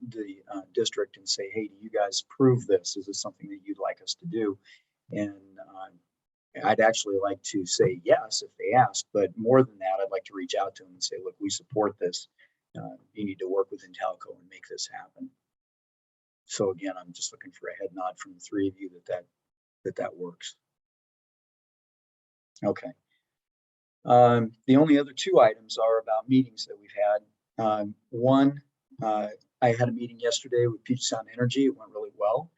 district and say, hey, do you guys approve this? Is this something that you'd like us to do? And I'd actually like to say yes if they ask, but more than that, I'd like to reach out to them and say, look, we support this. You need to work with Intalco and make this happen. So again, I'm just looking for a head nod from the three of you that works. Okay. The only other two items are about meetings that we've had. One, I had a meeting yesterday with Puget Sound Energy. It went really well.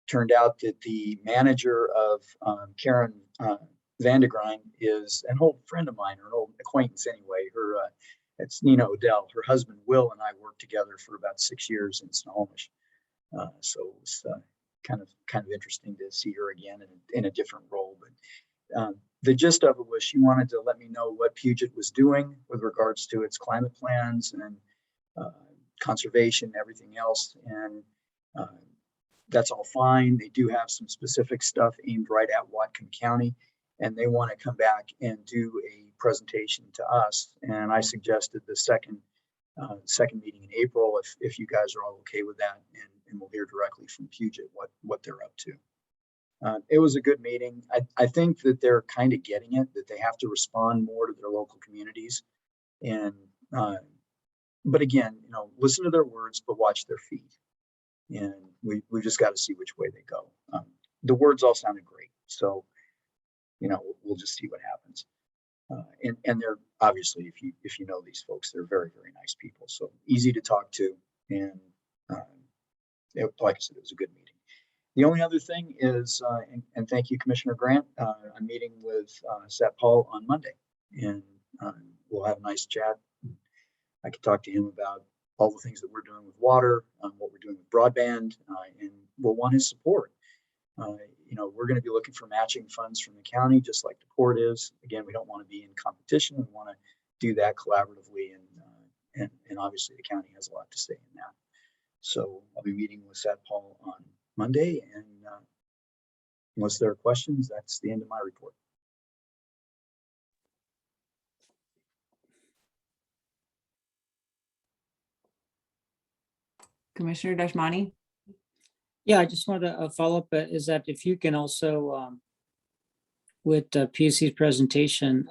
Turned out that the manager of Karen Vandegrind is an old friend of mine, or an old acquaintance anyway. It's Nina Odell. Her husband Will and I worked together for about 6 years in Snohomish. So it was kind of interesting to see her again in a different role. But the gist of it was she wanted to let me know what Puget was doing with regards to its climate plans and conservation, everything else. And that's all fine. They do have some specific stuff aimed right at Whatcom County, and they want to come back and do a presentation to us. And I suggested the second meeting in April, if you guys are all okay with that, and we'll hear directly from Puget what they're up to. It was a good meeting. I think that they're kind of getting it, that they have to respond more to their local communities. And but again, you know, listen to their words, but watch their feet. And we just got to see which way they go. The words all sounded great, so you know, we'll just see what happens. And they're obviously, if you know these folks, they're very, very nice people. So easy to talk to, and like I said, it was a good meeting. The only other thing is, and thank you, Commissioner Grant. I'm meeting with Sat Paul on Monday, and we'll have a nice chat. I can talk to him about all the things that we're doing with water, what we're doing with broadband, and we'll want his support. You know, we're going to be looking for matching funds from the county, just like the port is. Again, we don't want to be in competition. We want to do that collaboratively, and obviously the county has a lot to say in that. So I'll be meeting with Sat Paul on Monday, and unless there are questions, that's the end of my report. Commissioner Dashmani? Yeah, I just wanted to follow up, is that if you can also, with PUC's presentation,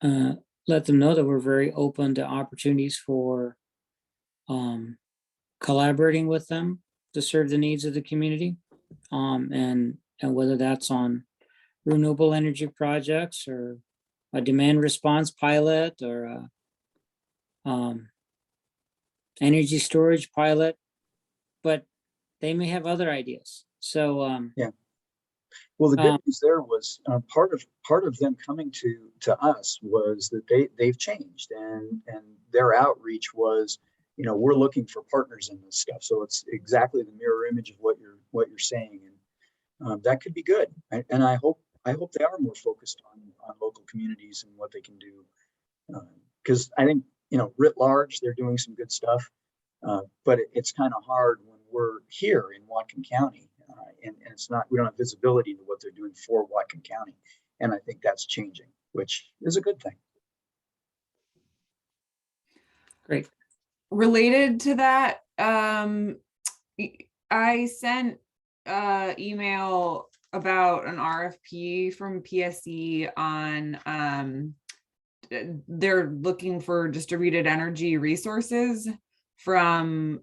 let them know that we're very open to opportunities for collaborating with them to serve the needs of the community, and whether that's on renewable energy projects or a demand response pilot or a energy storage pilot, but they may have other ideas. So yeah. Well, the good news there was part of them coming to us was that they've changed, and their outreach was, you know, we're looking for partners in this stuff. So it's exactly the mirror image of what you're saying, and that could be good. And I hope they are more focused on local communities and what they can do, because I think, you know, writ large they're doing some good stuff, but it's kind of hard when we're here in Whatcom County, and it's not, we don't have visibility into what they're doing for Whatcom County, and I think that's changing, which is a good thing. great. Related to that, I sent email about an RFP from PSC on they're looking for distributed energy resources from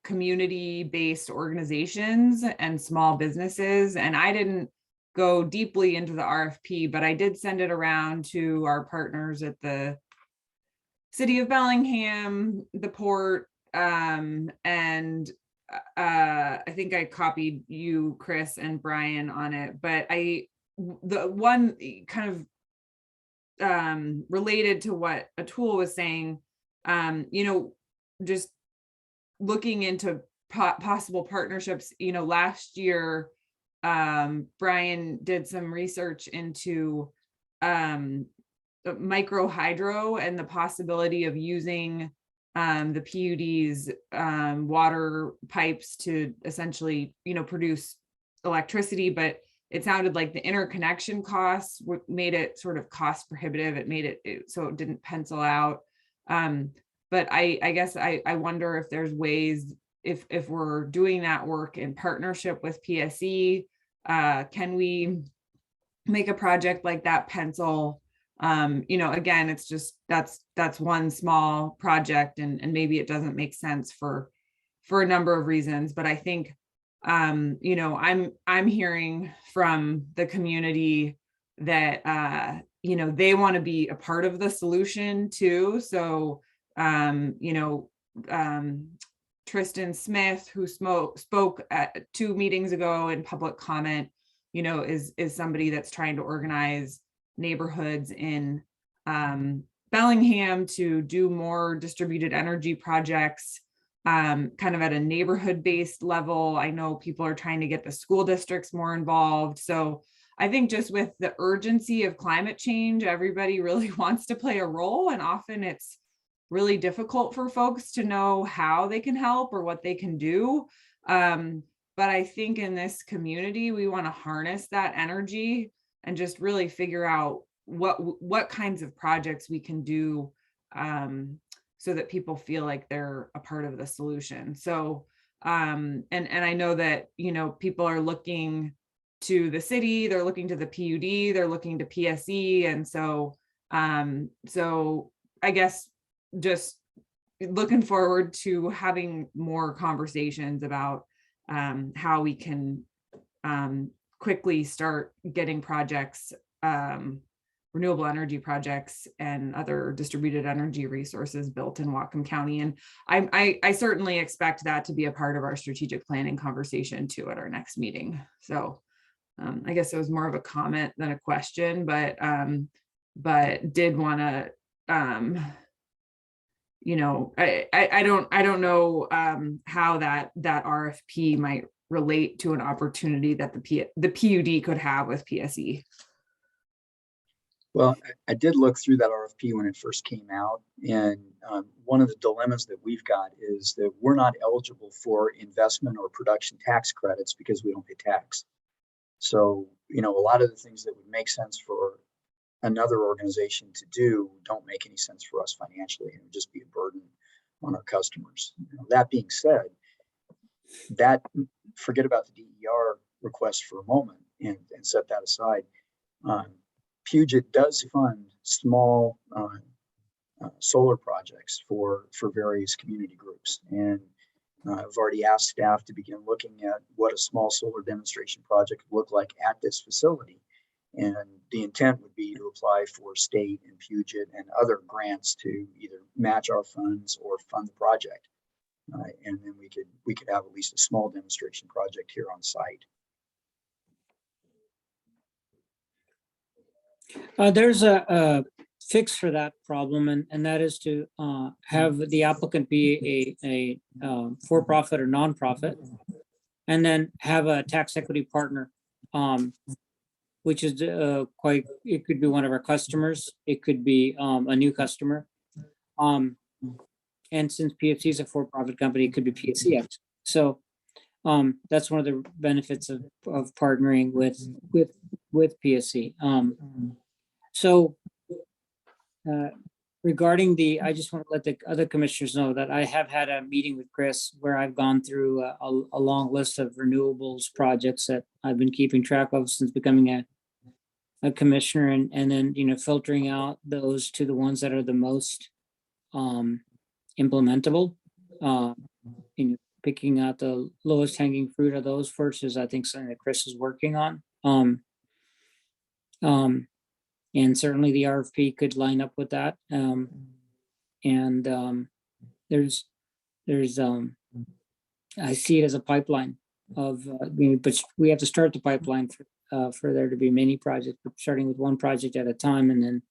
community-based organizations and small businesses. And I didn't go deeply into the RFP, but I did send it around to our partners at the City of Bellingham, the port, and I think I copied you, Chris, and Brian on it. But the one kind of related to what Atul was saying, just looking into possible partnerships. Last year, Brian did some research into micro hydro and the possibility of using the PUD's water pipes to essentially, produce electricity, but it sounded like the interconnection costs made it sort of cost prohibitive. It made it so it didn't pencil out. But I guess I wonder if there's ways, if we're doing that work in partnership with PSE, can we make a project like that pencil? Again, it's just that's one small project, and maybe it doesn't make sense for a number of reasons. But I think I'm hearing from the community that they want to be a part of the solution too. So Tristan Smith, who spoke at 2 meetings ago in public comment, is somebody that's trying to organize neighborhoods in Bellingham to do more distributed energy projects, kind of at a neighborhood-based level. I know people are trying to get the school districts more involved. So I think just with the urgency of climate change, everybody really wants to play a role, and often it's really difficult for folks to know how they can help or what they can do. But I think in this community, we want to harness that energy and just really figure out what kinds of projects we can do so that people feel like they're a part of the solution. So, and I know that, people are looking to the city, they're looking to the PUD, they're looking to PSE. And so, I guess just looking forward to having more conversations about how we can quickly start getting projects, renewable energy projects and other distributed energy resources built in Whatcom County. And I certainly expect that to be a part of our strategic planning conversation too at our next meeting. So I guess it was more of a comment than a question, but did want to, I don't know how that RFP might relate to an opportunity that the PUD could have with PSE. Well, I did look through that RFP when it first came out, and one of the dilemmas that we've got is that we're not eligible for investment or production tax credits because we don't pay tax. So, a lot of the things that would make sense for another organization to do don't make any sense for us financially, and it would just be a burden on our customers. That being said, forget about the DER request for a moment and set that aside. Puget does fund small solar projects for various community groups. And I've already asked staff to begin looking at what a small solar demonstration project would look like at this facility. And the intent would be to apply for state and Puget and other grants to either match our funds or fund the project. And then we could have at least a small demonstration project here on site. There's a fix for that problem, and that is to have the applicant be a for-profit or nonprofit, and then have a tax equity partner, which is it could be one of our customers, it could be a new customer, and since PFC is a for-profit company, it could be PSE. So that's one of the benefits of partnering with PSE. So regarding I just want to let the other commissioners know that I have had a meeting with Chris where I've gone through a long list of renewables projects that I've been keeping track of since becoming a commissioner and then, you know, filtering out those to the ones that are the most implementable. You know, picking out the lowest hanging fruit of those first is, I think, something that Chris is working on. And certainly the RFP could line up with that. There's I see it as a pipeline of, but we have to start the pipeline for there to be many projects, starting with one project at a time, and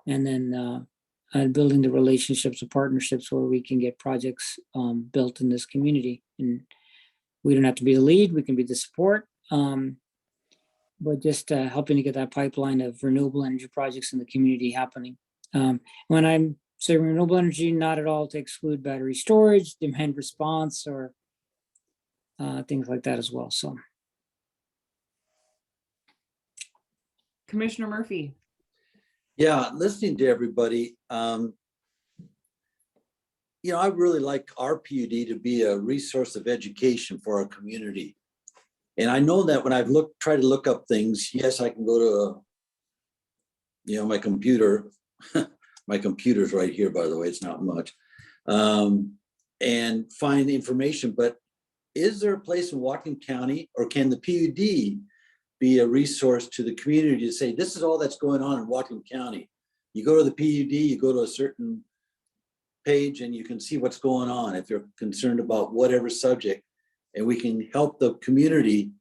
then building the relationships and partnerships where we can get projects built in this community. And we don't have to be the lead; we can be the support. But just helping to get that pipeline of renewable energy projects in the community happening. When I'm saying renewable energy, not at all to exclude battery storage, demand response, or things like that as well. So, Commissioner Murphy. Yeah, listening to everybody, you know, I really like our PUD to be a resource of education for our community. And I know that when I've tried to look up things, yes, I can go to, you know, my computer. My computer's right here, by the way, it's not much. And find information, but is there a place in Whatcom County, or can the PUD be a resource to the community to say, this is all that's going on in Whatcom County? You go to the PUD, you go to a certain page and you can see what's going on if you're concerned about whatever subject, and we can help the community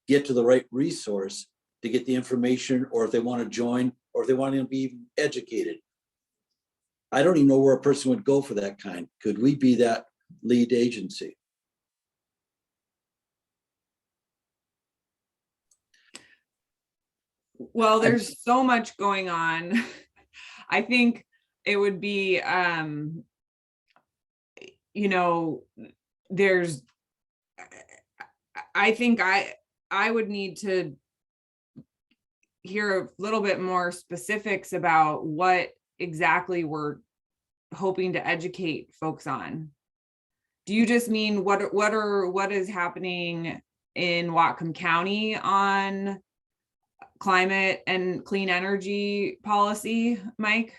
get to the right resource to get the information, or if they want to join, or if they want to be educated. I don't even know where a person would go for that kind. Could we be that lead agency? Well, there's so much going on. I think it would be, you know, I think I would need to hear a little bit more specifics about what exactly we're hoping to educate folks on. Do you just mean what is happening in Whatcom County on climate and clean energy policy, Mike?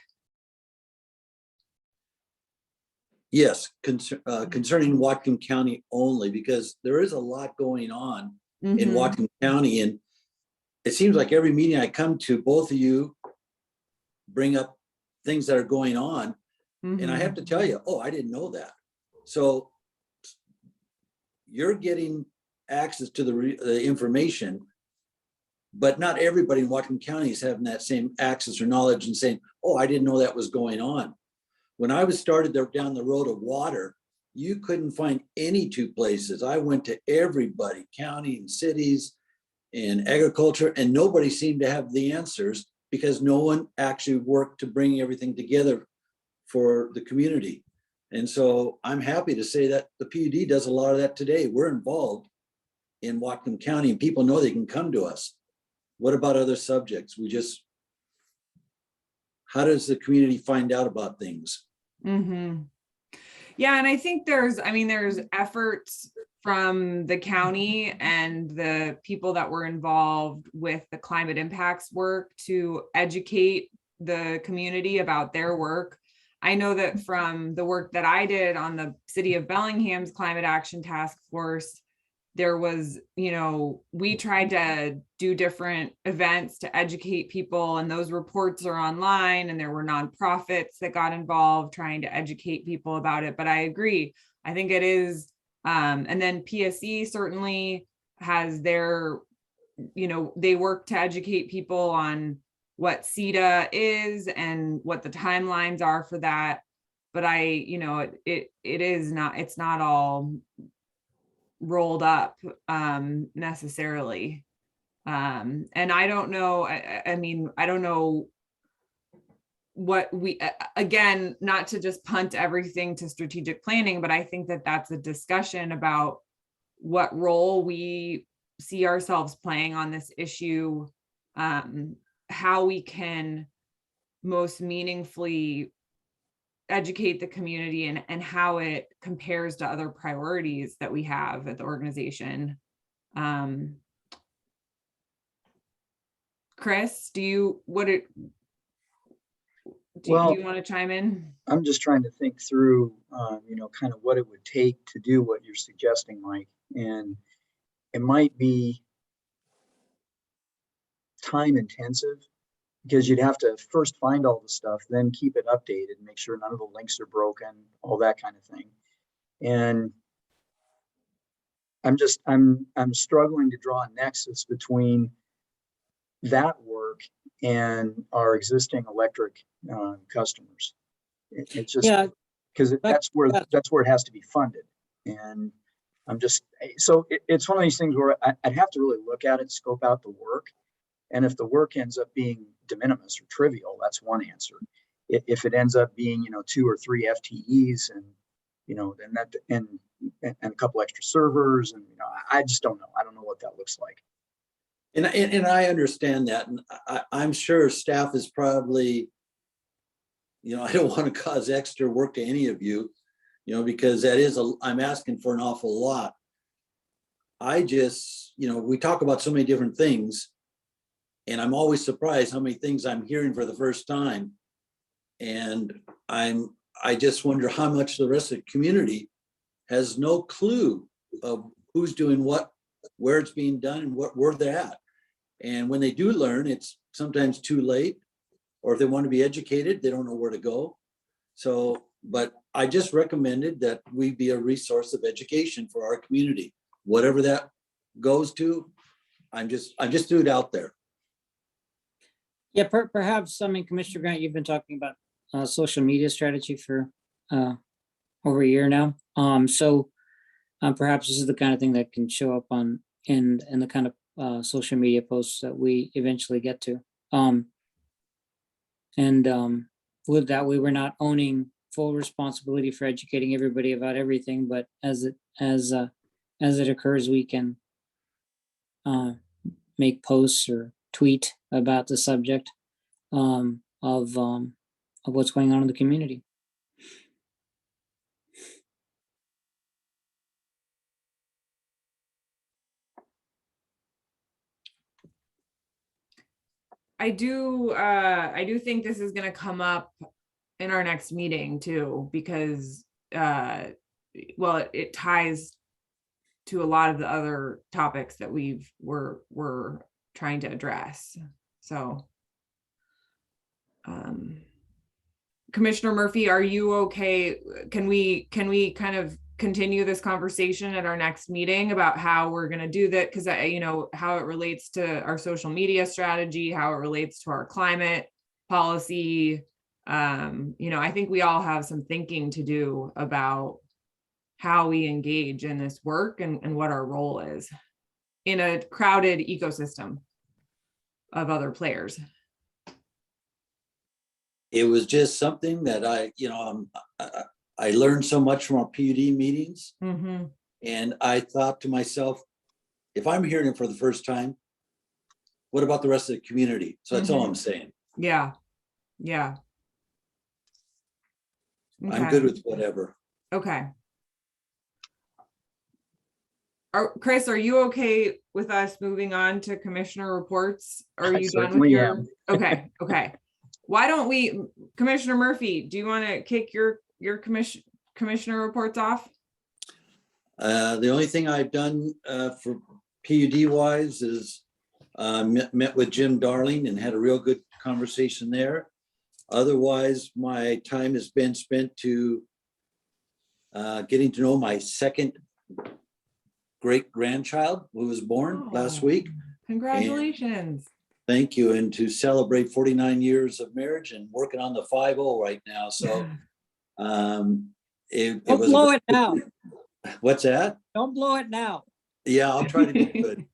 Yes, concerning Whatcom County only, because there is a lot going on in Whatcom County. And it seems like every meeting I come to, both of you bring up things that are going on. And I have to tell you, oh, I didn't know that. So you're getting access to the information, but not everybody in Whatcom County is having that same access or knowledge and saying, oh, I didn't know that was going on. When I was started there down the road of water, you couldn't find any two places. I went to everybody, county and cities and agriculture, and nobody seemed to have the answers because no one actually worked to bring everything together for the community. And so I'm happy to say that the PUD does a lot of that today. We're involved in Whatcom County and people know they can come to us. What about other subjects? How does the community find out about things? Yeah, and I think there's efforts from the county and the people that were involved with the climate impacts work to educate the community about their work. I know that from the work that I did on the City of Bellingham's Climate Action Task Force, there was, you know, we tried to do different events to educate people, and those reports are online, and there were nonprofits that got involved trying to educate people about it. But I agree, I think it is, and then PSE certainly has their, you know, they work to educate people on what CETA is and what the timelines are for that. But it's not all rolled up necessarily. And I don't know, I don't know what we, again, not to just punt everything to strategic planning, but I think that that's a discussion about what role we see ourselves playing on this issue, how we can most meaningfully educate the community and how it compares to other priorities that we have at the organization. Chris, do you want to chime in? I'm just trying to think through, kind of what it would take to do what you're suggesting, Mike. And it might be time intensive because you'd have to first find all the stuff, then keep it updated, make sure none of the links are broken, all that kind of thing. And I'm struggling to draw a nexus between that work and our existing electric customers. It just, Yeah, because that's where it has to be funded. And I'm just, so it's one of these things where I'd have to really look at it, scope out the work. And if the work ends up being de minimis or trivial, that's one answer. If it ends up being, 2 or 3 FTEs and, then that, and a couple extra servers, and, I just don't know. I don't know what that looks like. And I understand that. And I'm sure staff is probably, I don't want to cause extra work to any of you, because that is, I'm asking for an awful lot. I just, we talk about so many different things, and I'm always surprised how many things I'm hearing for the first time. And I just wonder how much the rest of the community has no clue of who's doing what, where it's being done, and where they're at. And when they do learn, it's sometimes too late, or if they want to be educated, they don't know where to go. So, but I just recommended that we be a resource of education for our community, whatever that goes to. I'm just threw it out there. Yeah, perhaps, Commissioner Grant, you've been talking about social media strategy for over a year now. So perhaps this is the kind of thing that can show up in the kind of social media posts that we eventually get to. With that, we were not owning full responsibility for educating everybody about everything, but as it occurs, we can make posts or tweet about the subject of what's going on in the community. I do think this is going to come up in our next meeting too, because it ties to a lot of the other topics that we're trying to address. So Commissioner Murphy, are you okay? Can we kind of continue this conversation at our next meeting about how we're going to do that? Because how it relates to our social media strategy, how it relates to our climate policy. I think we all have some thinking to do about how we engage in this work and what our role is in a crowded ecosystem of other players. It was just something that I learned so much from our PUD meetings. Mm-hmm. And I thought to myself, if I'm hearing it for the first time, what about the rest of the community? So that's all I'm saying. Yeah. Yeah. Okay. I'm good with whatever. Okay. Chris, are you okay with us moving on to commissioner reports? Are you done with your? Am. Okay. Okay. Why don't we, Commissioner Murphy, do you want to kick your commissioner reports off? The only thing I've done for PUD wise is met with Jim Darling and had a real good conversation there. Otherwise, my time has been spent to getting to know my second great grandchild who was born last week. Congratulations. Thank you. And to celebrate 49 years of marriage and working on the 5-0 right now. So it Don't was blow it now. What's that? Don't blow it now. Yeah, I'll try to be good.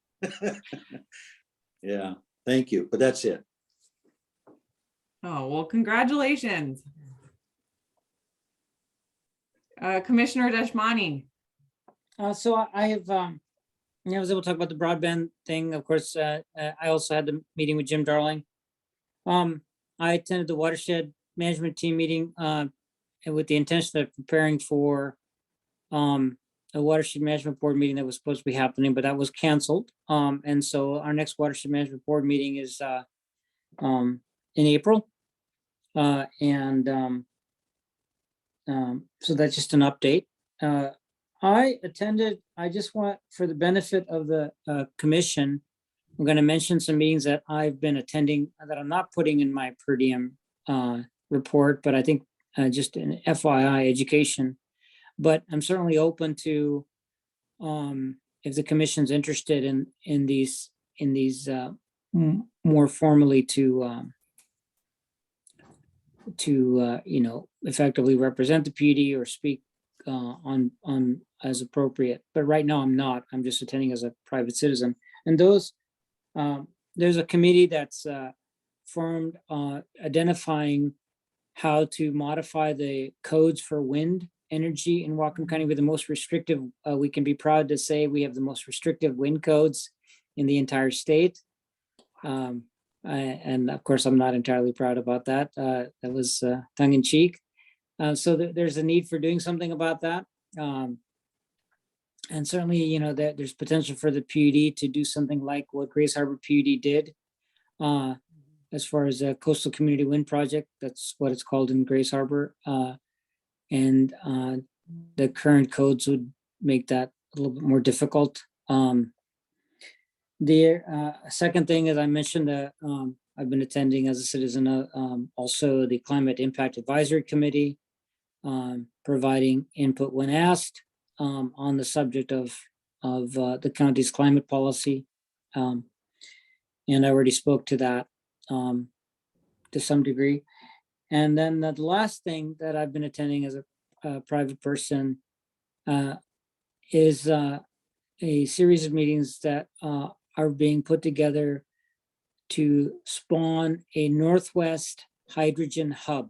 Yeah, thank you. But that's it. Oh, well, congratulations. Commissioner Deshmani. So I have, I was able to talk about the broadband thing. Of course, I also had the meeting with Jim Darling. I attended the watershed management team meeting and with the intention of preparing for a watershed management board meeting that was supposed to be happening, but that was canceled. And so our next watershed management board meeting is in April. So that's just an update. I just want, for the benefit of the commission, I'm going to mention some meetings that I've been attending that I'm not putting in my per diem report, but I think just an FYI education. But I'm certainly open to, if the commission's interested in these more formally to effectively represent the PUD or speak on as appropriate. But right now I'm not. I'm just attending as a private citizen. And those there's a committee that's formed identifying how to modify the codes for wind energy in Whatcom County with the most restrictive. We can be proud to say we have the most restrictive wind codes in the entire state. And of course, I'm not entirely proud about that. That was tongue in cheek. So there's a need for doing something about that. And certainly, that there's potential for the PUD to do something like what Grace Harbor PUD did as far as a coastal community wind project. That's what it's called in Grace Harbor. And the current codes would make that a little bit more difficult. The second thing, as I mentioned, I've been attending as a citizen, also the Climate Impact Advisory Committee, providing input when asked on the subject of the county's climate policy. And I already spoke to that to some degree. And then the last thing that I've been attending as a private person is a series of meetings that are being put together to spawn a Northwest hydrogen hub.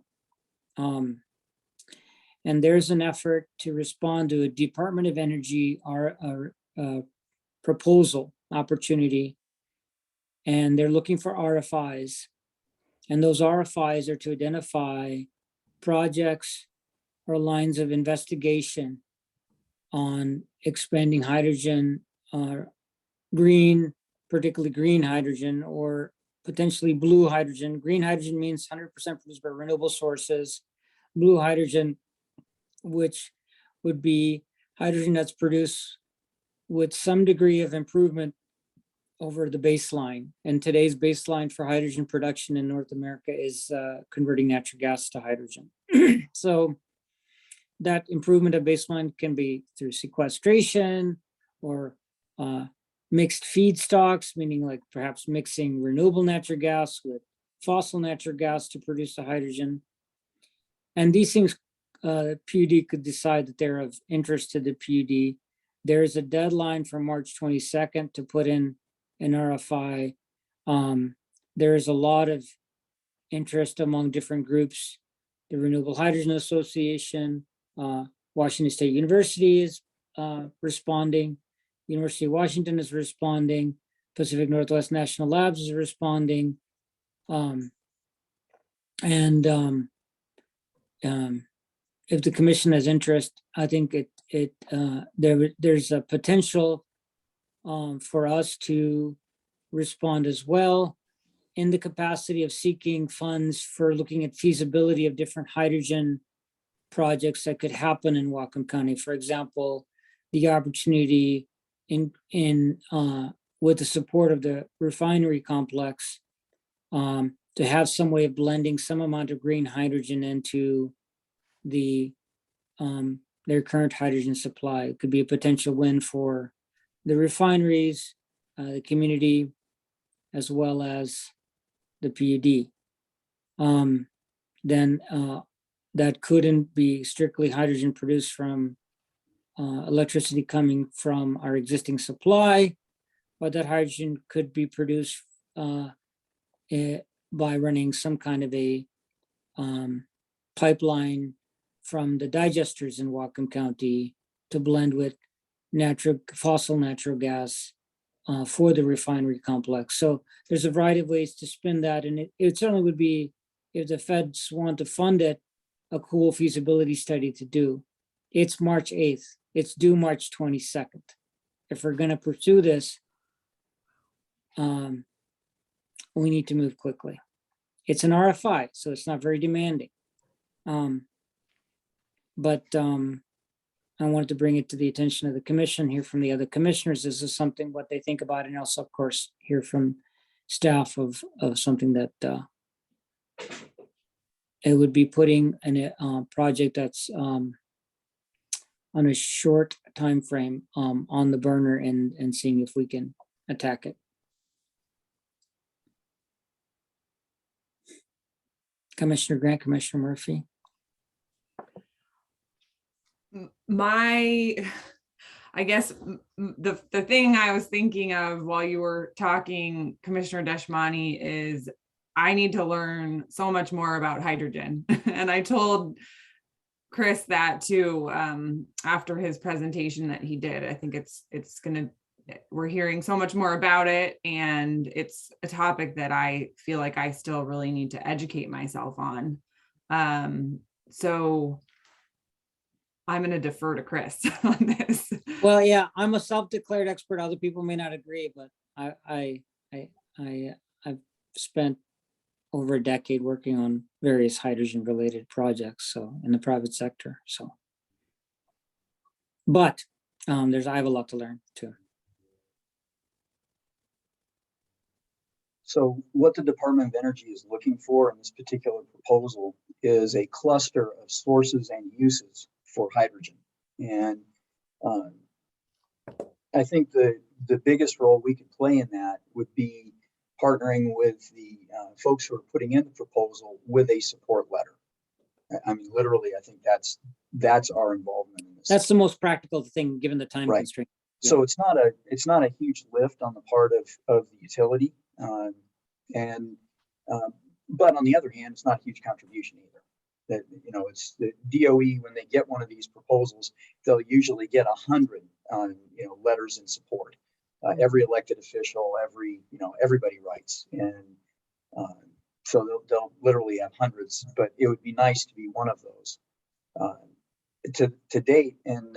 And there's an effort to respond to a Department of Energy proposal opportunity. And they're looking for RFIs. And those RFIs are to identify projects or lines of investigation on expanding hydrogen, green, particularly green hydrogen, or potentially blue hydrogen. Green hydrogen means 100% produced by renewable sources. Blue hydrogen, which would be hydrogen that's produced with some degree of improvement over the baseline. And today's baseline for hydrogen production in North America is converting natural gas to hydrogen. So that improvement of baseline can be through sequestration or mixed feedstocks, meaning like perhaps mixing renewable natural gas with fossil natural gas to produce the hydrogen. And these things, PUD could decide that they're of interest to the PUD. There is a deadline for March 22nd to put in an RFI. There is a lot of interest among different groups. The Renewable Hydrogen Association, Washington State University is responding. University of Washington is responding. Pacific Northwest National Labs is responding. If the commission has interest, I think there's a potential for us to respond as well in the capacity of seeking funds for looking at feasibility of different hydrogen projects that could happen in Whatcom County. For example, the opportunity with the support of the refinery complex to have some way of blending some amount of green hydrogen into their current hydrogen supply. It could be a potential win for the refineries, the community, as well as the PUD. Then that couldn't be strictly hydrogen produced from electricity coming from our existing supply, but that hydrogen could be produced by running some kind of a pipeline from the digesters in Whatcom County to blend with fossil natural gas for the refinery complex. So there's a variety of ways to spin that. And it certainly would be, if the feds want to fund it, a cool feasibility study to do. It's March 8th. It's due March 22nd. If we're going to pursue this, we need to move quickly. it's an RFI, so it's not very demanding. But I wanted to bring it to the attention of the commission, hear from the other commissioners. This is something what they think about, and also, of course, hear from staff of something that it would be putting a project that's on a short time frame on the burner and seeing if we can attack it. Commissioner Grant, Commissioner Murphy. I guess the thing I was thinking of while you were talking, Commissioner Deshmani, is I need to learn so much more about hydrogen. And I told Chris that too, after his presentation that he did. I think we're hearing so much more about it, and it's a topic that I feel like I still really need to educate myself on. So I'm going to defer to Chris on this. Well, yeah, I'm a self-declared expert. Other people may not agree, but I've spent over a decade working on various hydrogen-related projects, so in the private sector. So, but I have a lot to learn too. So what the Department of Energy is looking for in this particular proposal is a cluster of sources and uses for hydrogen. And I think the biggest role we could play in that would be partnering with the folks who are putting in the proposal with a support letter. I mean, literally, I think that's our involvement in this. That's the most practical thing, given the time Right. constraint. Yeah. So it's not a huge lift on the part of the utility, but on the other hand, it's not a huge contribution either. That, you know, it's the DOE, when they get one of these proposals, they'll usually get 100 letters in support. Every elected official, everybody writes, and so they'll literally have hundreds. But it would be nice to be one of those. To date, and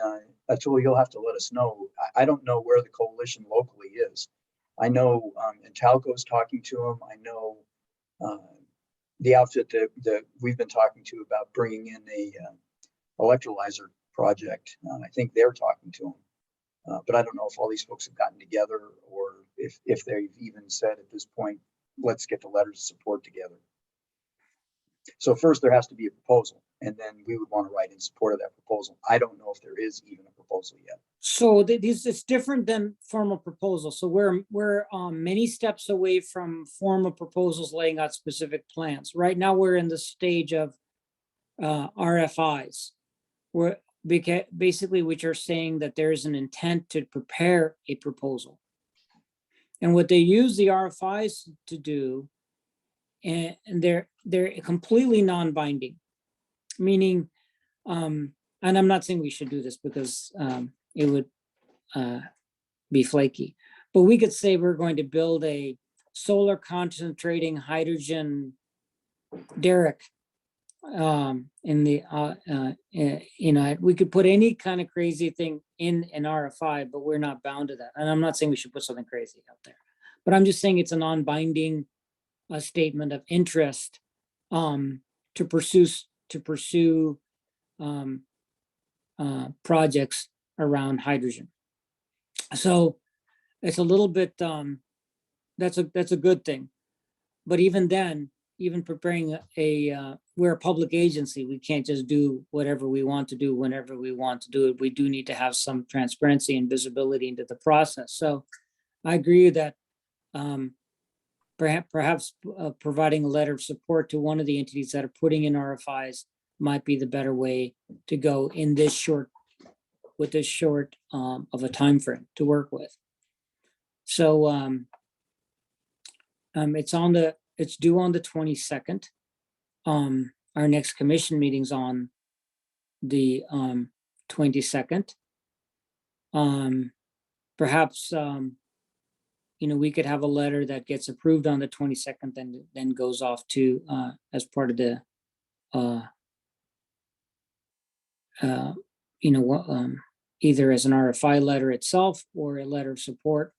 Atul, you'll have to let us know. I don't know where the coalition locally is. I know Intalco is talking to them. I know the outfit that we've been talking to about bringing in a electrolyzer project. I think they're talking to them. But I don't know if all these folks have gotten together, or if they've even said at this point, let's get the letters of support together. So first there has to be a proposal, and then we would want to write in support of that proposal. I don't know if there is even a proposal yet. So this is different than formal proposal. So we're many steps away from formal proposals laying out specific plans. Right now we're in the stage of RFIs, where basically which are saying that there is an intent to prepare a proposal. And what they use the RFIs to do, and they're completely non-binding, meaning, and I'm not saying we should do this because it would be flaky, but we could say we're going to build a solar concentrating hydrogen derrick in the we could put any kind of crazy thing in an RFI, but we're not bound to that. And I'm not saying we should put something crazy out there, but I'm just saying it's a non-binding statement of interest to pursue projects around hydrogen. So it's a little bit that's a good thing. But even then, even preparing we're a public agency, we can't just do whatever we want to do whenever we want to do it. We do need to have some transparency and visibility into the process. So I agree that perhaps providing a letter of support to one of the entities that are putting in RFIs might be the better way to go in this short of a time frame to work with. So it's due on the 22nd. Our next commission meeting's on the 22nd. Perhaps we could have a letter that gets approved on the 22nd, then goes off to as part of the either as an RFI letter itself or a letter of support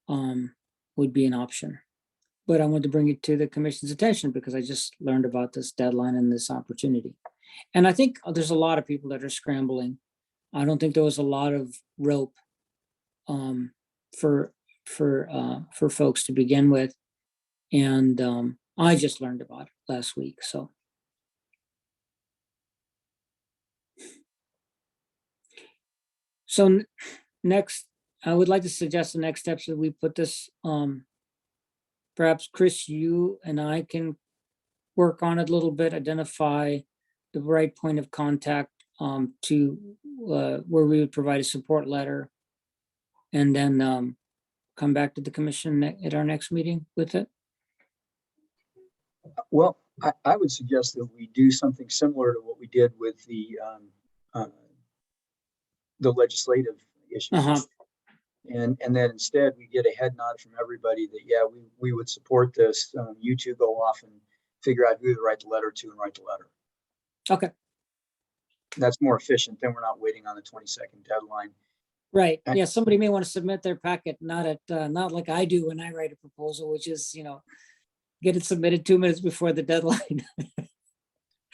would be an option. but I wanted to bring it to the commission's attention because I just learned about this deadline and this opportunity. And I think there's a lot of people that are scrambling. I don't think there was a lot of rope for folks to begin with. And I just learned about it last week, so. So next, I would like to suggest the next steps that we put this, perhaps Chris, you and I can work on it a little bit, identify the right point of contact to where we would provide a support letter, and then come back to the commission at our next meeting with it. Well, I would suggest that we do something similar to what we did with the legislative issues. And then instead we get a head nod from everybody that, yeah, we would support this. You two go off and figure out who to write the letter to and write the letter. Okay. That's more efficient. Then we're not waiting on the 22nd deadline. Right. Yeah. Somebody may want to submit their packet, not like I do when I write a proposal, which is, get it submitted 2 minutes before the deadline.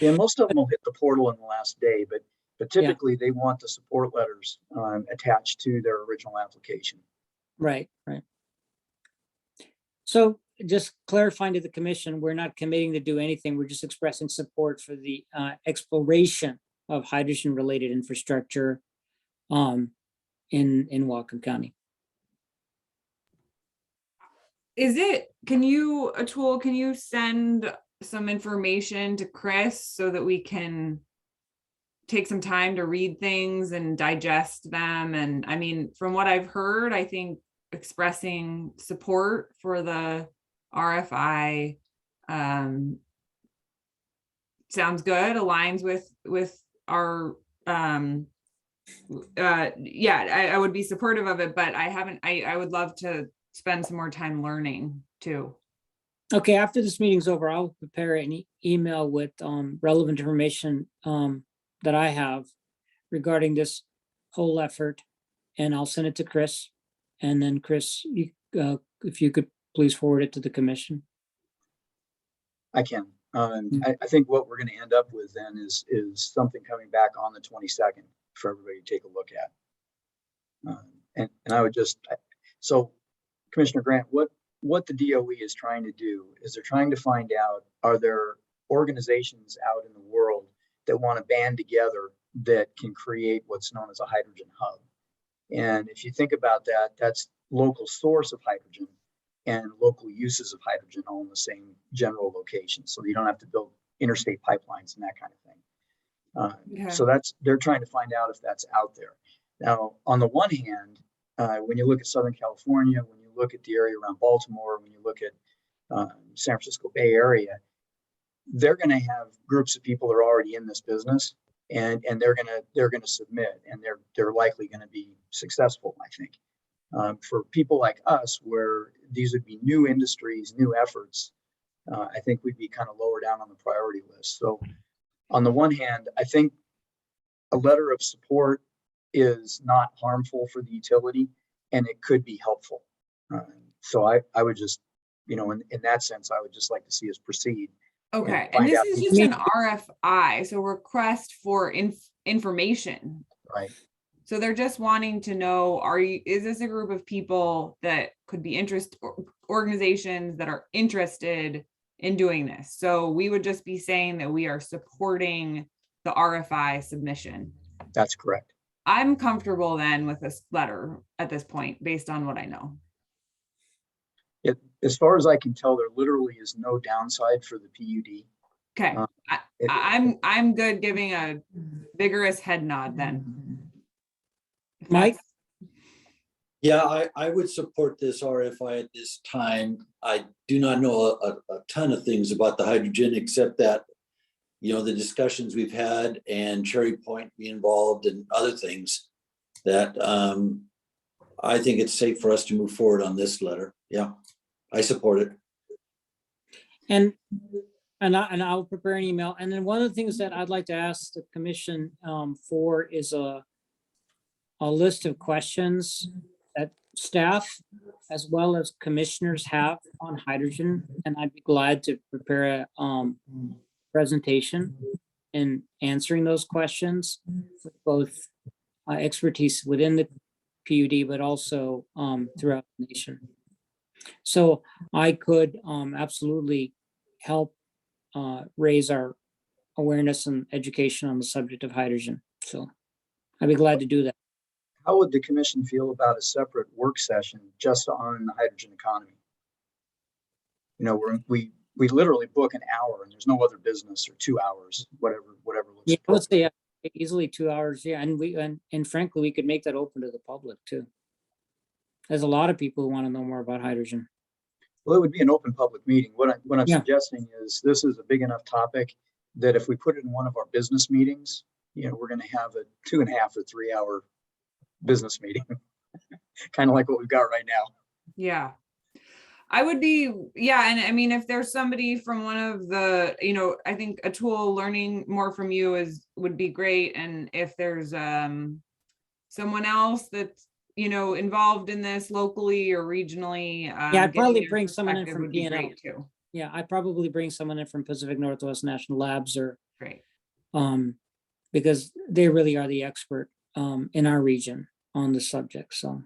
Yeah, most of them will hit the portal in the last day, but typically they want the support letters attached to their original application. Right. So just clarifying to the commission, we're not committing to do anything. We're just expressing support for the exploration of hydrogen-related infrastructure in Whatcom County. Can you send some information to Chris so that we can take some time to read things and digest them? And I mean, from what I've heard, I think expressing support for the RFI sounds good, aligns with our I would be supportive of it, but I would love to spend some more time learning too. Okay, after this meeting's over, I'll prepare an email with relevant information that I have regarding this whole effort, and I'll send it to Chris. And then Chris, if you could please forward it to the commission. I can. I think what we're going to end up with then is something coming back on the 22nd for everybody to take a look at. And I would just, so Commissioner Grant, what the DOE is trying to do is they're trying to find out, are there organizations out in the world that want to band together that can create what's known as a hydrogen hub? And if you think about that, that's local source of hydrogen and local uses of hydrogen all in the same general location. So you don't have to build interstate pipelines and that kind of thing. So they're trying to find out if that's out there. Now, on the one hand, when you look at Southern California, when you look at the area around Baltimore, when you look at San Francisco Bay Area, they're going to have groups of people that are already in this business, and they're going to submit, and they're likely going to be successful, I think. For people like us, where these would be new industries, new efforts, I think we'd be kind of lower down on the priority list. So on the one hand, I think a letter of support is not harmful for the utility, and it could be helpful. So I would just, in that sense, I would just like to see us proceed. Okay, and this is just an RFI, so request for information. Right. So they're just wanting to know, is this a group of people that could be organizations that are interested in doing this? So we would just be saying that we are supporting the RFI submission. That's correct. I'm comfortable then with this letter at this point, based on what I know. As far as I can tell, there literally is no downside for the PUD. Okay, I'm good giving a vigorous head nod then. Mike? Yeah, I would support this RFI at this time. I do not know a ton of things about the hydrogen, except that, the discussions we've had and Cherry Point be involved and other things that I think it's safe for us to move forward on this letter. Yeah, I support it. And I'll prepare an email. And then one of the things that I'd like to ask the commission for is a list of questions that staff as well as commissioners have on hydrogen, and I'd be glad to prepare a presentation in answering those questions with both expertise within the PUD, but also throughout the nation. So I could absolutely help raise our awareness and education on the subject of hydrogen. So I'd be glad to do that. How would the commission feel about a separate work session just on the hydrogen economy? You know, we literally book an hour and there's no other business, or 2 hours, whatever looks Yeah, let's say appropriate. easily 2 hours. Yeah, and frankly, we could make that open to the public too. There's a lot of people who want to know more about hydrogen. Well, it would be an open public meeting. What I'm Yeah. suggesting is this is a big enough topic that if we put it in one of our business meetings, you know, we're going to have a 2.5 or 3 hour business meeting, kind of like what we've got right now. Yeah. I would be, yeah, and I mean, if there's somebody from one of the, you know, I think a tool learning more from you would be great. And if there's someone else that's, you know, involved in this locally or regionally, Yeah, I'd getting probably their bring someone in perspective from would be P&L. great too. Yeah, I'd probably bring someone in from Pacific Northwest National Labs or Great. because they really are the expert in our region on the subject. So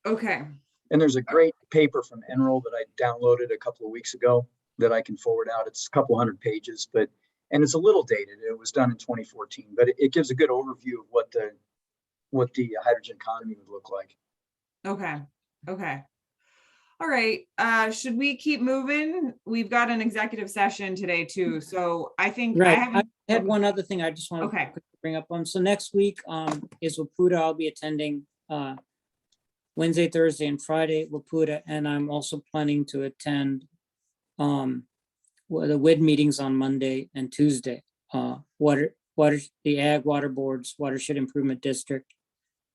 Okay. And there's a great paper from Enroll that I downloaded a couple of weeks ago that I can forward out. It's a couple hundred pages, and it's a little dated. It was done in 2014, but it gives a good overview of what the hydrogen economy would look like. Okay. Okay. All right. Should we keep moving? We've got an executive session today too. So I think right. I haven't. had one other thing I just want to Okay. bring up on. So next week is Wapuda. I'll be attending Wednesday, Thursday, and Friday at Wapuda, and I'm also planning to attend the WID meetings on Monday and Tuesday. The Ag Water Board's Watershed Improvement District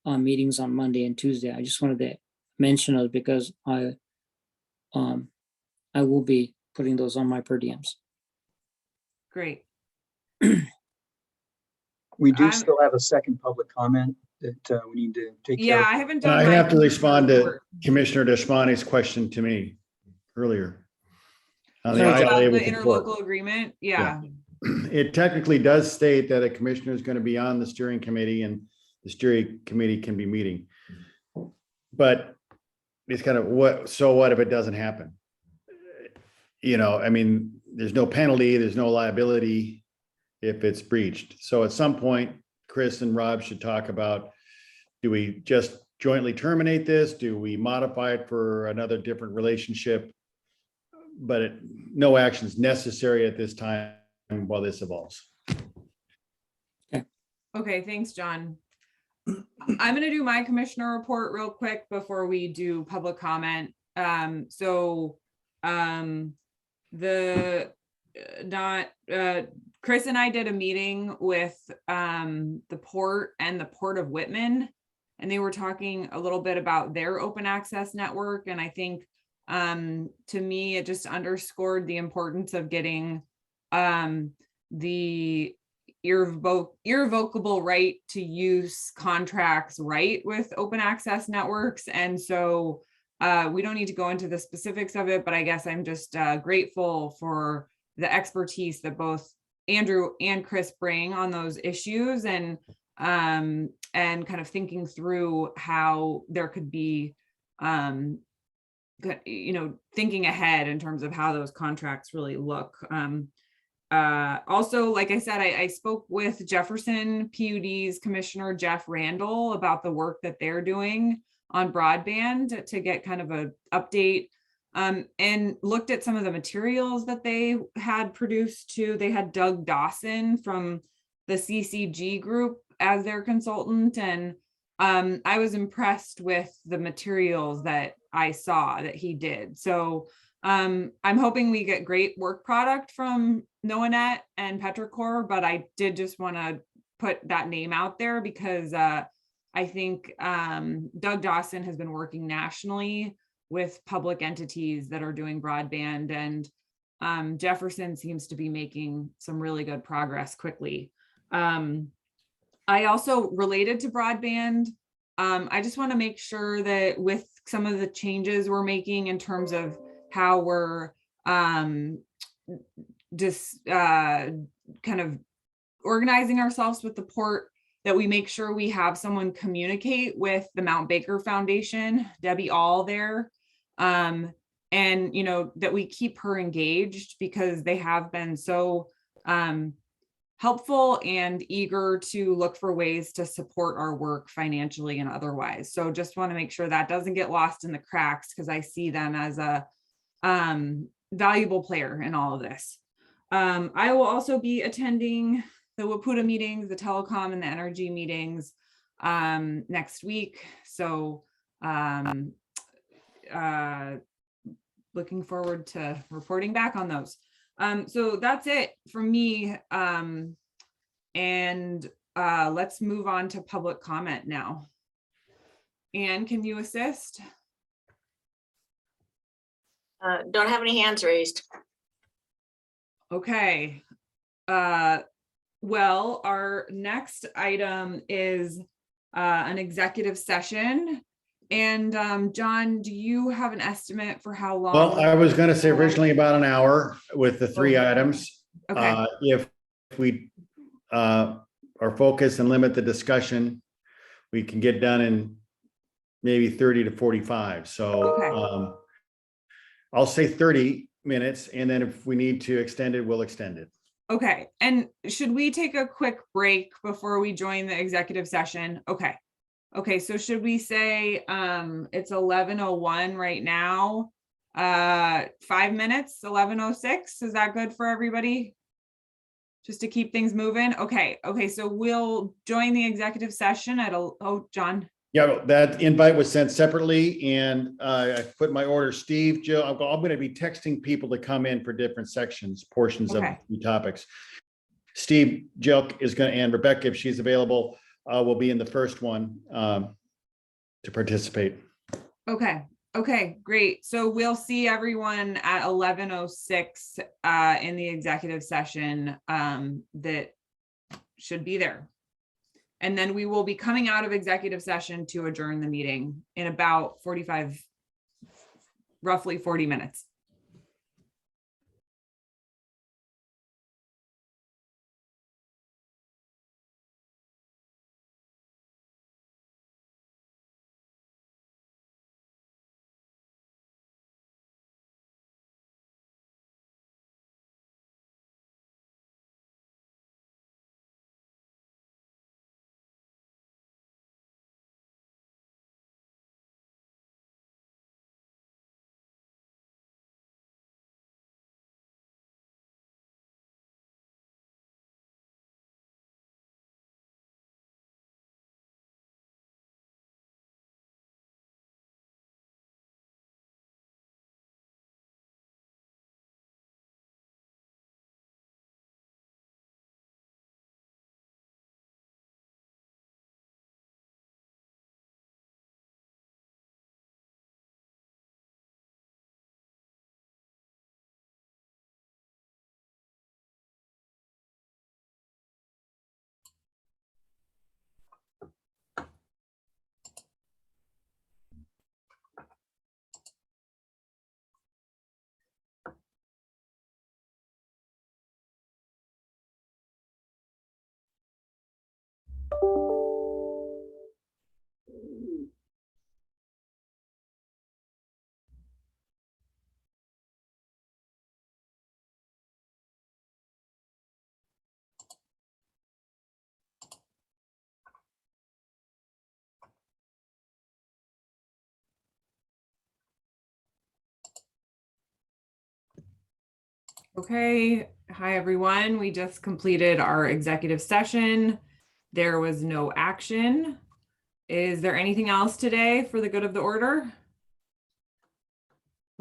meetings on Monday and Tuesday. I just wanted to mention those because I will be putting those on my per diems. Great. We do I'm- still have a second public comment that we need to take care Yeah, of. I haven't done. I my have to respond to report. Commissioner Deshpani's question to me earlier. On the So about ILA the with the court. interlocal agreement. Yeah. It technically does state that a commissioner is going to be on the steering committee and the steering committee can be meeting. But it's kind of so what if it doesn't happen? You know, I mean, there's no penalty, there's no liability if it's breached. So at some point, Chris and Rob should talk about, do we just jointly terminate this? Do we modify it for another different relationship? But no action is necessary at this time while this evolves. Okay, thanks, John. I'm gonna do my commissioner report real quick before we do public comment. Chris and I did a meeting with the port and the Port of Whitman, and they were talking a little bit about their open access network. And I think to me, it just underscored the importance of getting the irrevocable right to use contracts right with open access networks. And so we don't need to go into the specifics of it, but I guess I'm just grateful for the expertise that both Andrew and Chris bring on those issues, and kind of thinking through how there could be, thinking ahead in terms of how those contracts really look. Also, like I said, I spoke with Jefferson PUD's Commissioner Jeff Randall about the work that they're doing on broadband to get kind of an update, and looked at some of the materials that they had produced too. They had Doug Dawson from the CCG group as their consultant, and I was impressed with the materials that I saw that he did. So I'm hoping we get great work product from NOAANET and Petrocor, but I did just want to put that name out there because I think Doug Dawson has been working nationally with public entities that are doing broadband, and Jefferson seems to be making some really good progress quickly. I also, related to broadband, I just want to make sure that with some of the changes we're making in terms of how we're just kind of organizing ourselves with the port, that we make sure we have someone communicate with the Mount Baker Foundation, Debbie All there. And, you know, that we keep her engaged, because they have been so helpful and eager to look for ways to support our work financially and otherwise. So just want to make sure that doesn't get lost in the cracks, because I see them as a valuable player in all of this. I will also be attending the WPUDA meetings, the telecom and the energy meetings next week. So looking forward to reporting back on those. So that's it from me. And let's move on to public comment now. Anne, can you assist? Don't have any hands raised. Okay. Well, our next item is an executive session. And John, do you have an estimate for how long? Well, I was going to say originally about an hour with the three items. Okay. If we are focused and limit the discussion, we can get done in maybe 30 to 45. So I'll say 30 minutes, and then if we need to extend it, we'll extend it. Okay. And should we take a quick break before we join the executive session? Okay. Okay. So should we say it's 11:01 right now? 5 minutes, 11:06. Is that good for everybody? Just to keep things moving. Okay. Okay. So we'll join the executive session at John. Yeah, that invite was sent separately, and I put in my order, Steve, Jill, I'm going to be texting people to come in for different sections, portions of the topics. Steve, Jill is going to, and Rebecca, if she's available, will be in the first one to participate. Okay. Okay, great. So we'll see everyone at 11:06 in the executive session that should be there. And then we will be coming out of executive session to adjourn the meeting in about roughly 40 minutes. Okay, hi everyone. We just completed our executive session. There was no action. Is there anything else today for the good of the order?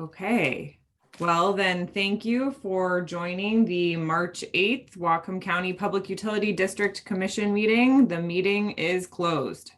Okay, well then thank you for joining the March 8th Whatcom County Public Utility District Commission meeting. The meeting is closed.